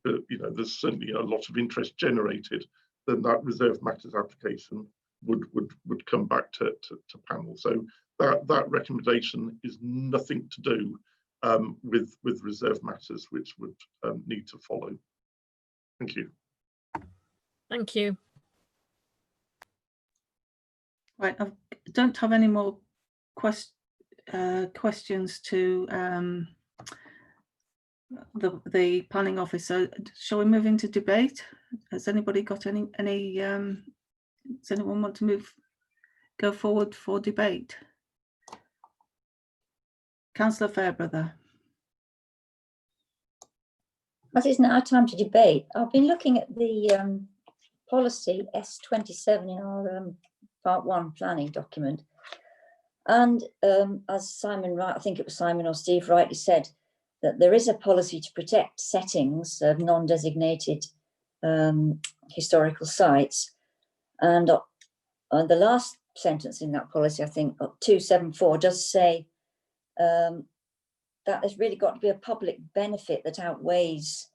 there's certainly a lot of interest generated. Then that reserve matters application would come back to panel. So that recommendation is nothing to do with reserve matters, which would need to follow. Thank you. Thank you. Right, I don't have any more questions to the planning officer. Shall we move into debate? Has anybody got any does anyone want to go forward for debate? Councillor Fairbrother. As it's now time to debate, I've been looking at the policy S27 in our Part 1 planning document. And as Simon, I think it was Simon or Steve rightly said, that there is a policy to protect settings of non-designated historical sites. And the last sentence in that policy, I think 274, does say that there's really got to be a public benefit that outweighs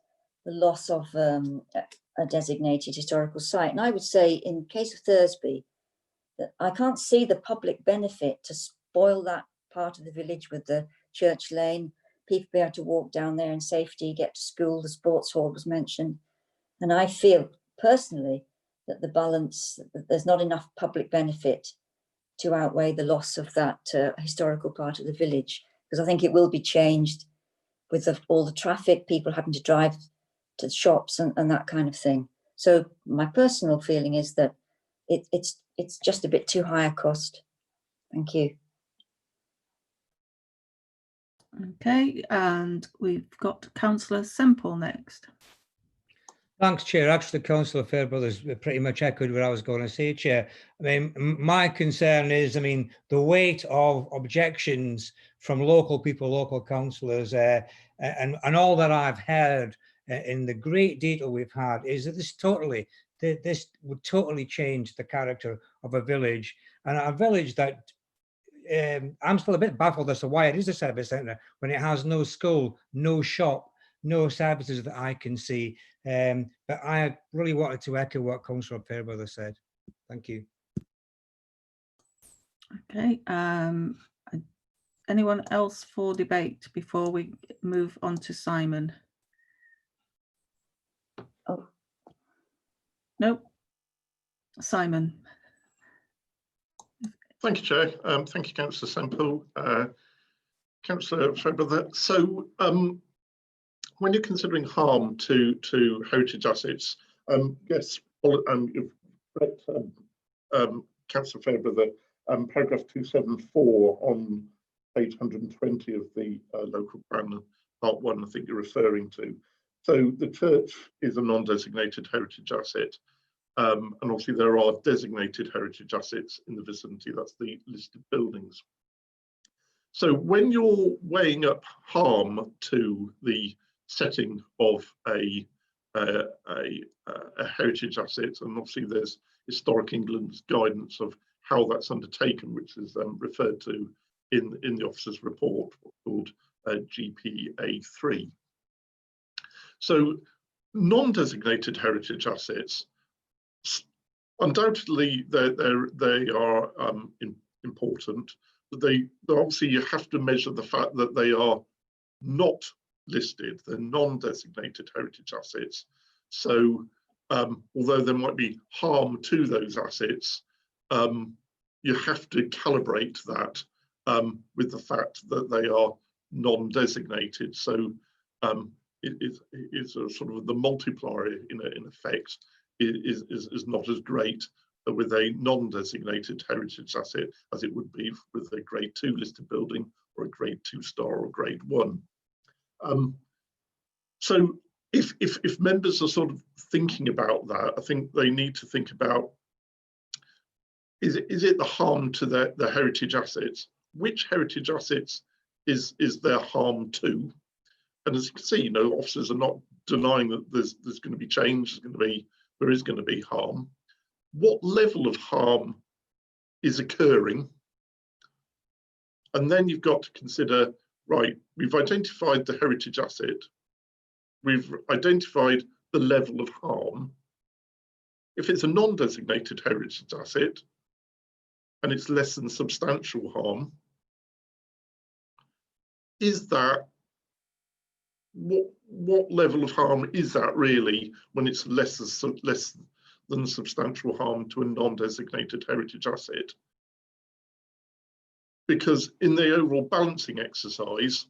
the loss of a designated historical site. And I would say in case of Thursby, that I can't see the public benefit to spoil that part of the village with the church lane, people be able to walk down there in safety, get to school, the sports hall was mentioned. And I feel personally that the balance, that there's not enough public benefit to outweigh the loss of that historical part of the village, because I think it will be changed with all the traffic, people having to drive to the shops and that kind of thing. So my personal feeling is that it's just a bit too high a cost. Thank you. Okay, and we've got Councillor Semple next. Thanks, Chair. Actually, Councillor Fairbrother's pretty much echoed what I was going to say, Chair. I mean, my concern is, I mean, the weight of objections from local people, local councillors, and all that I've heard in the great detail we've had is that this would totally change the character of a village, and a village that I'm still a bit baffled as to why it is a service centre when it has no school, no shop, no services that I can see. But I really wanted to echo what Councillor Fairbrother said. Thank you. Okay. Anyone else for debate before we move on to Simon? Oh. Nope. Simon. Thank you, Chair. Thank you, Councillor Semple. Councillor Fairbrother. So when you're considering harm to heritage assets, yes, you've read Councillor Fairbrother, paragraph 274 on page 120 of the local plan, part 1, I think you're referring to. So the church is a non-designated heritage asset. And obviously there are designated heritage assets in the vicinity, that's the listed buildings. So when you're weighing up harm to the setting of a heritage asset, and obviously there's Historic England's guidance of how that's undertaken, which is referred to in the officer's report called GPA3. So non-designated heritage assets, undoubtedly they are important, but they obviously you have to measure the fact that they are not listed, they're non-designated heritage assets. So although there might be harm to those assets, you have to calibrate that with the fact that they are non-designated. So it's a sort of the multiplier in effect is not as great with a non-designated heritage asset as it would be with a grade 2 listed building or a grade 2 star or grade 1. So if members are sort of thinking about that, I think they need to think about, is it the harm to the heritage assets? Which heritage assets is there harm to? And as you can see, officers are not denying that there's going to be change, there is going to be harm. What level of harm is occurring? And then you've got to consider, right, we've identified the heritage asset, we've identified the level of harm. If it's a non-designated heritage asset and it's less than substantial harm, is that, what level of harm is that really when it's less than substantial harm to a non-designated heritage asset? Because in the overall balancing exercise,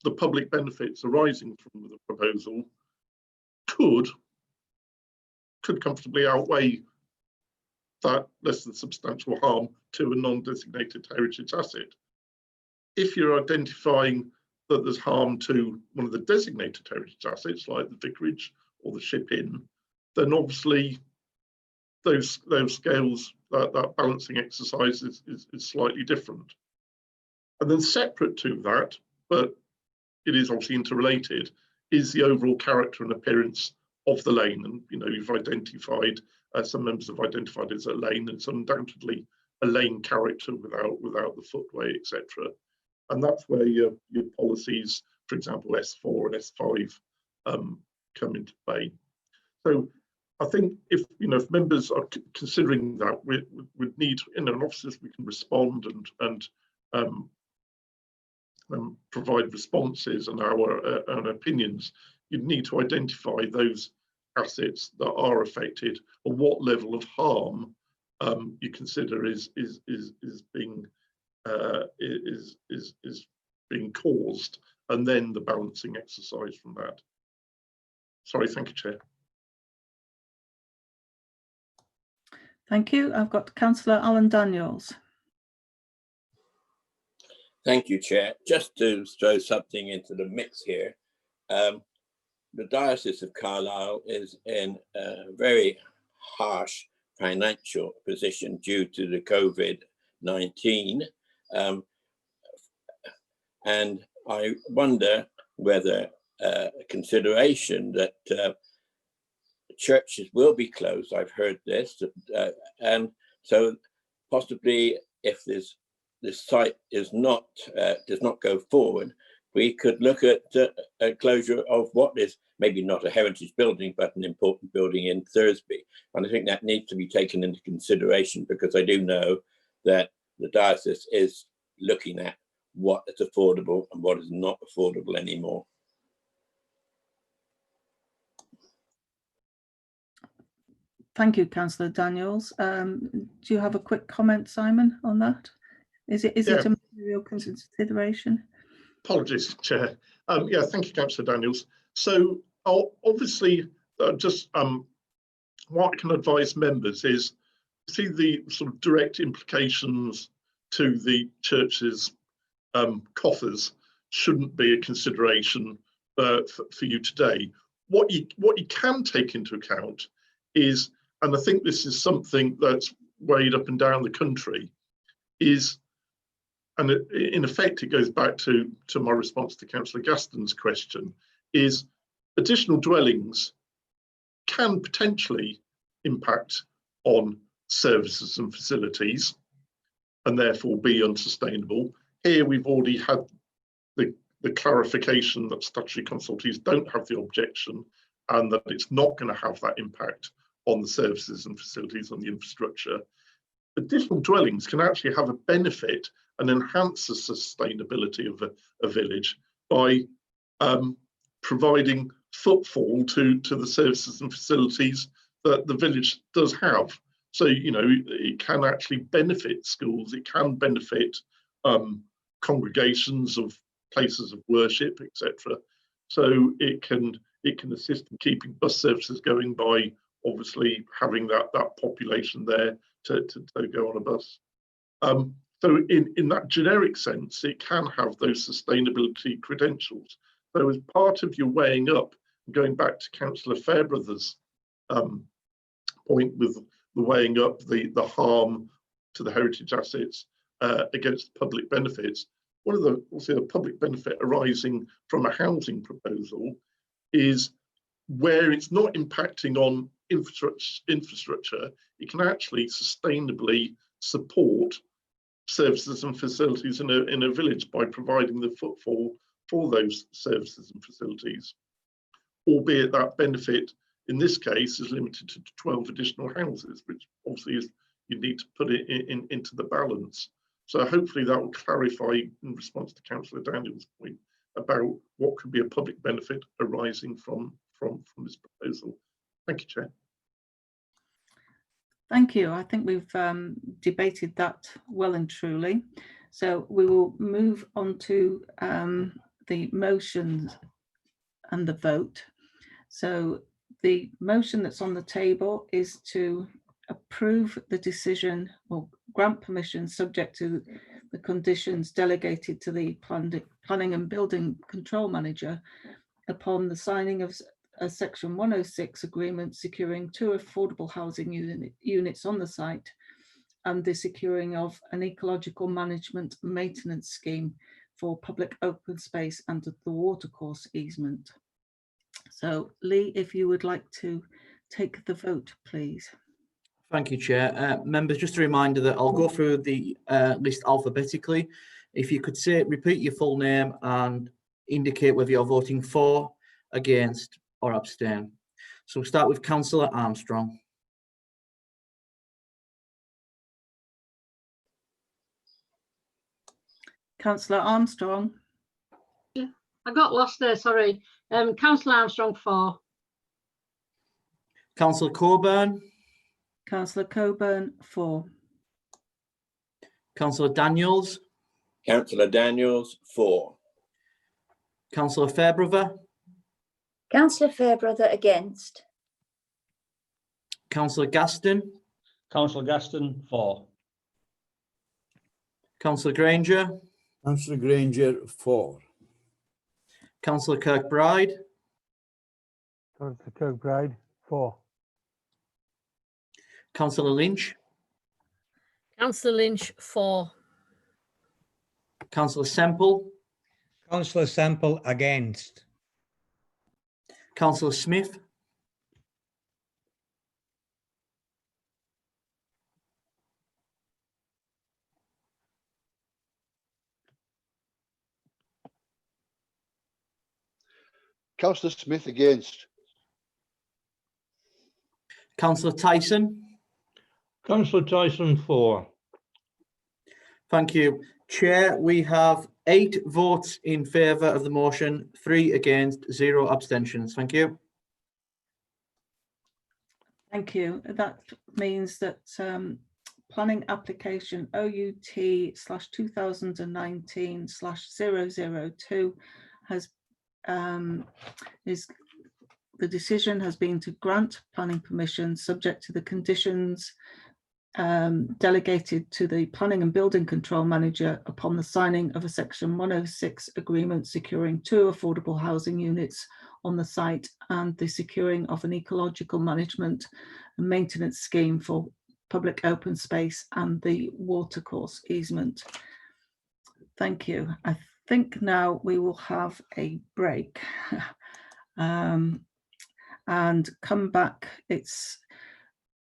the public benefits arising from the proposal could comfortably outweigh that less than substantial harm to a non-designated heritage asset. If you're identifying that there's harm to one of the designated heritage assets like the vicarage or the ship inn, then obviously those scales, that balancing exercise is slightly different. And then separate to that, but it is obviously interrelated, is the overall character and appearance of the lane. And you've identified, some members have identified it as a lane, and it's undoubtedly a lane character without the footway, etc. And that's where your policies, for example, S4 and S5, come into play. So I think if members are considering that, we need officers we can respond and provide responses and our opinions. You'd need to identify those assets that are affected or what level of harm you consider is being caused, and then the balancing exercise from that. Sorry, thank you, Chair. Thank you. I've got Councillor Alan Daniels. Thank you, Chair. Just to throw something into the mix here, the Diocese of Carlisle is in a very harsh financial position due to the COVID-19. And I wonder whether a consideration that churches will be closed, I've heard this, and so possibly if this site is not does not go forward, we could look at a closure of what is maybe not a heritage building, but an important building in Thursby. And I think that needs to be taken into consideration, because I do know that the diocese is looking at what is affordable and what is not affordable anymore. Thank you, Councillor Daniels. Do you have a quick comment, Simon, on that? Is it a material consideration? Apologies, Chair. Yeah, thank you, Councillor Daniels. So obviously, just what I can advise members is see the sort of direct implications to the church's coffers shouldn't be a consideration for you today. What you can take into account is, and I think this is something that's weighed up and down the country, is, and in effect it goes back to my response to Councillor Gaston's question, is additional dwellings can potentially impact on services and facilities and therefore be unsustainable. Here we've already had the clarification that statutory consultees don't have the objection and that it's not going to have that impact on the services and facilities, on the infrastructure. Additional dwellings can actually have a benefit and enhance the sustainability of a village by providing footfall to the services and facilities that the village does have. So, you know, it can actually benefit schools, it can benefit congregations of places of worship, etc. So it can assist in keeping bus services going by obviously having that population there to go on a bus. So in that generic sense, it can have those sustainability credentials. So as part of your weighing up, going back to Councillor Fairbrother's point with the weighing up the harm to the heritage assets against public benefits, one of the public benefit arising from a housing proposal is where it's not impacting on infrastructure, it can actually sustainably support services and facilities in a village by providing the footfall for those services and facilities, albeit that benefit in this case is limited to 12 additional houses, which obviously is, you need to put it into the balance. So hopefully that will clarify in response to Councillor Daniels' point about what could be a public benefit arising from this proposal. Thank you, Chair. Thank you. I think we've debated that well and truly. So we will move on to the motions and the vote. So the motion that's on the table is to approve the decision or grant permission subject to the conditions delegated to the planning and building control manager upon the signing of a section 106 agreement securing 2 affordable housing units on the site and the securing of an ecological management maintenance scheme for public open space under the watercourse easement. So Lee, if you would like to take the vote, please. Thank you, Chair. Members, just a reminder that I'll go through the list alphabetically. If you could repeat your full name and indicate whether you're voting for, against or abstain. So we'll start with Councillor Armstrong. Councillor Armstrong. Yeah, I got lost there, sorry. Councillor Armstrong for. Councillor Coburn. Councillor Coburn for. Councillor Daniels. Councillor Daniels for. Councillor Fairbrother. Councillor Fairbrother against. Councillor Gaston. Councillor Gaston for. Councillor Granger. Councillor Granger for. Councillor Kirkbride. Councillor Kirkbride for. Councillor Lynch. Councillor Lynch for. Councillor Semple. Councillor Semple against. Councillor Smith. Councillor Smith against. Councillor Tyson. Councillor Tyson for. Thank you. Chair, we have 8 votes in favour of the motion, 3 against, 0 abstentions. Thank you. Thank you. That means that planning application OUT/2019/002 has the decision has been to grant planning permission subject to the conditions delegated to the Planning and Building Control Manager upon the signing of a Section 106 agreement securing 2 affordable housing units on the site and the securing of an ecological management and maintenance scheme for public open space and the watercourse easement. Thank you. I think now we will have a break and come back. It's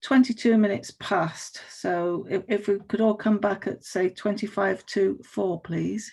22 minutes past. So if we could all come back at, say, 25 to 4, please.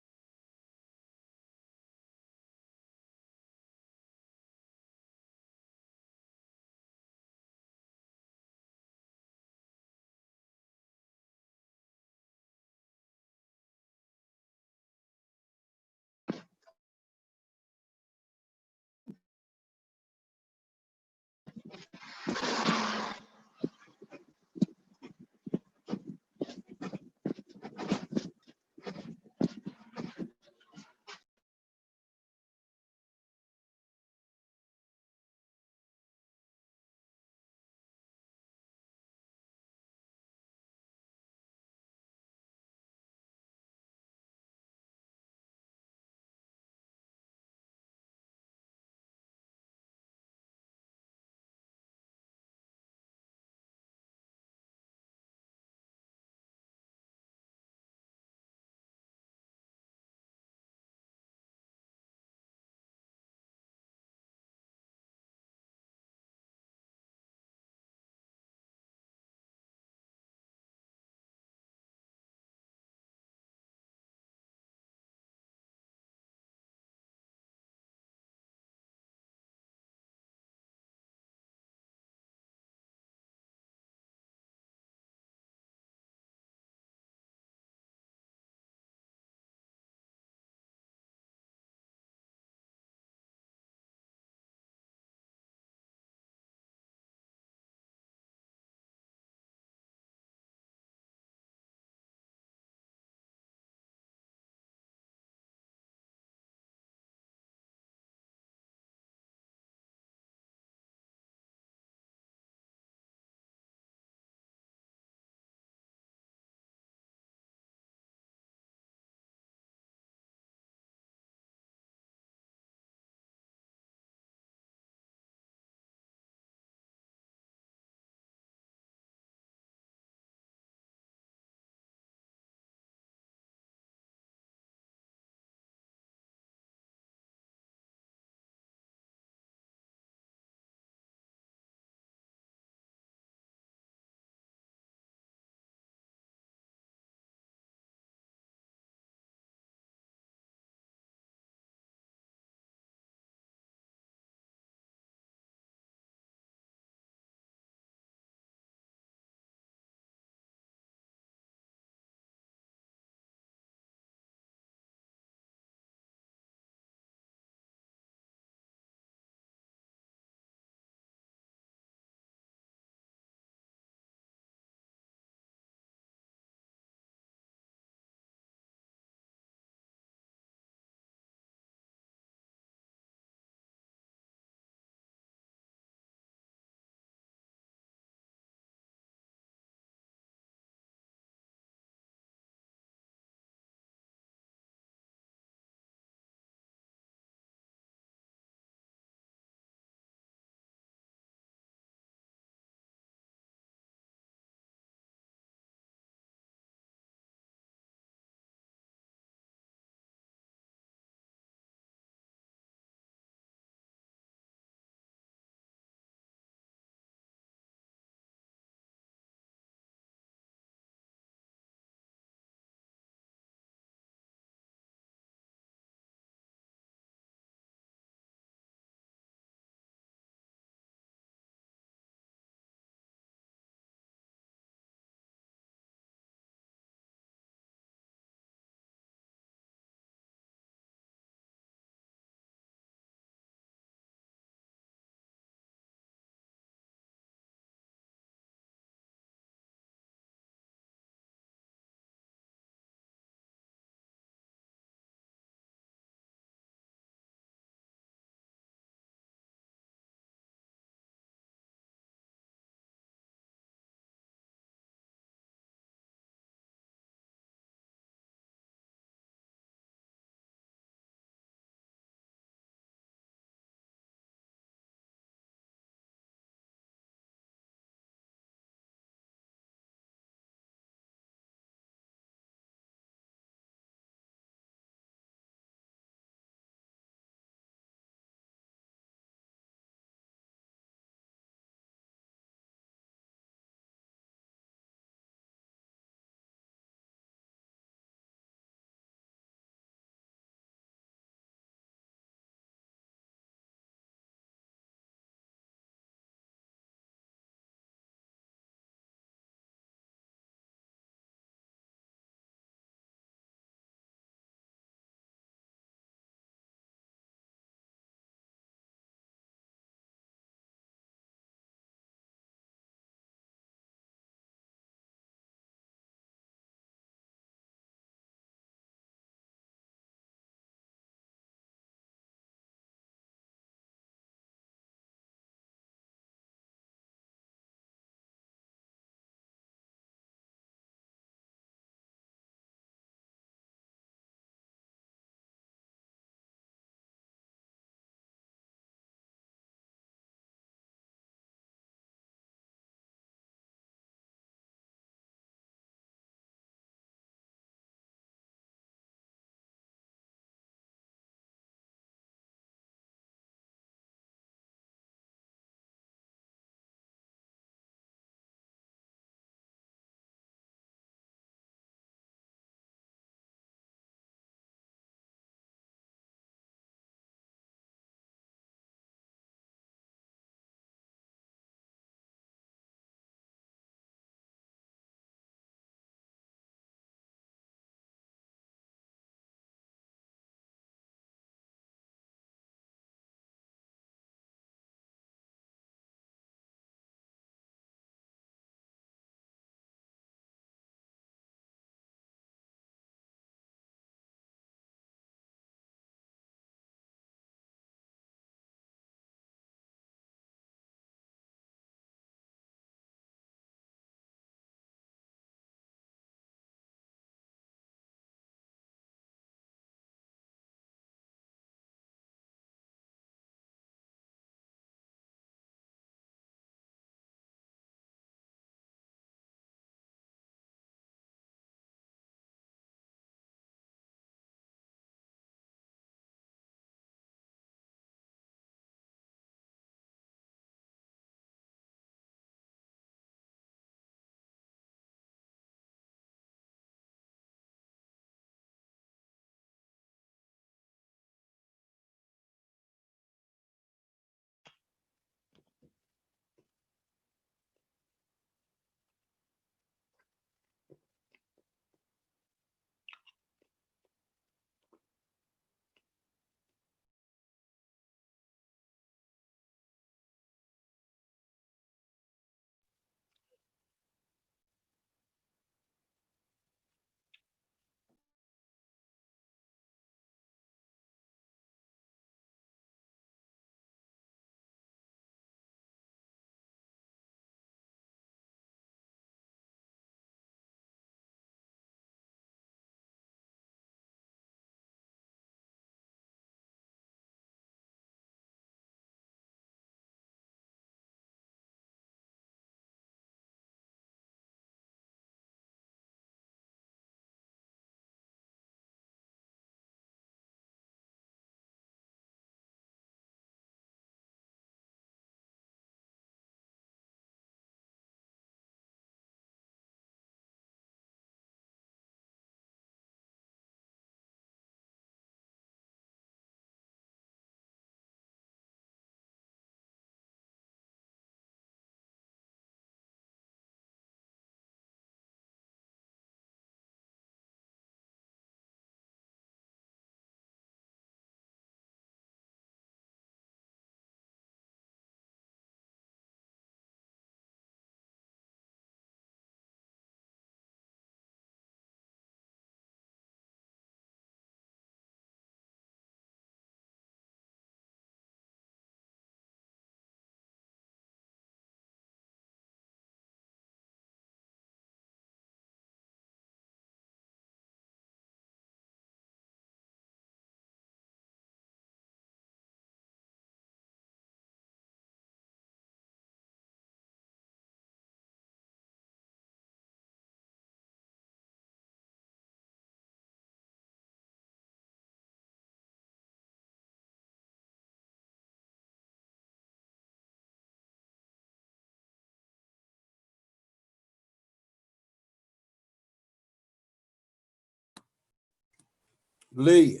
Lee,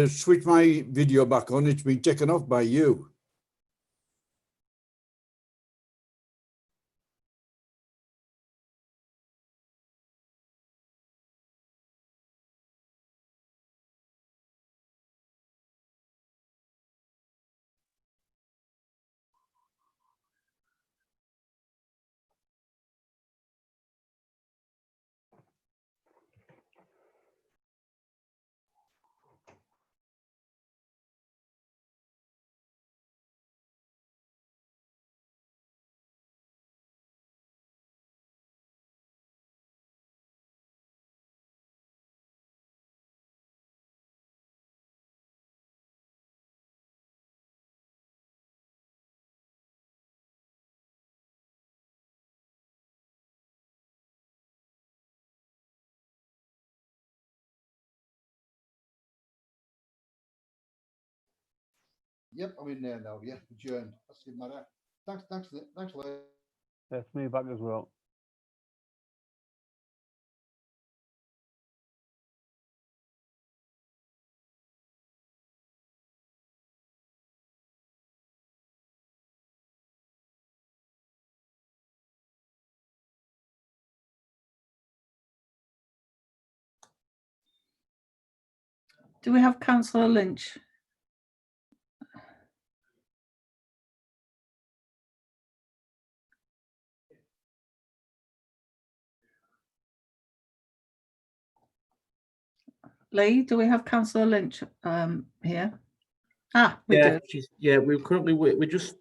switch my video back on. It's been taken off by you. Yep, I'm in there now. Yeah, adjourned. That's the matter. Thanks, Lee. That's me back as well. Do we have Councillor Lynch? Lee, do we have Councillor Lynch here? Ah, we do. Yeah, we're currently we're just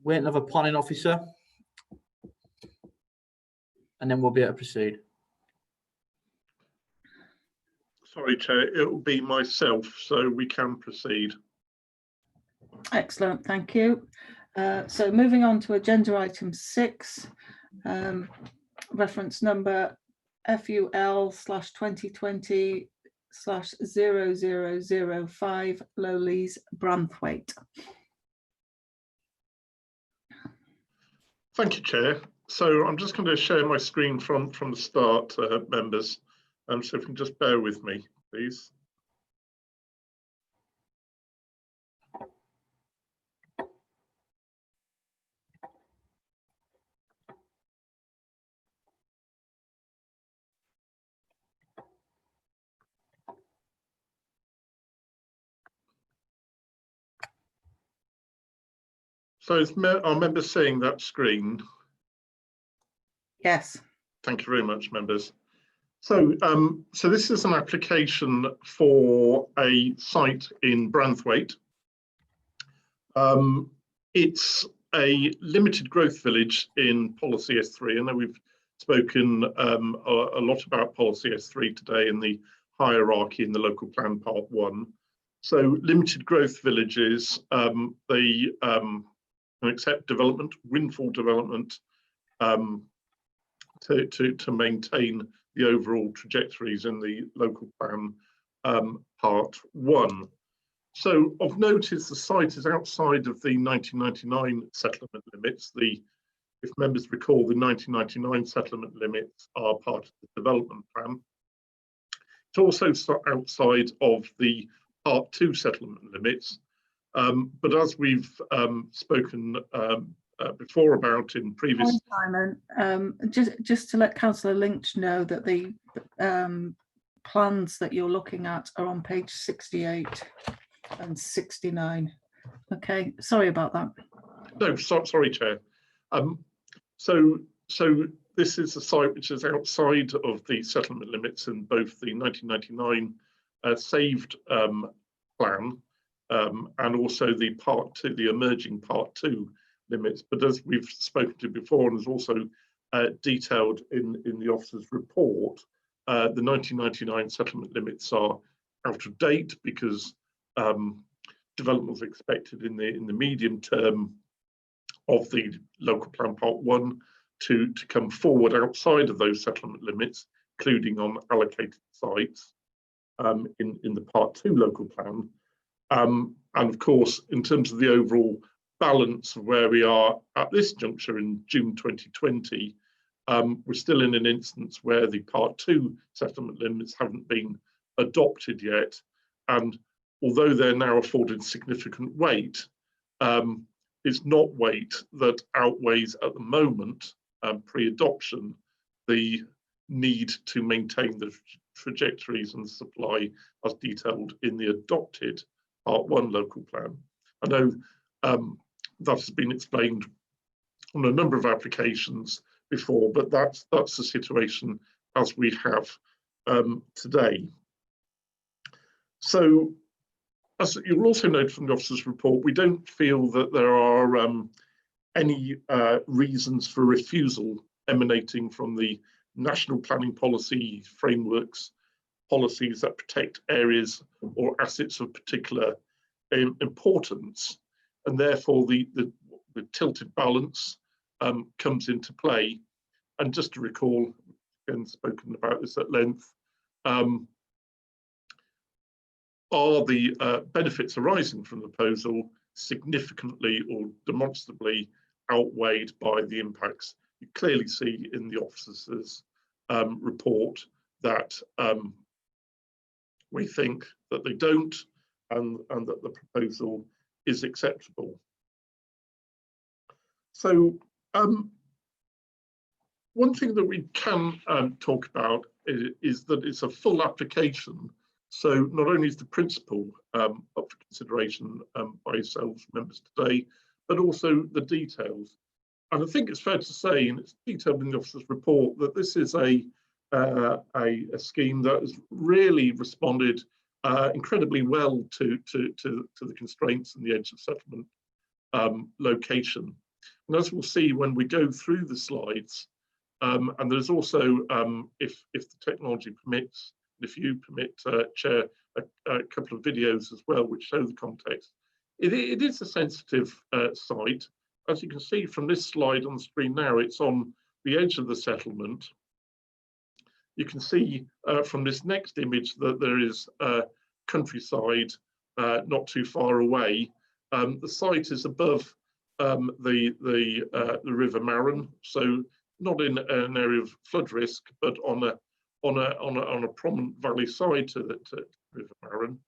waiting to have a planning officer, and then we'll be able to proceed. Sorry, Chair, it will be myself, so we can proceed. Excellent, thank you. So moving on to agenda item 6, reference number FUL/2020/0005 Leys Branthwaite. Thank you, Chair. So I'm just going to share my screen from the start, members. So if you can just bear with me, please. So is our members seeing that screen? Yes. Thank you very much, members. So, so this is an application for a site in Branthwaite. It's a limited growth village in Policy S3. I know we've spoken a lot about Policy S3 today in the hierarchy in the local plan part 1. So limited growth villages, they accept development, windfall development, to maintain the overall trajectories in the local plan part 1. So of note is the site is outside of the 1999 settlement limits. If members recall, the 1999 settlement limits are part of the development plan. It's also outside of the part 2 settlement limits. But as we've spoken before about in previous... Simon, just to let Councillor Lynch know that the plans that you're looking at are on page 68 and 69. Okay, sorry about that. No, sorry, Chair. So this is a site which is outside of the settlement limits in both the 1999 saved plan and also the part 2, the emerging part 2 limits. But as we've spoken to before and is also detailed in the officer's report, the 1999 settlement limits are out of date because development was expected in the medium term of the local plan part 1 to come forward outside of those settlement limits, including on allocated sites in the part 2 local plan. And of course, in terms of the overall balance of where we are at this juncture in June 2020, we're still in an instance where the Part 2 settlement limits haven't been adopted yet. And although they're now afforded significant weight, it's not weight that outweighs at the moment, pre-adoption, the need to maintain the trajectories and supply as detailed in the adopted Part 1 local plan. I know that's been explained on a number of applications before, but that's the situation as we have today. So, as you'll also note from the officer's report, we don't feel that there are any reasons for refusal emanating from the national planning policy frameworks, policies that protect areas or assets of particular importance, and therefore the tilted balance comes into play. And just to recall, again, spoken about this at length, are the benefits arising from the proposal significantly or demonstrably outweighed by the impacts? You clearly see in the officer's report that we think that they don't, and that the proposal is acceptable. So one thing that we can talk about is that it's a full application. So not only is the principle up for consideration by yourselves, members, today, but also the details. And I think it's fair to say, and it's detailed in the officer's report, that this is a scheme that has really responded incredibly well to the constraints and the edge of settlement location. And as we'll see when we go through the slides, and there's also, if the technology permits, if you permit, Chair, a couple of videos as well, which show the context. It is a sensitive site. As you can see from this slide on the screen now, it's on the edge of the settlement. You can see from this next image that there is countryside not too far away. The site is above the River Marron, so not in an area of flood risk, but on a prominent valley side to River Marron,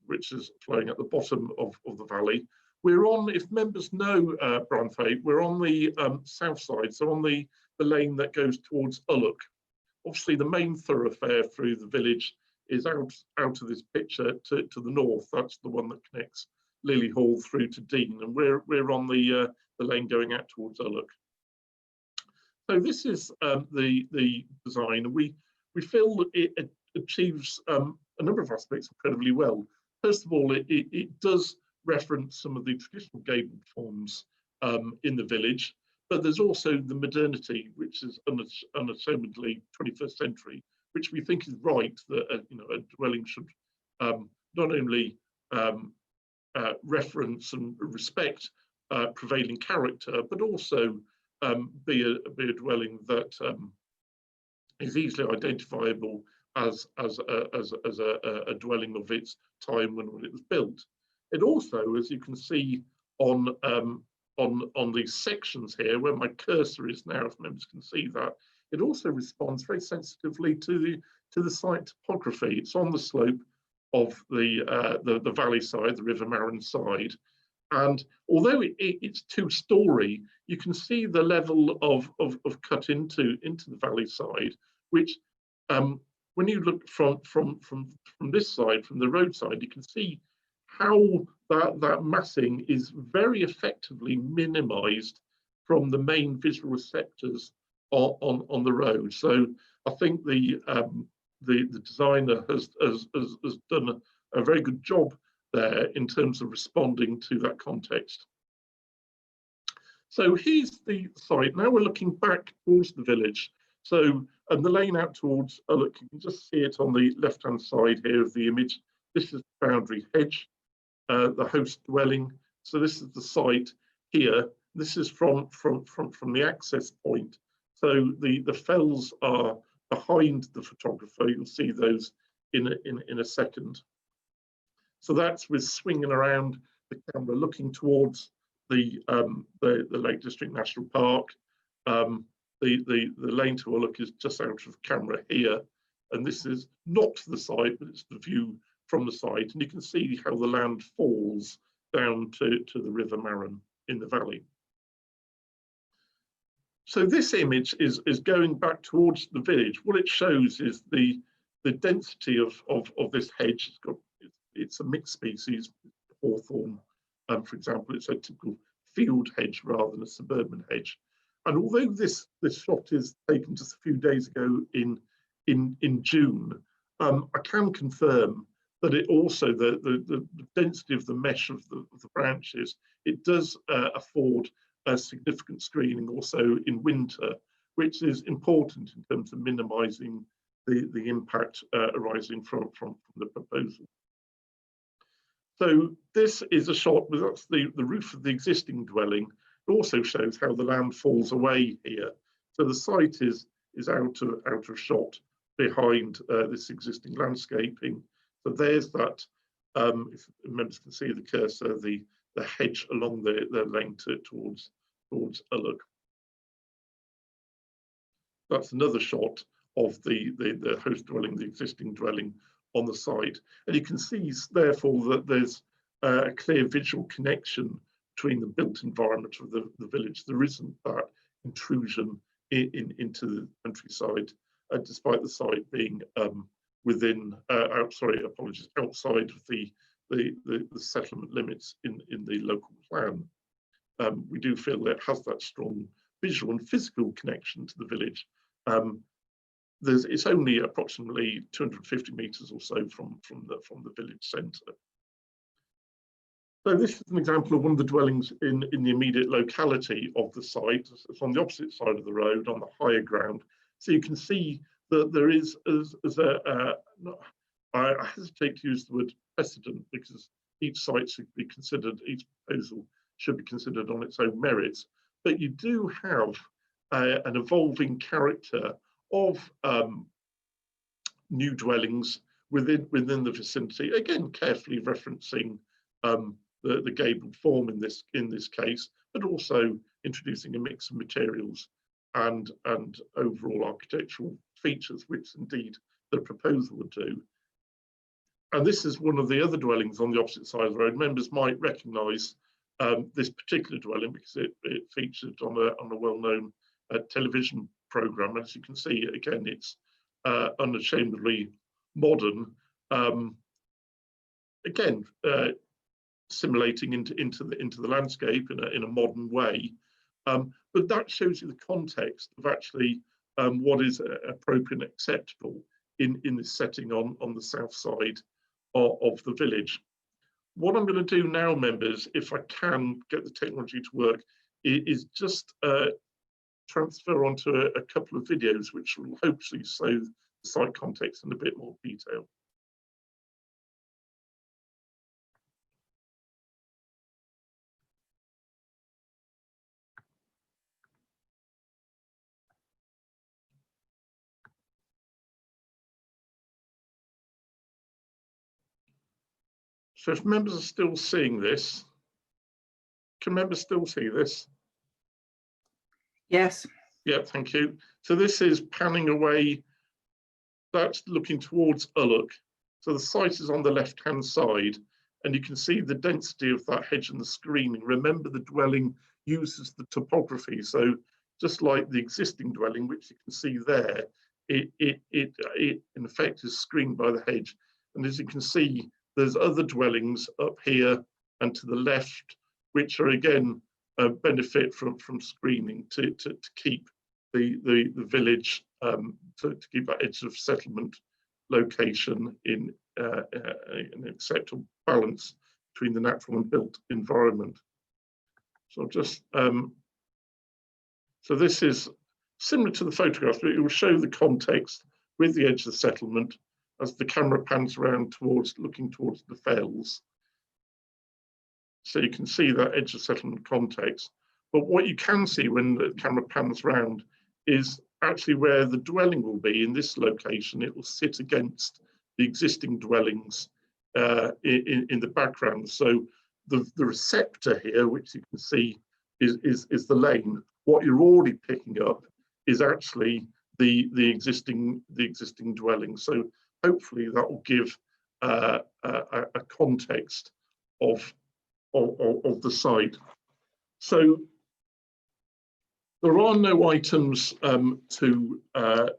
which is flowing at the bottom of the valley. We're on, if members know Branthwaite, we're on the south side, so on the lane that goes towards Ulloch. Obviously, the main thoroughfare through the village is out of this picture to the north. That's the one that connects Lily Hall through to Dean, and we're on the lane going out towards Ulloch. So this is the design. We feel that it achieves a number of aspects incredibly well. First of all, it does reference some of the traditional gabled forms in the village, but there's also the modernity, which is unashamedly 21st century, which we think is right, that a dwelling should not only reference and respect prevailing character, but also be a dwelling that is easily identifiable as a dwelling of its time when it was built. It also, as you can see on these sections here, where my cursor is now, if members can see that, it also responds very sensitively to the site topography. It's on the slope of the valley side, the River Marron side. And although it's two-storey, you can see the level of cut into the valley side, which when you look from this side, from the roadside, you can see how that massing is very effectively minimized from the main visual receptors on the road. So I think the designer has done a very good job there in terms of responding to that context. So here's the site. Now we're looking back towards the village. So the lane out towards, look, you can just see it on the left-hand side here of the image. This is the boundary hedge, the host dwelling. So this is the site here. This is from the access point. So the fells are behind the photographer. You'll see those in a second. So that's with swinging around the camera, looking towards the Lake District National Park. the lane to Ullock is just out of camera here, and this is not the site, but it's the view from the site, and you can see how the land falls down to the River Marron in the valley. So this image is going back towards the village. What it shows is the density of this hedge. It's a mixed species, hawthorn, for example. It's a typical field hedge rather than a suburban hedge. And although this shot is taken just a few days ago in June, I can confirm that it also the density of the mesh of the branches, it does afford a significant screening also in winter, which is important in terms of minimising the impact arising from the proposal. So this is a shot with that's the roof of the existing dwelling. It also shows how the land falls away here. So the site is out of shot behind this existing landscaping. So there's that, if members can see the cursor, the hedge along the lane towards Ullock. That's another shot of the host dwelling, the existing dwelling on the site. And you can see therefore that there's a clear visual connection between the built environment of the village. There isn't that intrusion into the countryside, despite the site being within, outside of the settlement limits in the local plan. We do feel that it has that strong visual and physical connection to the village. It's only approximately 250 metres or so from the village centre. So this is an example of one of the dwellings in the immediate locality of the site. It's on the opposite side of the road, on the higher ground. So you can see that there is, I hesitate to use the word precedent, because each site should be considered, each proposal should be considered on its own merits. But you do have an evolving character of new dwellings within the vicinity, again carefully referencing the gabled form in this case, but also introducing a mix of materials and overall architectural features, which indeed the proposal would do. And this is one of the other dwellings on the opposite side of the road. Members might recognise this particular dwelling because it featured on a well-known television programme. As you can see, again, it's unashamedly modern. Again, simulating into the landscape in a modern way, but that shows you the context of actually what is appropriate and acceptable in this setting on the south side of the village. What I'm going to do now, members, if I can get the technology to work, is just transfer onto a couple of videos which will hopefully show the site context in a bit more detail. So if members are still seeing this, can members still see this? Yes. Yeah, thank you. So this is panning away, that's looking towards Ullock. So the site is on the left-hand side, and you can see the density of that hedge and the screening. Remember, the dwelling uses the topography. So just like the existing dwelling, which you can see there, it in effect is screened by the hedge. And as you can see, there's other dwellings up here and to the left, which are again benefit from screening to keep the village, to keep that edge of settlement location in an acceptable balance between the natural and built environment. So I'll just so this is similar to the photograph, but it will show the context with the edge of the settlement as the camera pans around looking towards the fells. So you can see that edge of settlement context. But what you can see when the camera pans around is actually where the dwelling will be in this location. It will sit against the existing dwellings in the background. So the receptor here, which you can see is the lane. What you're already picking up is actually the existing dwelling. So hopefully that will give a context of the site. So there are no items to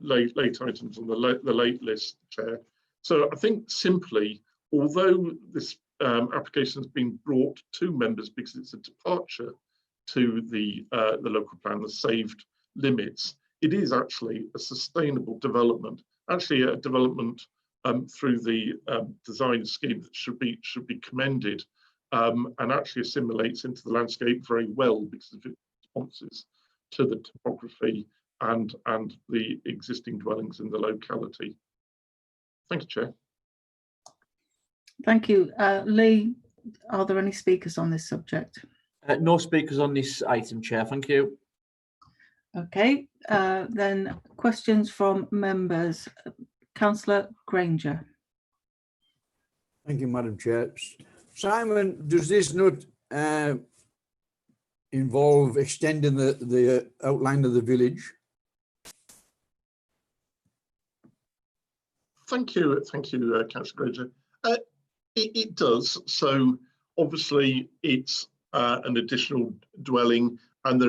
late items on the late list, Chair. So I think simply, although this application has been brought to members because it's a departure to the local plan, the saved limits, it is actually a sustainable development, actually a development through the design scheme that should be commended, and actually assimilates into the landscape very well because of its responses to the topography and the existing dwellings in the locality. Thank you, Chair. Thank you. Lee, are there any speakers on this subject? No speakers on this item, Chair. Thank you. Okay, then questions from members. Councillor Granger. Thank you, Madam Chair. Simon, does this not involve extending the outline of the village? Thank you, Councillor Granger. It does. So obviously it's an additional dwelling, and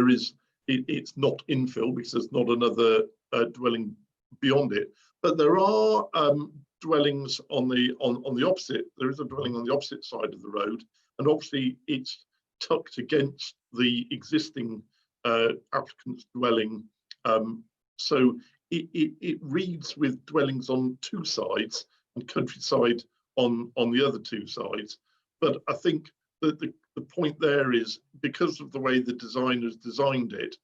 it's not infill because there's not another dwelling beyond it. But there are dwellings on the opposite. There is a dwelling on the opposite side of the road, and obviously it's tucked against the existing applicant's dwelling. So it reads with dwellings on two sides and countryside on the other two sides. But I think that the point there is, because of the way the designers designed it,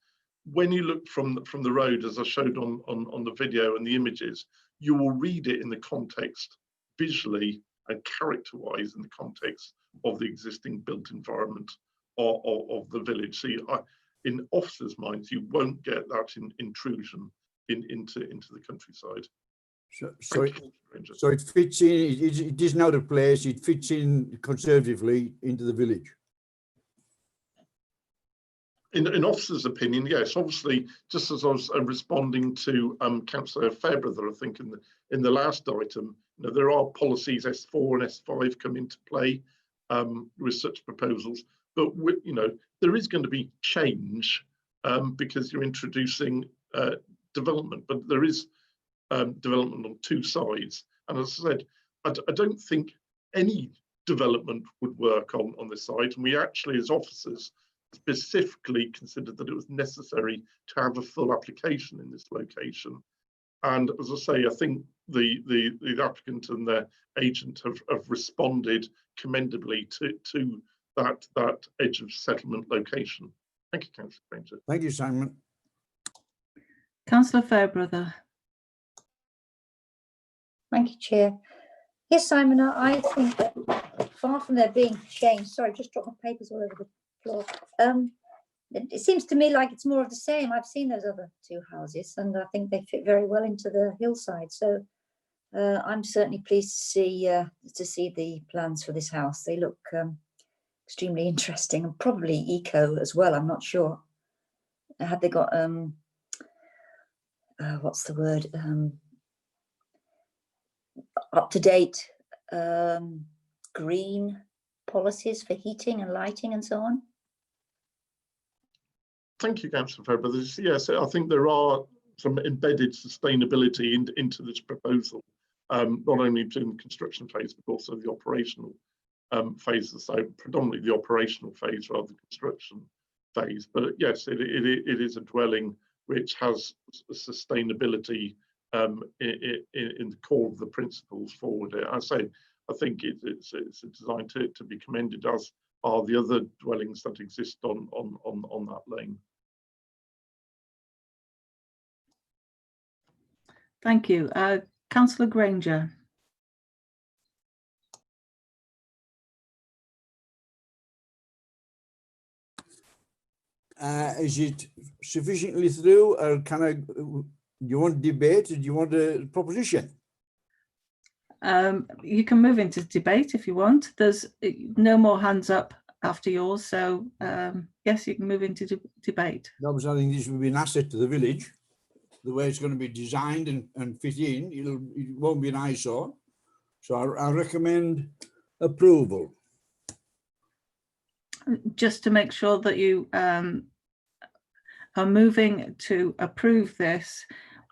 when you look from the road, as I showed on the video and the images, you will read it in the context visually and character-wise in the context of the existing built environment of the village. So in officers' minds, you won't get that intrusion into the countryside. So it fits in. It isn't out of place. It fits in conservatively into the village. In officer's opinion, yes. Obviously, just as I was responding to Councillor Fairbrother, I think in the last item, there are policies S4 and S5 come into play with such proposals. But there is going to be change because you're introducing development, but there is development on two sides. And as I said, I don't think any development would work on this site. And we actually, as officers, specifically considered that it was necessary to have a full application in this location. And as I say, I think the applicant and their agent have responded commendably to that edge of settlement location. Thank you, Councillor Granger. Thank you, Simon. Councillor Fairbrother. Thank you, Chair. Yes, Simon, I think that far from there being change, sorry, just dropped my papers all over the floor. It seems to me like it's more of the same. I've seen those other two houses and I think they fit very well into the hillside. So I'm certainly pleased to see the plans for this house. They look extremely interesting and probably eco as well. I'm not sure. Have they got what's the word? Up-to-date green policies for heating and lighting and so on? Thank you, Councillor Fairbrother. Yes, I think there are some embedded sustainability into this proposal, not only during the construction phase, but also the operational phase, so predominantly the operational phase rather than construction phase. But yes, it is a dwelling which has sustainability in the core of the principles forward. I think it's designed to be commended, as are the other dwellings that exist on that lane. Thank you. Councillor Granger. Is it sufficiently through, or do you want debate, or do you want a proposition? You can move into debate if you want. There's no more hands up after yours, so yes, you can move into debate. No, because I think this would be an asset to the village. the way it's going to be designed and fit in. It won't be an eyesore. So I recommend approval. Just to make sure that you are moving to approve this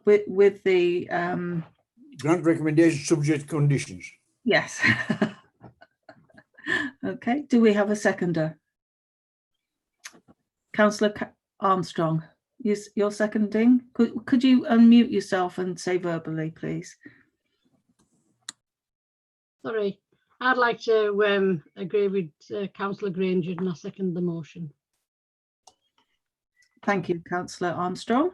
with the Grant recommendation subject conditions. yes. Okay, do we have a seconder? Councillor Armstrong, you're seconding. Could you unmute yourself and say verbally, please? Sorry, I'd like to agree with Councillor Granger, and I second the motion. Thank you, Councillor Armstrong.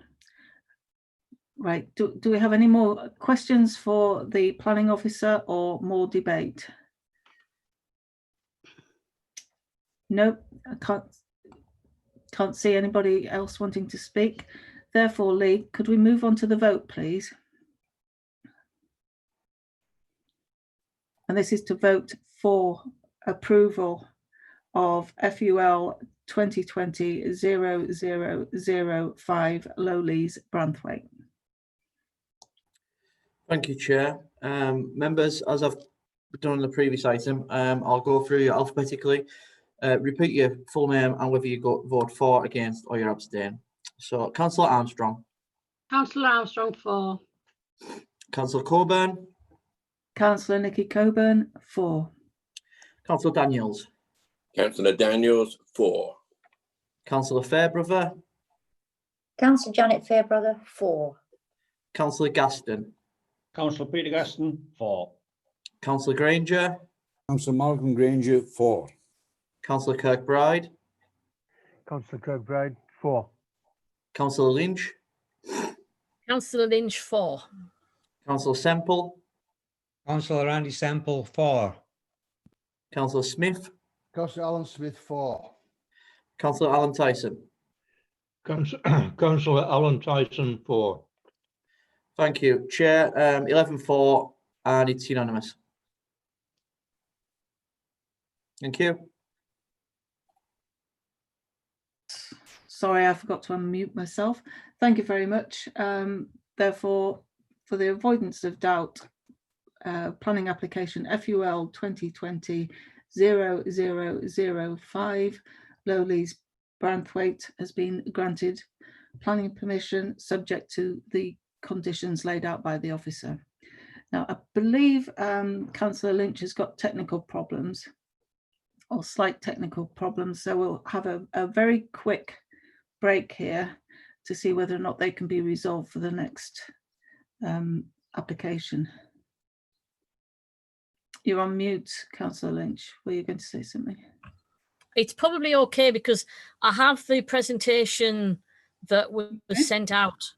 Right, do we have any more questions for the planning officer or more debate? No, I can't see anybody else wanting to speak. Therefore, Lee, could we move on to the vote, please? And this is to vote for approval of FUL 2020-0005 Leys Branthwaite. Thank you, Chair. Members, as I've done on the previous item, I'll go through you alphabetically. Repeat your full name and whether you vote for, against, or you abstain. So, Councillor Armstrong. Councillor Armstrong, for. Councillor Coburn. Councillor Nikki Coburn, for. Councillor Daniels. Councillor Daniels, for. Councillor Fairbrother. Councillor Janet Fairbrother, for. Councillor Gaston. Councillor Peter Gaston, for. Councillor Granger. Councillor Malcolm Granger, for. Councillor Kirkbride. Councillor Kirkbride, for. Councillor Lynch. Councillor Lynch, for. Councillor Semple. Councillor Andy Semple, for. Councillor Smith. Councillor Alan Smith, for. Councillor Alan Tyson. Councillor Alan Tyson, for. Thank you, Chair. 11 for, and it's unanimous. Thank you. Sorry, I forgot to unmute myself. Thank you very much. Therefore, for the avoidance of doubt, planning application FUL 2020-0005 Leys Branthwaite has been granted planning permission subject to the conditions laid out by the officer. Now, I believe Councillor Lynch has got technical problems or slight technical problems, so we'll have a very quick break here to see whether or not they can be resolved for the next application. You're on mute, Councillor Lynch. Were you going to say something? It's probably okay because I have the presentation that was sent out.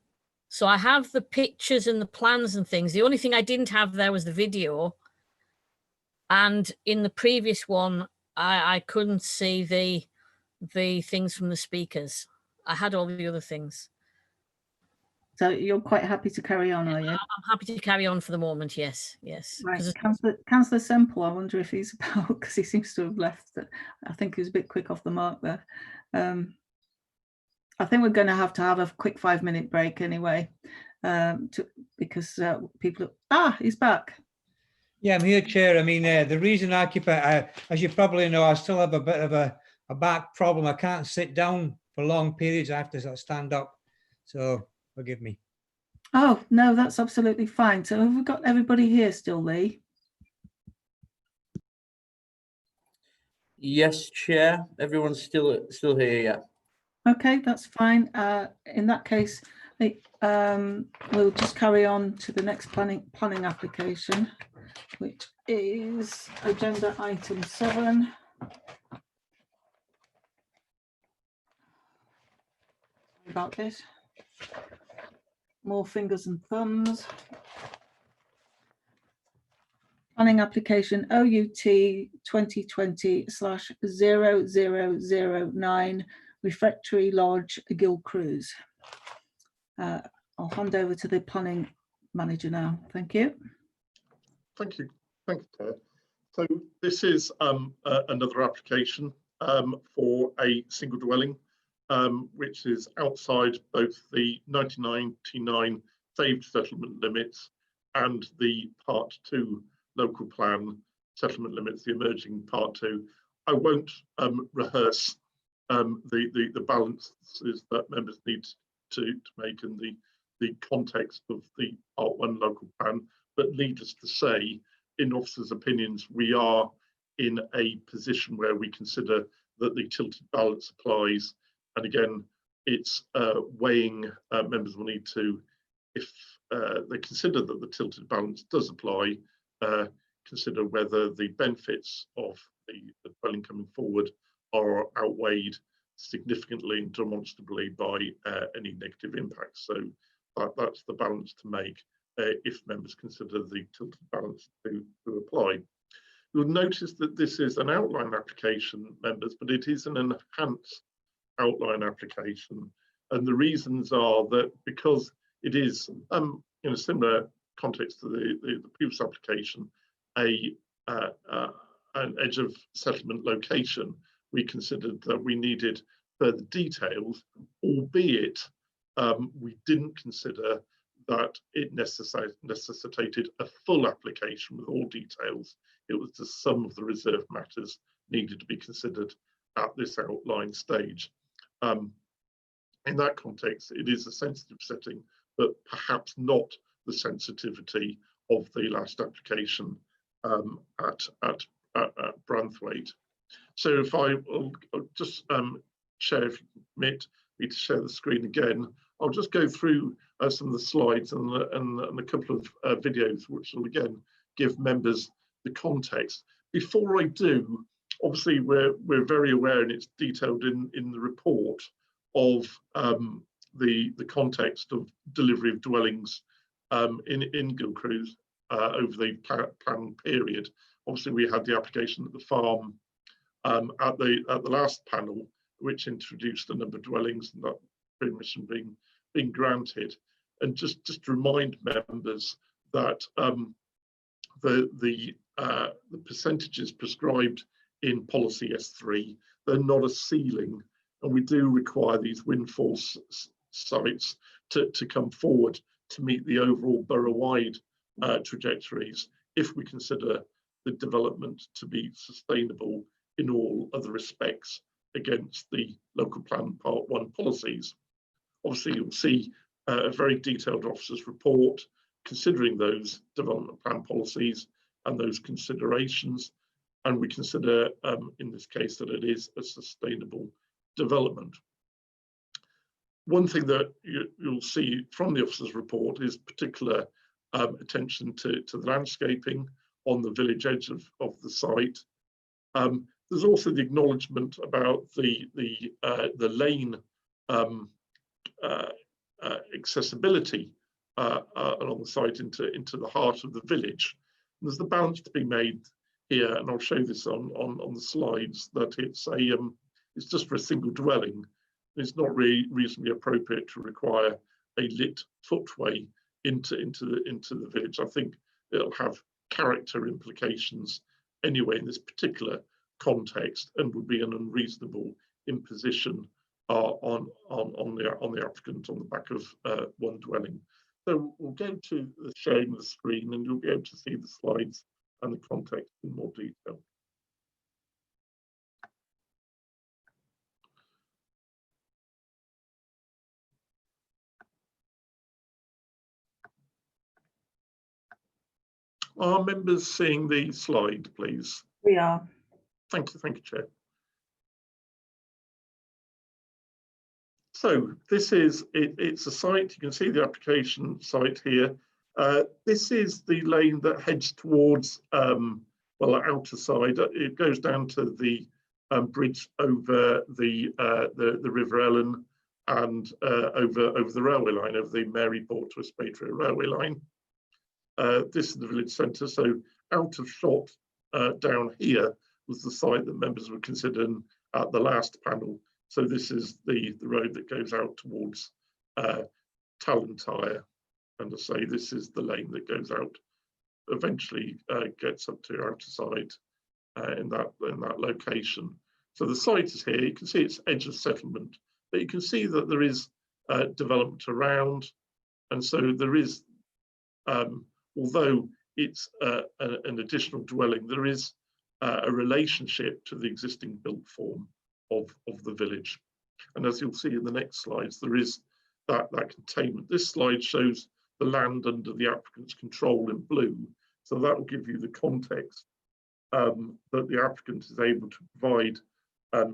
So I have the pictures and the plans and things. The only thing I didn't have there was the video. And in the previous one, I couldn't see the things from the speakers. I had all the other things. So you're quite happy to carry on, are you? I'm happy to carry on for the moment, yes, yes. Right, Councillor Semple, I wonder if he's about, because he seems to have left. I think he was a bit quick off the mark there. I think we're going to have a quick 5-minute break anyway, because people he's back. Yeah, I'm here, Chair. I mean, the reason I keep it, as you probably know, I still have a bit of a back problem. I can't sit down for long periods. I have to sort of stand up. So forgive me. Oh, no, that's absolutely fine. So have we got everybody here still, Lee? Yes, Chair. Everyone's still here, yeah. Okay, that's fine. In that case, we'll just carry on to the next planning application, which is agenda item 7. Sorry about this. More fingers and thumbs. Planning application OUT 2020/0009 Rectory Lodge, Gilcrux. I'll hand over to the planning manager now. Thank you. Thank you, Ted. So this is another application for a single dwelling which is outside both the 1999 saved settlement limits and the Part 2 local plan settlement limits, the emerging Part 2. I won't rehearse the balances that members need to make in the context of the Part 1 local plan, but needless to say, in officers' opinions, we are in a position where we consider that the tilted balance applies. And again, it's weighing, members will need to, if they consider that the tilted balance does apply, consider whether the benefits of the dwelling coming forward are outweighed significantly and demonstrably by any negative impacts. So that's the balance to make if members consider the tilted balance to apply. You'll notice that this is an outline application, members, but it is an enhanced outline application. And the reasons are that because it is in a similar context to the previous application, an edge of settlement location, we considered that we needed further details, albeit we didn't consider that it necessitated a full application with all details. It was just some of the reserved matters needed to be considered at this outline stage. In that context, it is a sensitive setting, but perhaps not the sensitivity of the last application at Branthwaite. So if I'll just share, if you permit me to share the screen again, I'll just go through some of the slides and a couple of videos, which will again give members the context. Before I do, obviously we're very aware, and it's detailed in the report, of the context of delivery of dwellings in Gilcrux over the plan period. Obviously, we had the application at the farm at the last panel, which introduced a number of dwellings, and that permission being granted. And just to remind members that the percentages prescribed in policy S3, they're not a ceiling, and we do require these windfall sites to come forward to meet the overall borough-wide trajectories if we consider the development to be sustainable in all other respects against the local plan Part 1 policies. Obviously, you'll see a very detailed officer's report considering those development plan policies and those considerations, and we consider in this case that it is a sustainable development. One thing that you'll see from the officer's report is particular attention to the landscaping on the village edge of the site. There's also the acknowledgement about the lane accessibility along the site into the heart of the village. And there's the balance to be made here, and I'll show this on the slides, that it's just for a single dwelling. It's not really reasonably appropriate to require a lit footway into the village. I think it'll have character implications anyway in this particular context, and would be an unreasonable imposition on the applicant on the back of one dwelling. So we'll go to the sharing of the screen, and you'll be able to see the slides and the context in more detail. Are members seeing the slide, please? We are. Thank you, Chair. So this is, it's a site, you can see the application site here. This is the lane that heads towards, well, outer side. It goes down to the bridge over the River Ellen and over the railway line, over the Maryport to Espadra railway line. This is the village centre, so out of shot down here was the site that members were considering at the last panel. So this is the road that goes out towards Tallentire, and I say this is the lane that goes out, eventually gets up to outer side in that location. So the site is here. You can see it's edge of settlement But you can see that there is development around, and so there is, although it's an additional dwelling, there is a relationship to the existing built form of the village. And as you'll see in the next slides, there is that containment. This slide shows the land under the applicant's control in blue. So that will give you the context that the applicant is able to provide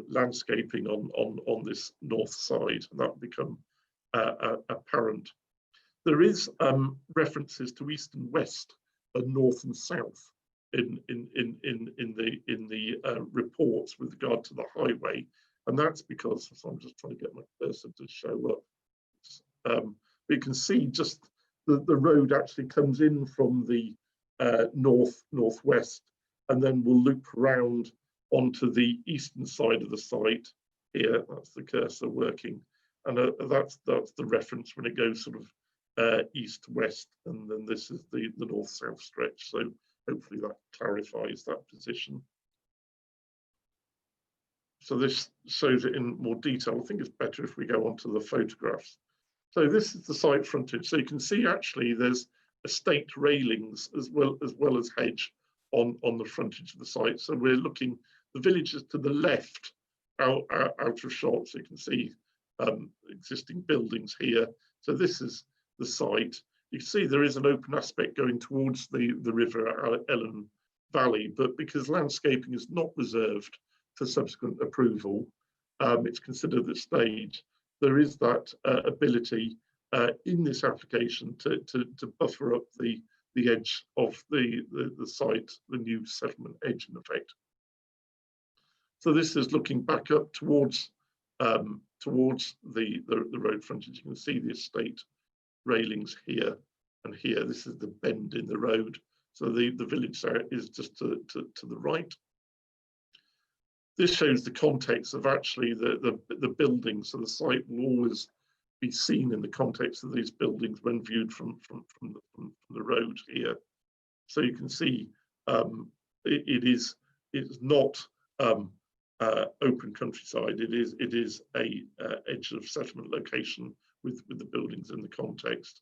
landscaping on this north side, and that will become apparent. There is references to east and west and north and south in the reports with regard to the highway, and that's because, so I'm just trying to get my cursor to show up. You can see just the road actually comes in from the northwest, and then will loop around onto the eastern side of the site here. That's the cursor working, and that's the reference when it goes sort of east west, and then this is the north south stretch. So hopefully that clarifies that position. So this shows it in more detail. I think it's better if we go on to the photographs. So this is the site frontage. So you can see actually there's estate railings as well as hedge on the frontage of the site. So we're looking, the village is to the left out of shot. So you can see existing buildings here. So this is the site. You can see there is an open aspect going towards the River Ellen Valley, but because landscaping is not reserved for subsequent approval, it's considered at stage. There is that ability in this application to buffer up the edge of the site, the new settlement edge in effect. So this is looking back up towards the road frontage. You can see the estate railings here and here. This is the bend in the road. So the village is just to the right. This shows the context of actually the buildings. So the site will always be seen in the context of these buildings when viewed from the road here. So you can see it's not open countryside. It is a edge of settlement location with the buildings in the context.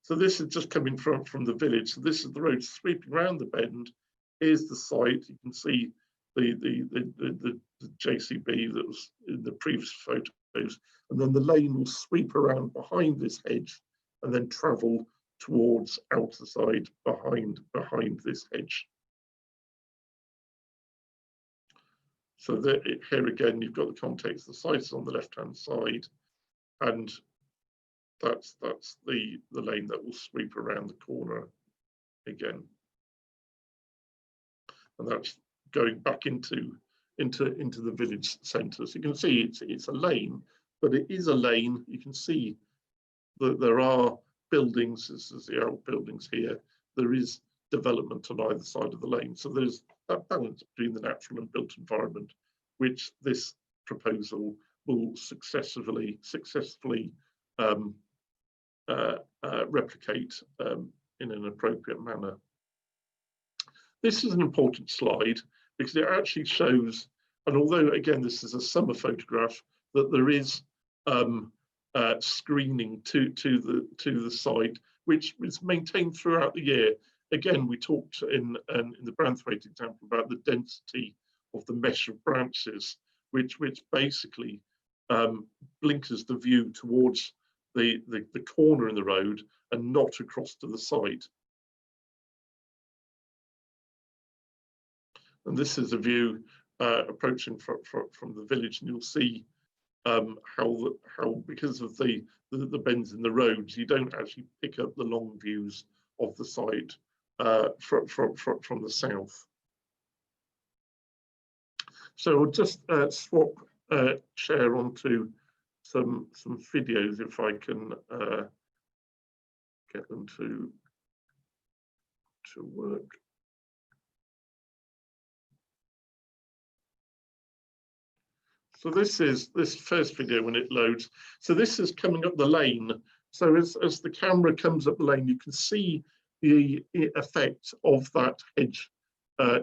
So this is just coming from the village. So this is the road sweeping around the bend. Here's the site. You can see the JCB that was in the previous photos, and then the lane will sweep around behind this hedge and then travel towards out the side behind this hedge. So here again, you've got the context. The site is on the left-hand side, and that's the lane that will sweep around the corner again, and that's going back into the village centre. So you can see it's a lane, but it is a lane. You can see that there are buildings. This is the outbuildings here. There is development on either side of the lane. So there's that balance between the natural and built environment, which this proposal will successfully replicate in an appropriate manner. This is an important slide because it actually shows, and although again this is a summer photograph, that there is screening to the site, which is maintained throughout the year. Again, we talked in the Branthwaite example about the density of the mesh of branches, which basically blinkers the view towards the corner in the road and not across to the site. And this is a view approaching from the village, and you'll see how because of the bends in the roads, you don't actually pick up the long views of the site from the south. So we'll just swap share onto some videos if I can get them to work. So this is this first video when it loads. So this is coming up the lane. So as the camera comes up the lane, you can see the effect of that hedge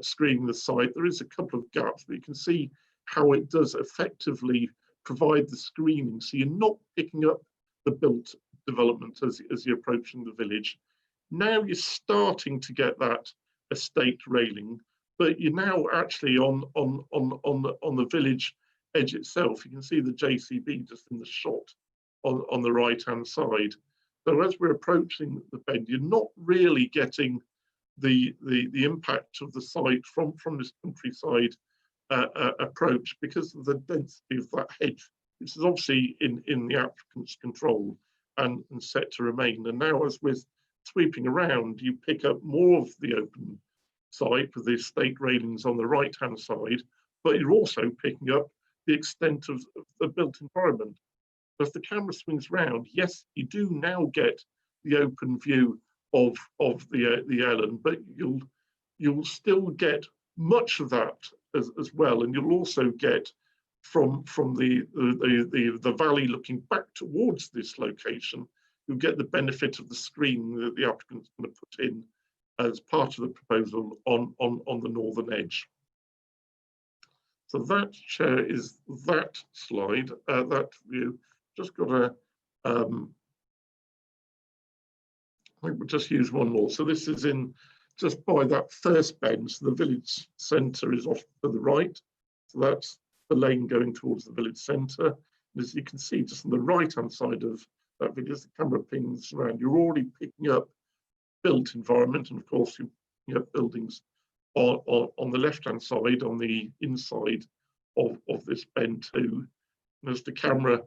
screening the site. There is a couple of gaps, but you can see how it does effectively provide the screening. So you're not picking up the built development as you're approaching the village. Now you're starting to get that estate railing, but you're now actually on the village edge itself. You can see the JCB just in the shot on the right hand side. So as we're approaching the bend, you're not really getting the impact of the site from this countryside approach because of the density of that hedge, which is obviously in the applicant's control and set to remain. And now as we're sweeping around, you pick up more of the open site with the estate railings on the right hand side, but you're also picking up the extent of the built environment. As the camera swings round, yes, you do now get the open view of the Ellen, but you'll still get much of that as well, and you'll also get from the valley looking back towards this location, you'll get the benefit of the screen that the applicant's going to put in as part of the proposal on the northern edge. So that, Chair, is that slide, that view. Just got to, I think we'll just use one more. So this is in just by that first bend. So the village centre is off to the right. So that's the lane going towards the village centre. As you can see, just on the right-hand side of that video, as the camera pings around, you're already picking up built environment. And of course, you have buildings on the left-hand side, on the inside of this bend too. And as the camera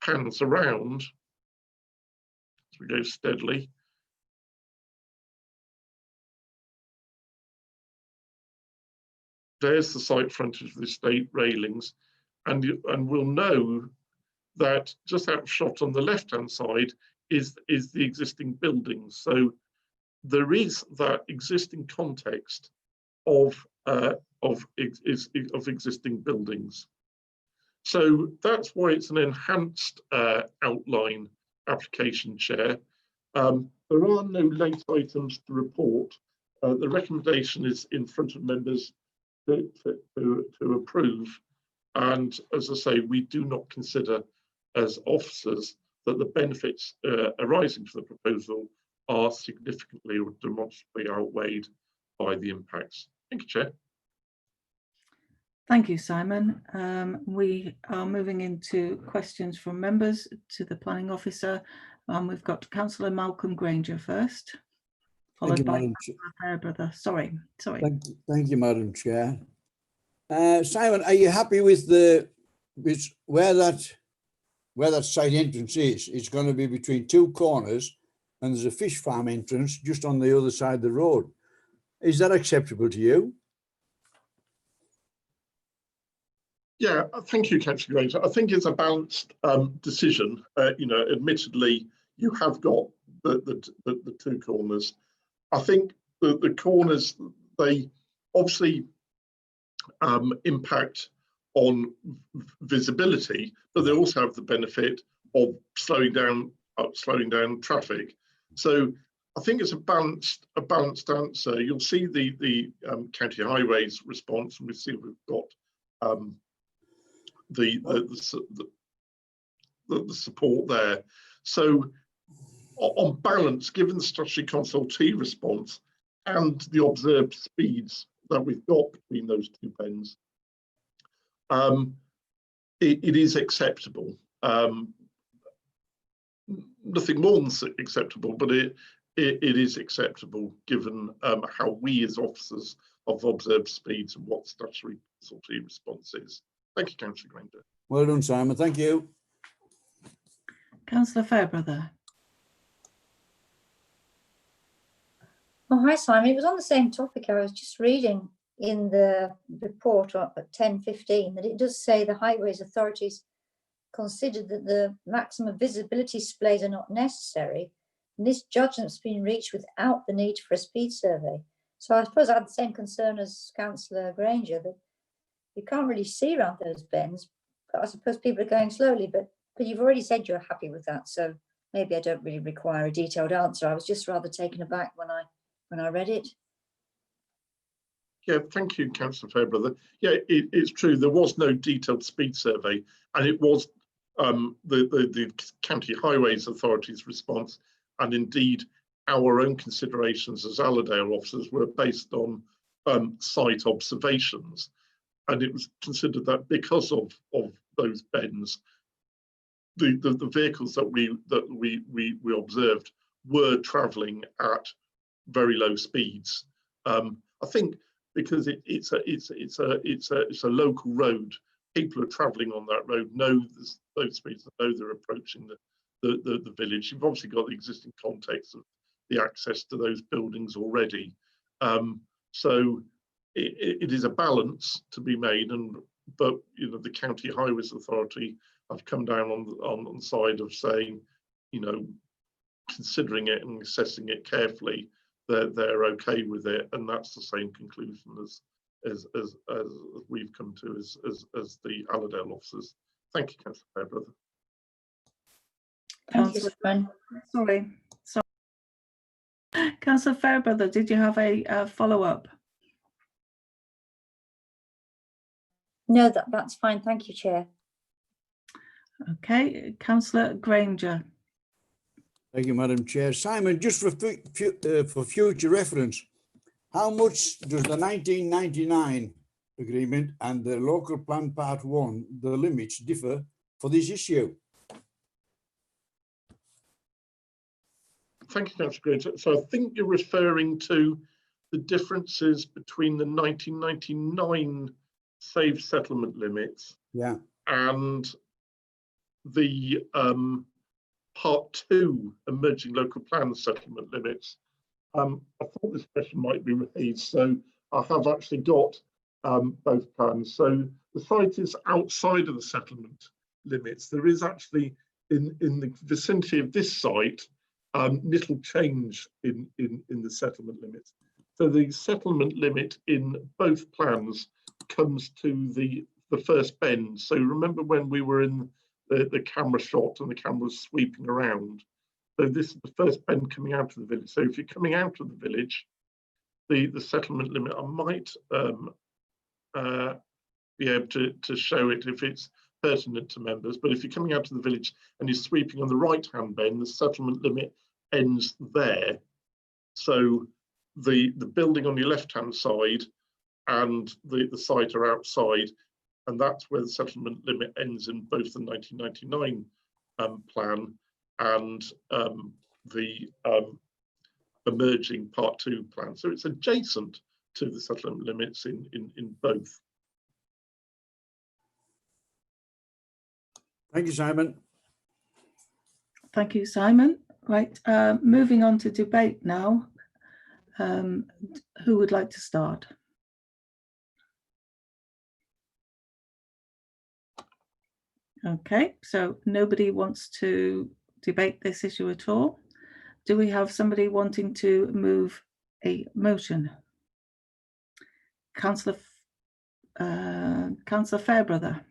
pans around, as we go steadily, there's the site frontage of the estate railings, and we'll know that just out of shot on the left-hand side is the existing buildings. So there is that existing context of existing buildings. So that's why it's an enhanced outline application, Chair. There are no late items to report. The recommendation is in front of members to approve. And as I say, we do not consider as officers that the benefits arising from the proposal are significantly or demonstrably outweighed by the impacts. Thank you, Chair. Thank you, Simon. We are moving into questions from members to the planning officer. We've got Councillor Malcolm Granger first, followed by Councillor Fairbrother. Sorry. Thank you, Madam Chair. Simon, are you happy with where that side entrance is? It's going to be between two corners, and there's a fish farm entrance just on the other side of the road. Is that acceptable to you? Yeah, thank you, Councillor Granger. I think it's a balanced decision. Admittedly, you have got the two corners. I think the corners, they obviously impact on visibility, but they also have the benefit of slowing down traffic. So I think it's a balanced answer. You'll see the County Highways response, and we see we've got the support there. So on balance, given the statutory consultee response and the observed speeds that we've got between those two bends, it is acceptable. Nothing more than acceptable, but it is acceptable given how we as officers of observed speeds and what statutory consultee response is. Thank you, Councillor Granger. Well done, Simon. Thank you. Councillor Fairbrother. Oh, hi, Simon. It was on the same topic. I was just reading in the report at 10:15 that it does say the highways authorities considered that the maximum visibility displays are not necessary, and this judgment's been reached without the need for a speed survey. So I suppose I had the same concern as Councillor Granger, that you can't really see around those bends, but I suppose people are going slowly, but you've already said you're happy with that, so maybe I don't really require a detailed answer. I was just rather taken aback when I read it. Yeah, thank you, Councillor Fairbrother. Yeah, it's true. There was no detailed speed survey, and it was the County Highways Authority's response, and indeed our own considerations as Allerdale officers were based on site observations, and it was considered that because of those bends, the vehicles that we observed were travelling at very low speeds. I think because it's a local road, people are travelling on that road, know those speeds, know they're approaching the village. You've obviously got the existing context of the access to those buildings already. So it is a balance to be made, but you know, the County Highways Authority have come down on the side of saying, you know, considering it and assessing it carefully, they're okay with it, and that's the same conclusion as we've come to as the Allerdale officers. Thank you, Councillor Fairbrother. Sorry. Councillor Fairbrother, did you have a follow-up? No, that's fine. Thank you, Chair. Okay, Councillor Granger. Thank you, Madam Chair. Simon, just for future reference, how much does the 1999 agreement and the local plan part 1, the limits, differ for this issue? Thank you, Councillor Granger. So I think you're referring to the differences between the 1999 saved settlement limits, yeah, and the part 2 emerging local plan settlement limits. I thought this question might be raised, so I have actually got both plans. So the site is outside of the settlement limits. There is actually in the vicinity of this site little change in the settlement limits. So the settlement limit in both plans comes to the first bend. So remember when we were in the camera shot and the camera was sweeping around. So this is the first bend coming out of the village. So if you're coming out of the village, the settlement limit, I might be able to show it if it's pertinent to members, but if you're coming out of the village and you're sweeping on the right hand bend, the settlement limit ends there. So the building on your left hand side and the site are outside, and that's where the settlement limit ends in both the 1999 plan and the emerging part 2 plan. So it's adjacent to the settlement limits in both. Thank you, Simon. Thank you, Simon. Right, moving on to debate now. Who would like to start? Okay, so nobody wants to debate this issue at all. Do we have somebody wanting to move a motion? Councillor Fairbrother.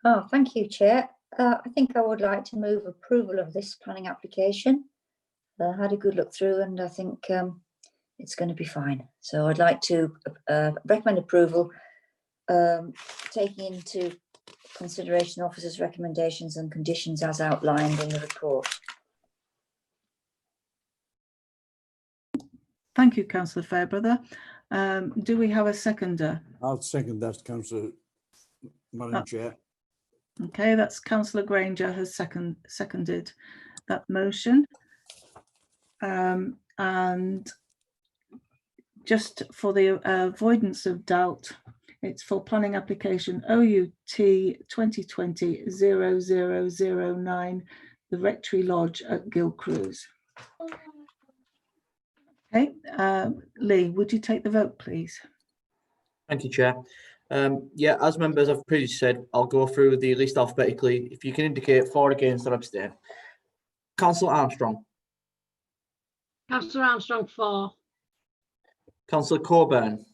Oh, thank you, Chair. I think I would like to move approval of this planning application. Had a good look through, and I think it's going to be fine. So I'd like to recommend approval, taking into consideration officers' recommendations and conditions as outlined in the report. Thank you, Councillor Fairbrother. Do we have a seconder? I'll second that, Councillor, Madam Chair. Okay, that's Councillor Granger has seconded that motion. And just for the avoidance of doubt, it's for planning application OUT 2020-0009, the Rectory Lodge at Gilcrux. Okay, Lee, would you take the vote, please? Thank you, Chair. Yeah, as members have previously said, I'll go through the list alphabetically. If you can indicate for, against, or abstain. Councillor Armstrong. Councillor Armstrong for. Councillor Coburn.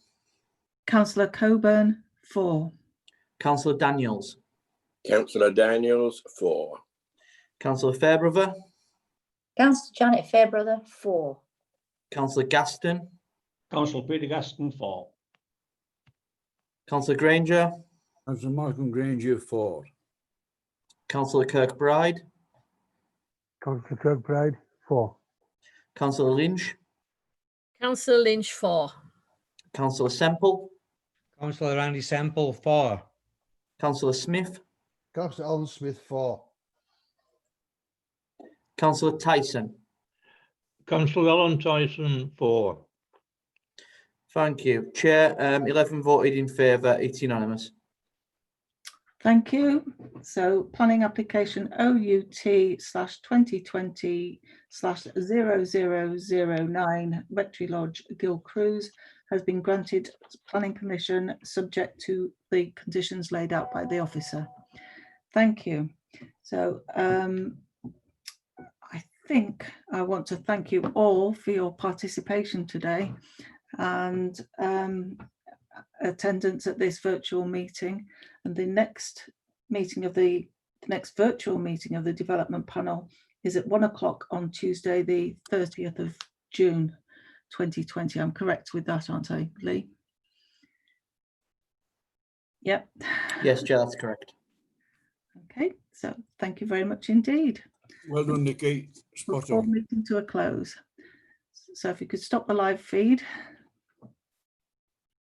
Councillor Coburn for. Councillor Daniels. Councillor Daniels for. Councillor Fairbrother. Councillor Janet Fairbrother for. Councillor Gaston. Councillor Peter Gaston, for. Councillor Granger, Councillor Malcolm Granger, for. Councillor Kirkbride, Councillor Kirkbride, for. Councillor Lynch, Councillor Lynch, for. Councillor Semple, Councillor Andy Semple, for. Councillor Smith, Councillor Alan Smith, for. Councillor Tyson. Councillor Alan Tyson, for. Thank you. Chair, 11 voted in favour, it's unanimous. Thank you. So planning application OUT/2020/0009 Rectory Lodge, Gilcrux has been granted planning permission subject to the conditions laid out by the officer. Thank you. So I think I want to thank you all for your participation today and attendance at this virtual meeting. And the next virtual meeting of the development panel is at 1 o'clock on Tuesday, the 30th of June 2020. I'm correct with that, aren't I, Lee? Yep. Yes, Chair, that's correct. Okay, so thank you very much indeed. Well done, Nikki. Spot Before on. meeting to a close. So if you could stop the live feed.